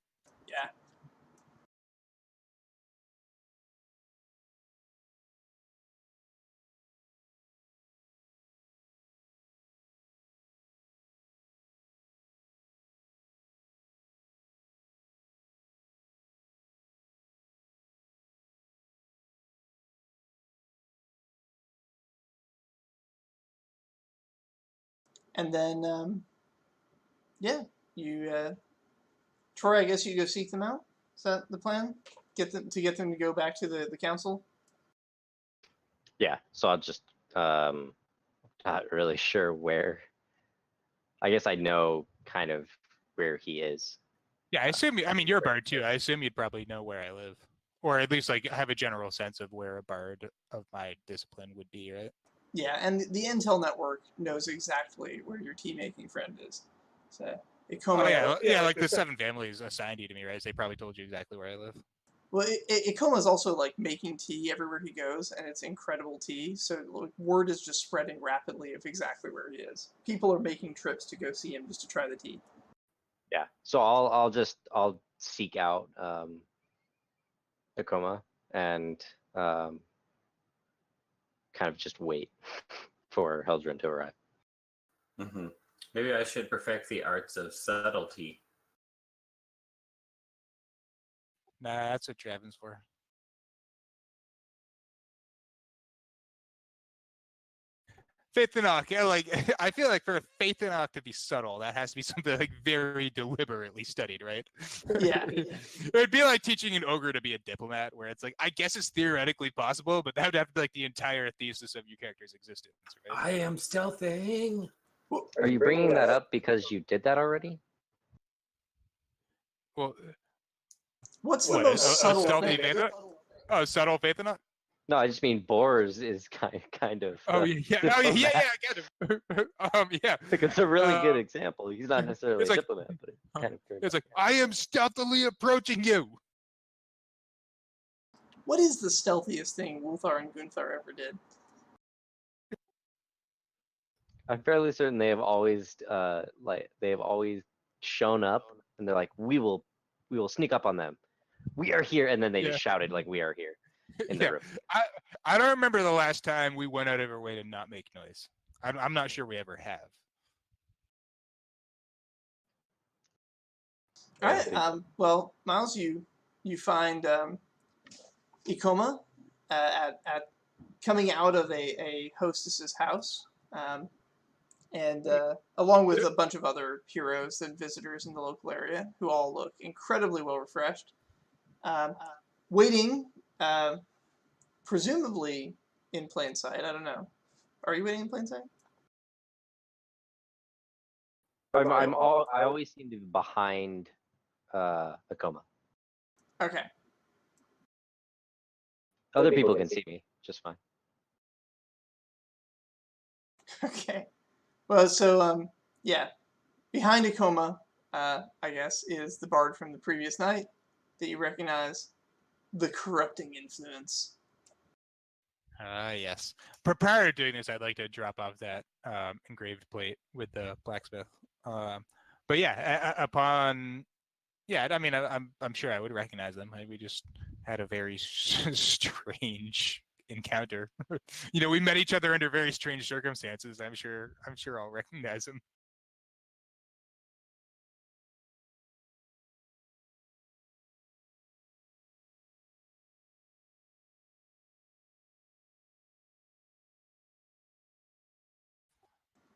Yeah. And then, yeah, you, Troy, I guess you go seek them out. Is that the plan? Get them to go back to the council? Yeah, so I'll just not really sure where. I guess I know kind of where he is. Yeah, I assume. I mean, you're a bard too. I assume you'd probably know where I live, or at least like have a general sense of where a bard of my discipline would be, right? Yeah, and the Intel network knows exactly where your tea-making friend is. So, Oh yeah, like the 7 families assigned you to me, right? They probably told you exactly where I live. Well, Ikoma's also like making tea everywhere he goes, and it's incredible tea. So like, word is just spreading rapidly of exactly where he is. People are making trips to go see him just to try the tea. Yeah. So I'll seek out Ikoma and kind of just wait for Heldren to arrive. Mm-hmm. Maybe I should perfect the arts of subtlety. Nah, that's what Travin's for. Faythen'oc, yeah, like I feel like for Faythen'oc to be subtle, that has to be something like very deliberately studied, right? Yeah. It'd be like teaching an ogre to be a diplomat, where it's like I guess it's theoretically possible, but that would have to be like the entire thesis of your character's existence, right? I am stealthing. Are you bringing that up because you did that already? Well, What's the what, most subtle stealthy thing? Faythen'oc? Oh, subtle Faythen'oc? No, I just mean Boars is kind of. Oh yeah, I get it. Yeah. Like it's a really good example. He's not necessarily it's a like- diplomat, but it's kind of. It's like I am stealthily approaching you. What is the stealthiest thing Wulthar and Gunthar ever did? I'm fairly certain they have always shown up and they're like, we will sneak up on them. We are here, and then they just shouted like, we are here in the room. I don't remember the last time we went out of our way to not make noise. I'm not sure we ever have. All right. Well, Miles, you find Ikoma at coming out of a hostess's house, and along with a bunch of other heroes and visitors in the local area who all look incredibly well refreshed, waiting, presumably in plain sight. I don't know. Are you waiting in plain sight? I always seem to be behind Ikoma. Okay. Other people can see me just fine. Okay. Well, so yeah, behind Ikoma, I guess, is the bard from the previous night that you recognize, the corrupting influence. Yes. Prior to doing this, I'd like to drop off that engraved plate with the blacksmith. But yeah, I mean, I'm sure I would recognize them. We just had a very strange encounter. We met each other under very strange circumstances. I'm sure I'll recognize them.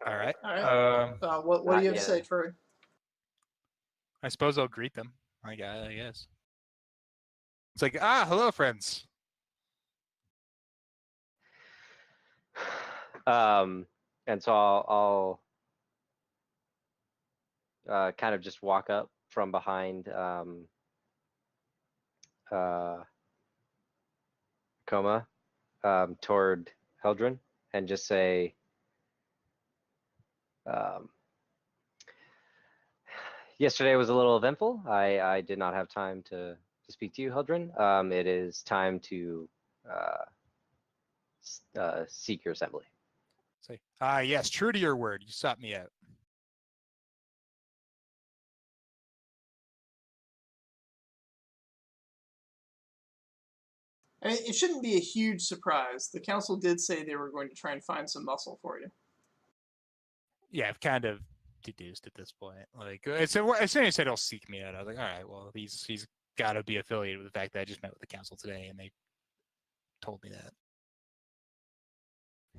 All right. All right. What do you have to say, Troy? I suppose I'll greet them. I guess. It's like, hello, friends. And so I'll kind of just walk up from behind Coma toward Heldren and just say, yesterday was a little eventful. I did not have time to speak to you, Heldren. It is time to seek your assembly. Say, yes, true to your word. You sought me out. I mean, it shouldn't be a huge surprise. The council did say they were going to try and find some muscle for you. Yeah, I've kind of deduced at this point. Like, as soon as he said he'll seek me out, I was like, all right, well, he's got to be affiliated with the fact that I just met with the council today, and they told me that.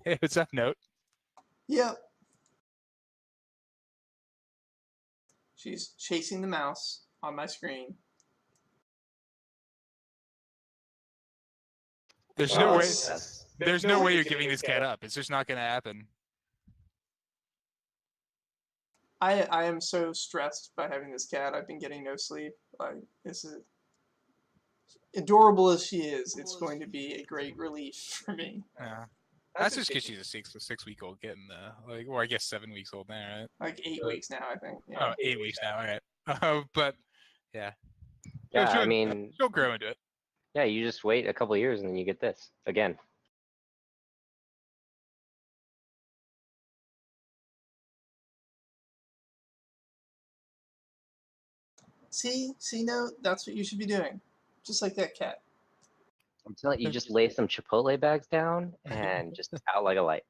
Hey, what's up, Note? Yep. She's chasing the mouse on my screen. There's no way. There's no way you're giving this cat up. It's just not going to happen. I am so stressed by having this cat. I've been getting no sleep. Like, this is adorable as she is. It's going to be a great relief for me. Yeah. That's just because she's a 6-week-old kitten, though. Like, or I guess 7 weeks old now, right? Like 8 weeks now, I think. Yeah. Oh, 8 weeks now. All right. But yeah. Yeah, she'll, I mean, she'll grow into it. yeah, you just wait a couple of years and then you get this again. See, no, that's what you should be doing. Just like that cat. I'm telling you, just lay some Chipotle bags down and just out like a light.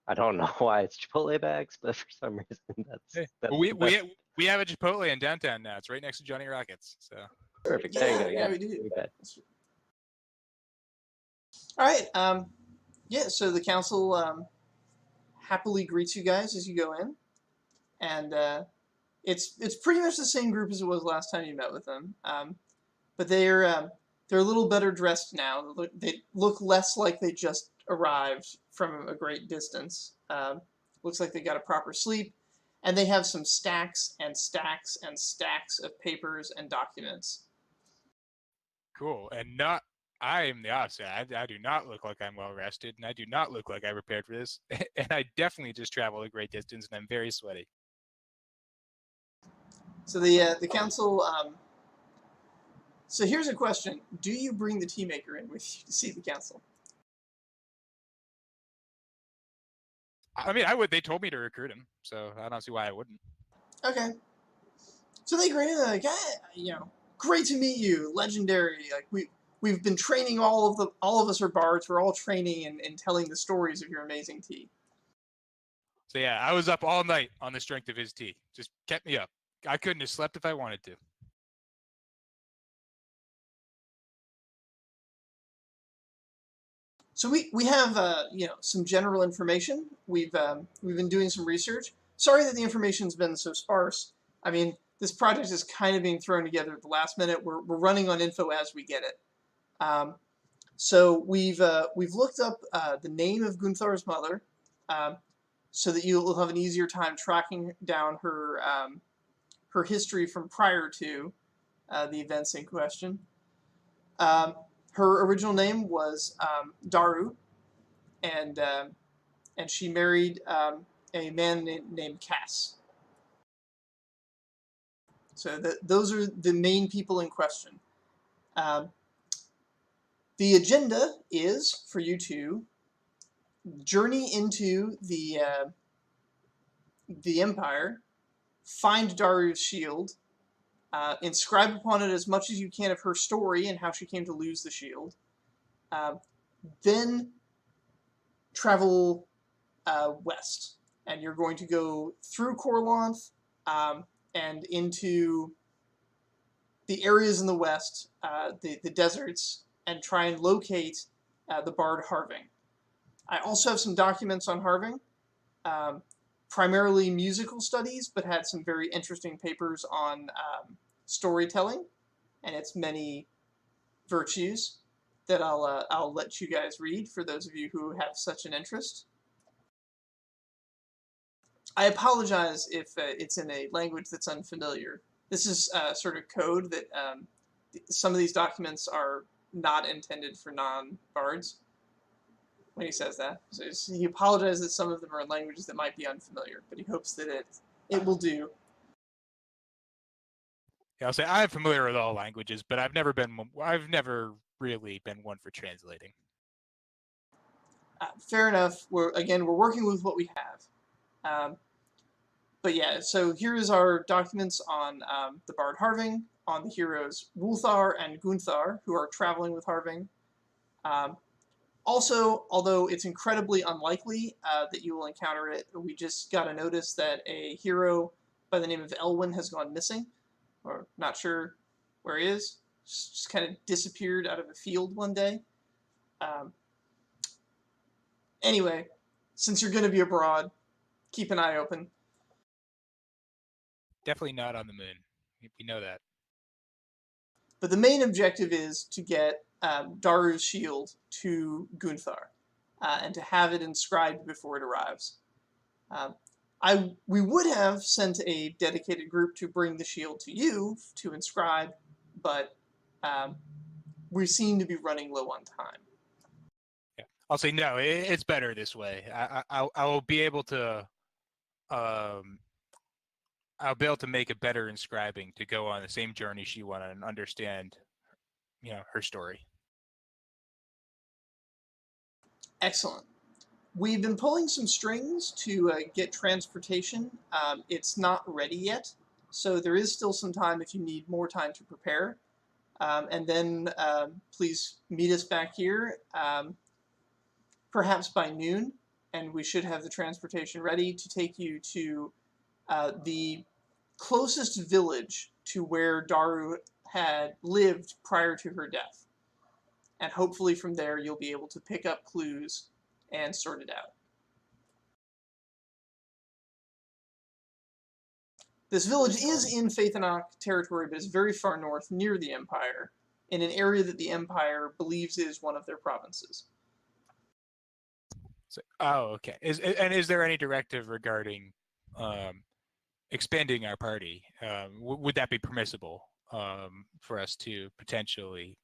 I don't know why it's Chipotle bags, but for some reason that's Well, we have a Chipotle in downtown now. It's right next to Johnny Rockets. So perfect. There you go. Yeah, we do. You bet. All right. Yeah. So the council happily greets you guys as you go in, and it's pretty much the same group as it was last time you met with them. But they're a little better dressed now. They look less like they just arrived from a great distance. Looks like they got a proper sleep, and they have some stacks and stacks and stacks of papers and documents. cool. And I am the opposite. I do not look like I'm well rested, and I do not look like I prepared for this. And I definitely just traveled a great distance, and I'm very sweaty. So the council. So here's a question: do you bring the tea maker in with you to see the council? I mean, I would. They told me to recruit him, so I don't see why I wouldn't. Okay. So they greet him like, great to meet you, legendary. Like we've been training all of us are bards. We're all training and telling the stories of your amazing tea. So yeah, I was up all night on the strength of his tea. Just kept me up. I couldn't have slept if I wanted to. So we have some general information. We've been doing some research. Sorry that the information's been so sparse. I mean, this project is kind of being thrown together at the last minute. We're running on info as we get it. So we've looked up the name of Gunthar's mother, so that you'll have an easier time tracking down her her history from prior to the events in question. Her original name was Daru, and she married a man named Cass. So those are the main people in question. The agenda is for you to journey into the Empire, find Daru's shield, inscribe upon it as much as you can of her story and how she came to lose the shield. Then travel west, and you're going to go through Corlanth and into the areas in the west, the deserts, and try and locate the bard Harving. I also have some documents on Harving, primarily musical studies, but had some very interesting papers on storytelling and its many virtues that I'll let you guys read for those of you who have such an interest. I apologize if it's in a language that's unfamiliar. This is sort of code that some of these documents are not intended for non-bards. When he says that, so he apologizes that some of them are in languages that might be unfamiliar, but he hopes that it will do. Yeah, I'll say I'm familiar with all languages, but I've never really been one for translating. Fair enough. We're working with what we have. But yeah, so here is our documents on the bard Harving, on the heroes Wulthar and Gunthar, who are traveling with Harving. Also, although it's incredibly unlikely that you will encounter it, we just got a notice that a hero by the name of Elwyn has gone missing, or not sure where he is. Just kind of disappeared out of a field one day. Anyway, since you're going to be abroad, keep an eye open. Definitely not on the moon. We know that. But the main objective is to get Daru's shield to Gunthar and to have it inscribed before it arrives. We would have sent a dedicated group to bring the shield to you to inscribe, but we seem to be running low on time. Yeah. I'll say no. It's better this way. I will be able to. I'll be able to make a better inscribing to go on the same journey she went on and understand, her story. Excellent. We've been pulling some strings to get transportation. It's not ready yet, so there is still some time if you need more time to prepare. And then please meet us back here, perhaps by noon, and we should have the transportation ready to take you to the closest village to where Daru had lived prior to her death. And hopefully from there you'll be able to pick up clues and sort it out. This village is in Faythen'oc territory, but is very far north, near the Empire, in an area that the Empire believes is one of their provinces. So, okay. Is there any directive regarding expanding our party? Would that be permissible for us to potentially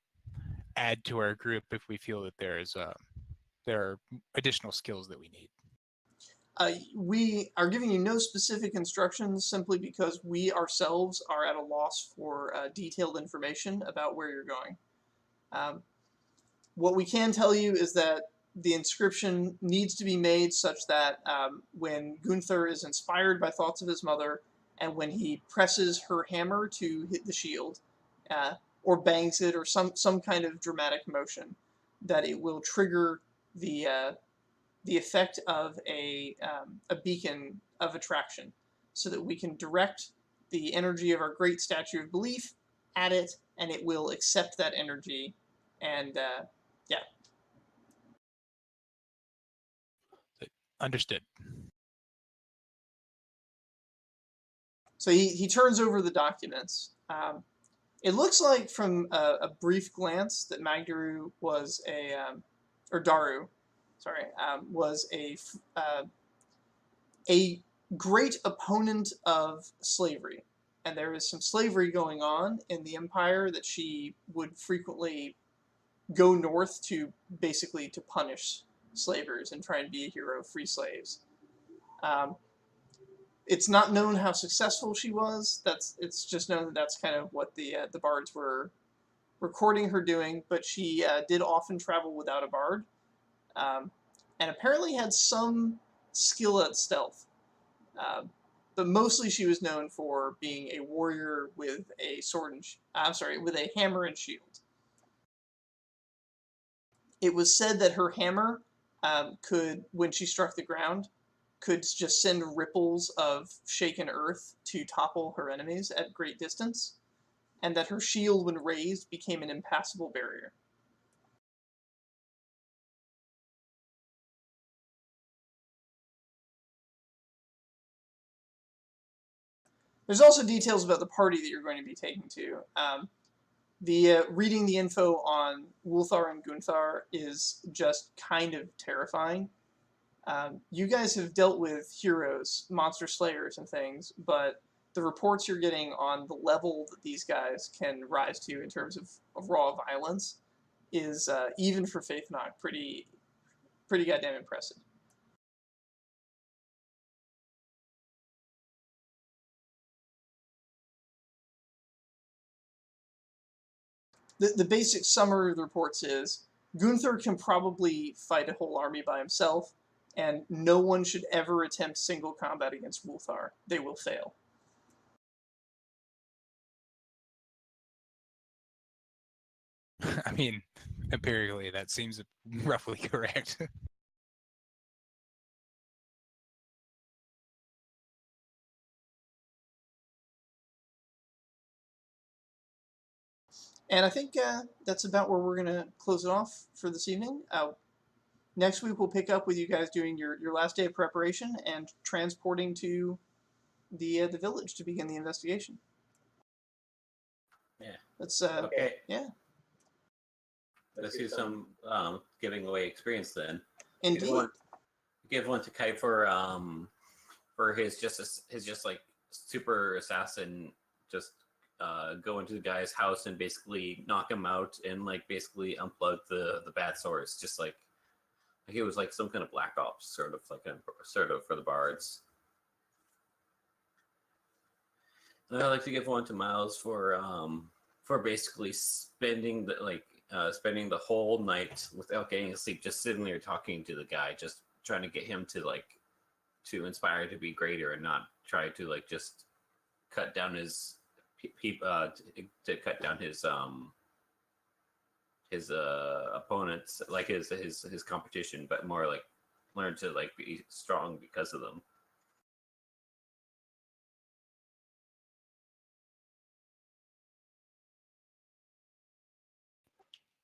add to our group if we feel that there are additional skills that we need? We are giving you no specific instructions simply because we ourselves are at a loss for detailed information about where you're going. What we can tell you is that the inscription needs to be made such that when Gunther is inspired by thoughts of his mother, and when he presses her hammer to hit the shield, or bangs it, or some kind of dramatic motion, that it will trigger the effect of a beacon of attraction, so that we can direct the energy of our great statue of belief at it, and it will accept that energy, and yeah. Understood. So he turns over the documents. It looks like from a brief glance that Magdaru was or Daru, sorry, was a great opponent of slavery. And there is some slavery going on in the Empire that she would frequently go north to, basically to punish slavers and try and be a hero of free slaves. It's not known how successful she was. It's just known that that's kind of what the bards were recording her doing. But she did often travel without a bard, and apparently had some skill at stealth. But mostly she was known for being a warrior with a sword and with a hammer and shield. It was said that her hammer could, when she struck the ground, could just send ripples of shaken earth to topple her enemies at great distance, and that her shield, when raised, became an impassable barrier. There's also details about the party that you're going to be taking to. Reading the info on Wulthar and Gunthar is just kind of terrifying. You guys have dealt with heroes, monster slayers, and things, but the reports you're getting on the level that these guys can rise to in terms of raw violence is, even for Faythen'oc, pretty goddamn impressive. The basic summary of the reports is Gunther can probably fight a whole army by himself, and no one should ever attempt single combat against Wulthar. They will fail. I mean, empirically, that seems roughly correct. And I think that's about where we're going to close it off for this evening. Next week, we'll pick up with you guys doing your last day of preparation and transporting to the village to begin the investigation. Yeah. Let's okay. Yeah. Let's do some giving away experience then. Indeed. Give one to Kai for for his like super assassin just go into the guy's house and basically knock him out and like basically unplug the bad source, just like it was like some kind of black ops sort of for the bards. And I like to give one to Miles for basically spending the whole night without getting sleep, just sitting there talking to the guy, just trying to get him to inspire to be greater and not try to like just cut down his to cut down his opponents, like his competition, but more like learn to like be strong because of them.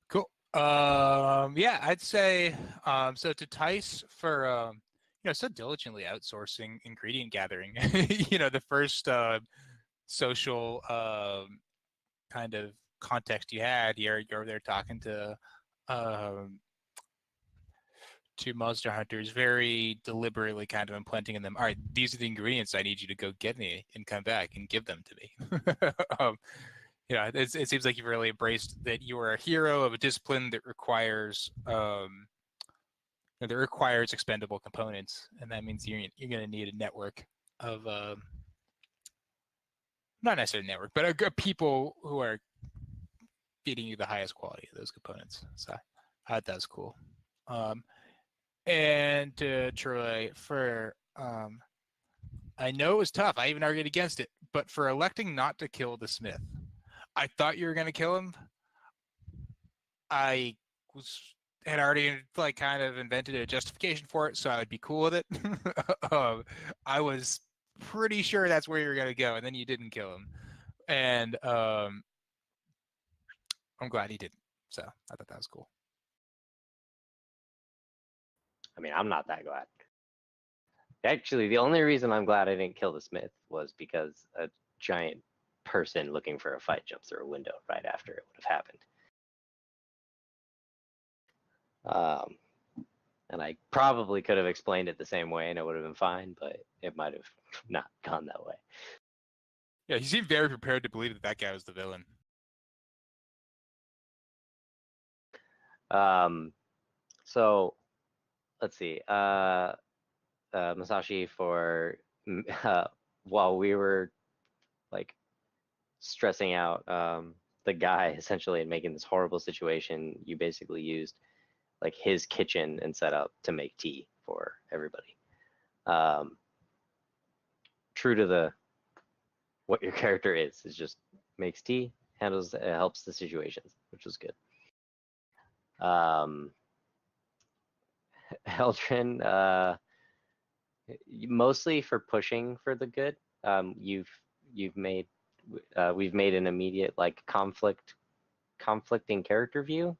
Cool. Yeah, I'd say so to Tice for so diligently outsourcing ingredient gathering. The first social kind of context you had, you're there talking to monster hunters, very deliberately kind of implanting in them, all right, these are the ingredients I need you to go get me and come back and give them to me. It seems like you've really embraced that you are a hero of a discipline that requires expendable components, and that means you're going to need a network of not necessarily a network, but people who are feeding you the highest quality of those components. So I thought that was cool. And Troy, for I know it was tough. I even argued against it, but for electing not to kill the Smith, I thought you were going to kill him. I had already like kind of invented a justification for it, so I would be cool with it. I was pretty sure that's where you were going to go, and then you didn't kill him, and I'm glad he didn't. So I thought that was cool. I mean, I'm not that glad. Actually, the only reason I'm glad I didn't kill the Smith was because a giant person looking for a fight jumped through a window right after it would have happened. And I probably could have explained it the same way and it would have been fine, but it might have not gone that way. Yeah, he seemed very prepared to believe that guy was the villain. So let's see. Masashi, for while we were like stressing out the guy essentially and making this horrible situation, you basically used like his kitchen and setup to make tea for everybody. True to what your character is just makes tea, helps the situations, which was good. Eldrin, mostly for pushing for the good. We've made an immediate like conflicting character view.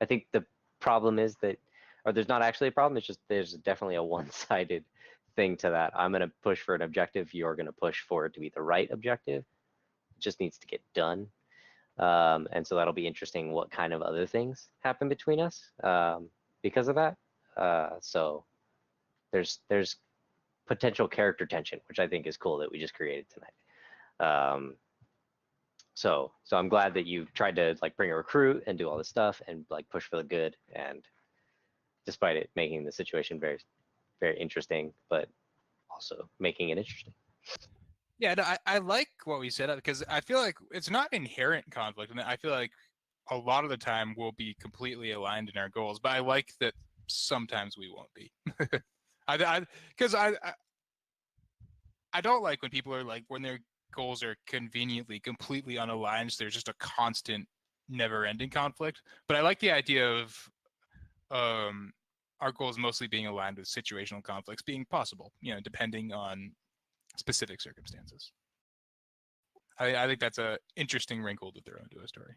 I think the problem is that, or there's not actually a problem, it's just there's definitely a one-sided thing to that. I'm going to push for an objective, you're going to push for it to be the right objective. It just needs to get done. And so that'll be interesting what kind of other things happen between us because of that. So there's potential character tension, which I think is cool that we just created tonight. So I'm glad that you've tried to like bring a recruit and do all this stuff and like push for the good, and despite it making the situation very, very interesting, but also making it interesting. Yeah, no, I like what we set up because I feel like it's not inherent conflict, and I feel like a lot of the time we'll be completely aligned in our goals, but I like that sometimes we won't be. Because I don't like when people are like, when their goals are conveniently completely unaligned, so there's just a constant never-ending conflict. But I like the idea of our goals mostly being aligned with situational conflicts being possible, depending on specific circumstances. I think that's a interesting wrinkle to throw into a story.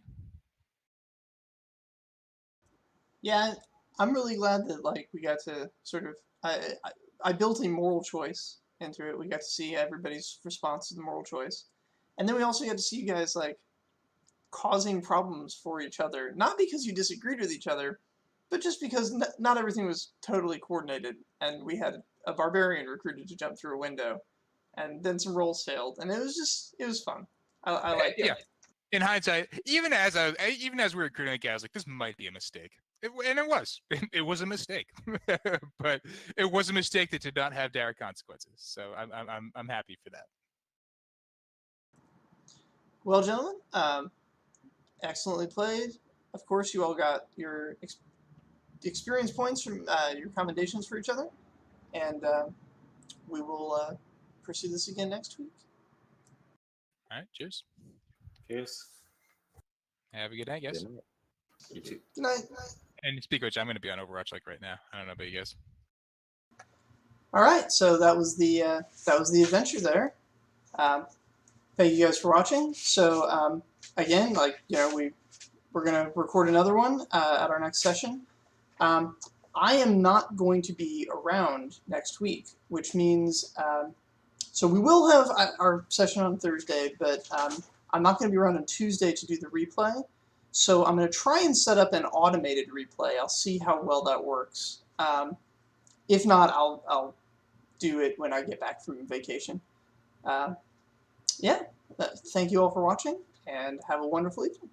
Yeah, I'm really glad that like we got to sort of I built a moral choice into it. We got to see everybody's response to the moral choice, and then we also got to see you guys like causing problems for each other, not because you disagreed with each other, but just because not everything was totally coordinated, and we had a barbarian recruited to jump through a window, and then some rolls failed, and it was fun. I liked it. Yeah. In hindsight, even as we were recruiting the guy, I was like, this might be a mistake. And it was. It was a mistake. But it was a mistake that did not have dire consequences. So I'm happy for that. Well, gentlemen, excellently played. Of course, you all got your experience points from your commendations for each other, and we will pursue this again next week. All right, cheers. Cheers. Have a good night, guys. You too. Good night. And speak of which, I'm going to be on Overwatch like right now. I don't know about you guys. All right, so that was the adventure there. Thank you guys for watching. So again, like we're gonna record another one at our next session. I am not going to be around next week, which means so we will have our session on Thursday, but I'm not going to be around on Tuesday to do the replay. So I'm going to try and set up an automated replay. I'll see how well that works. If not, I'll do it when I get back from vacation. Yeah, thank you all for watching, and have a wonderful evening.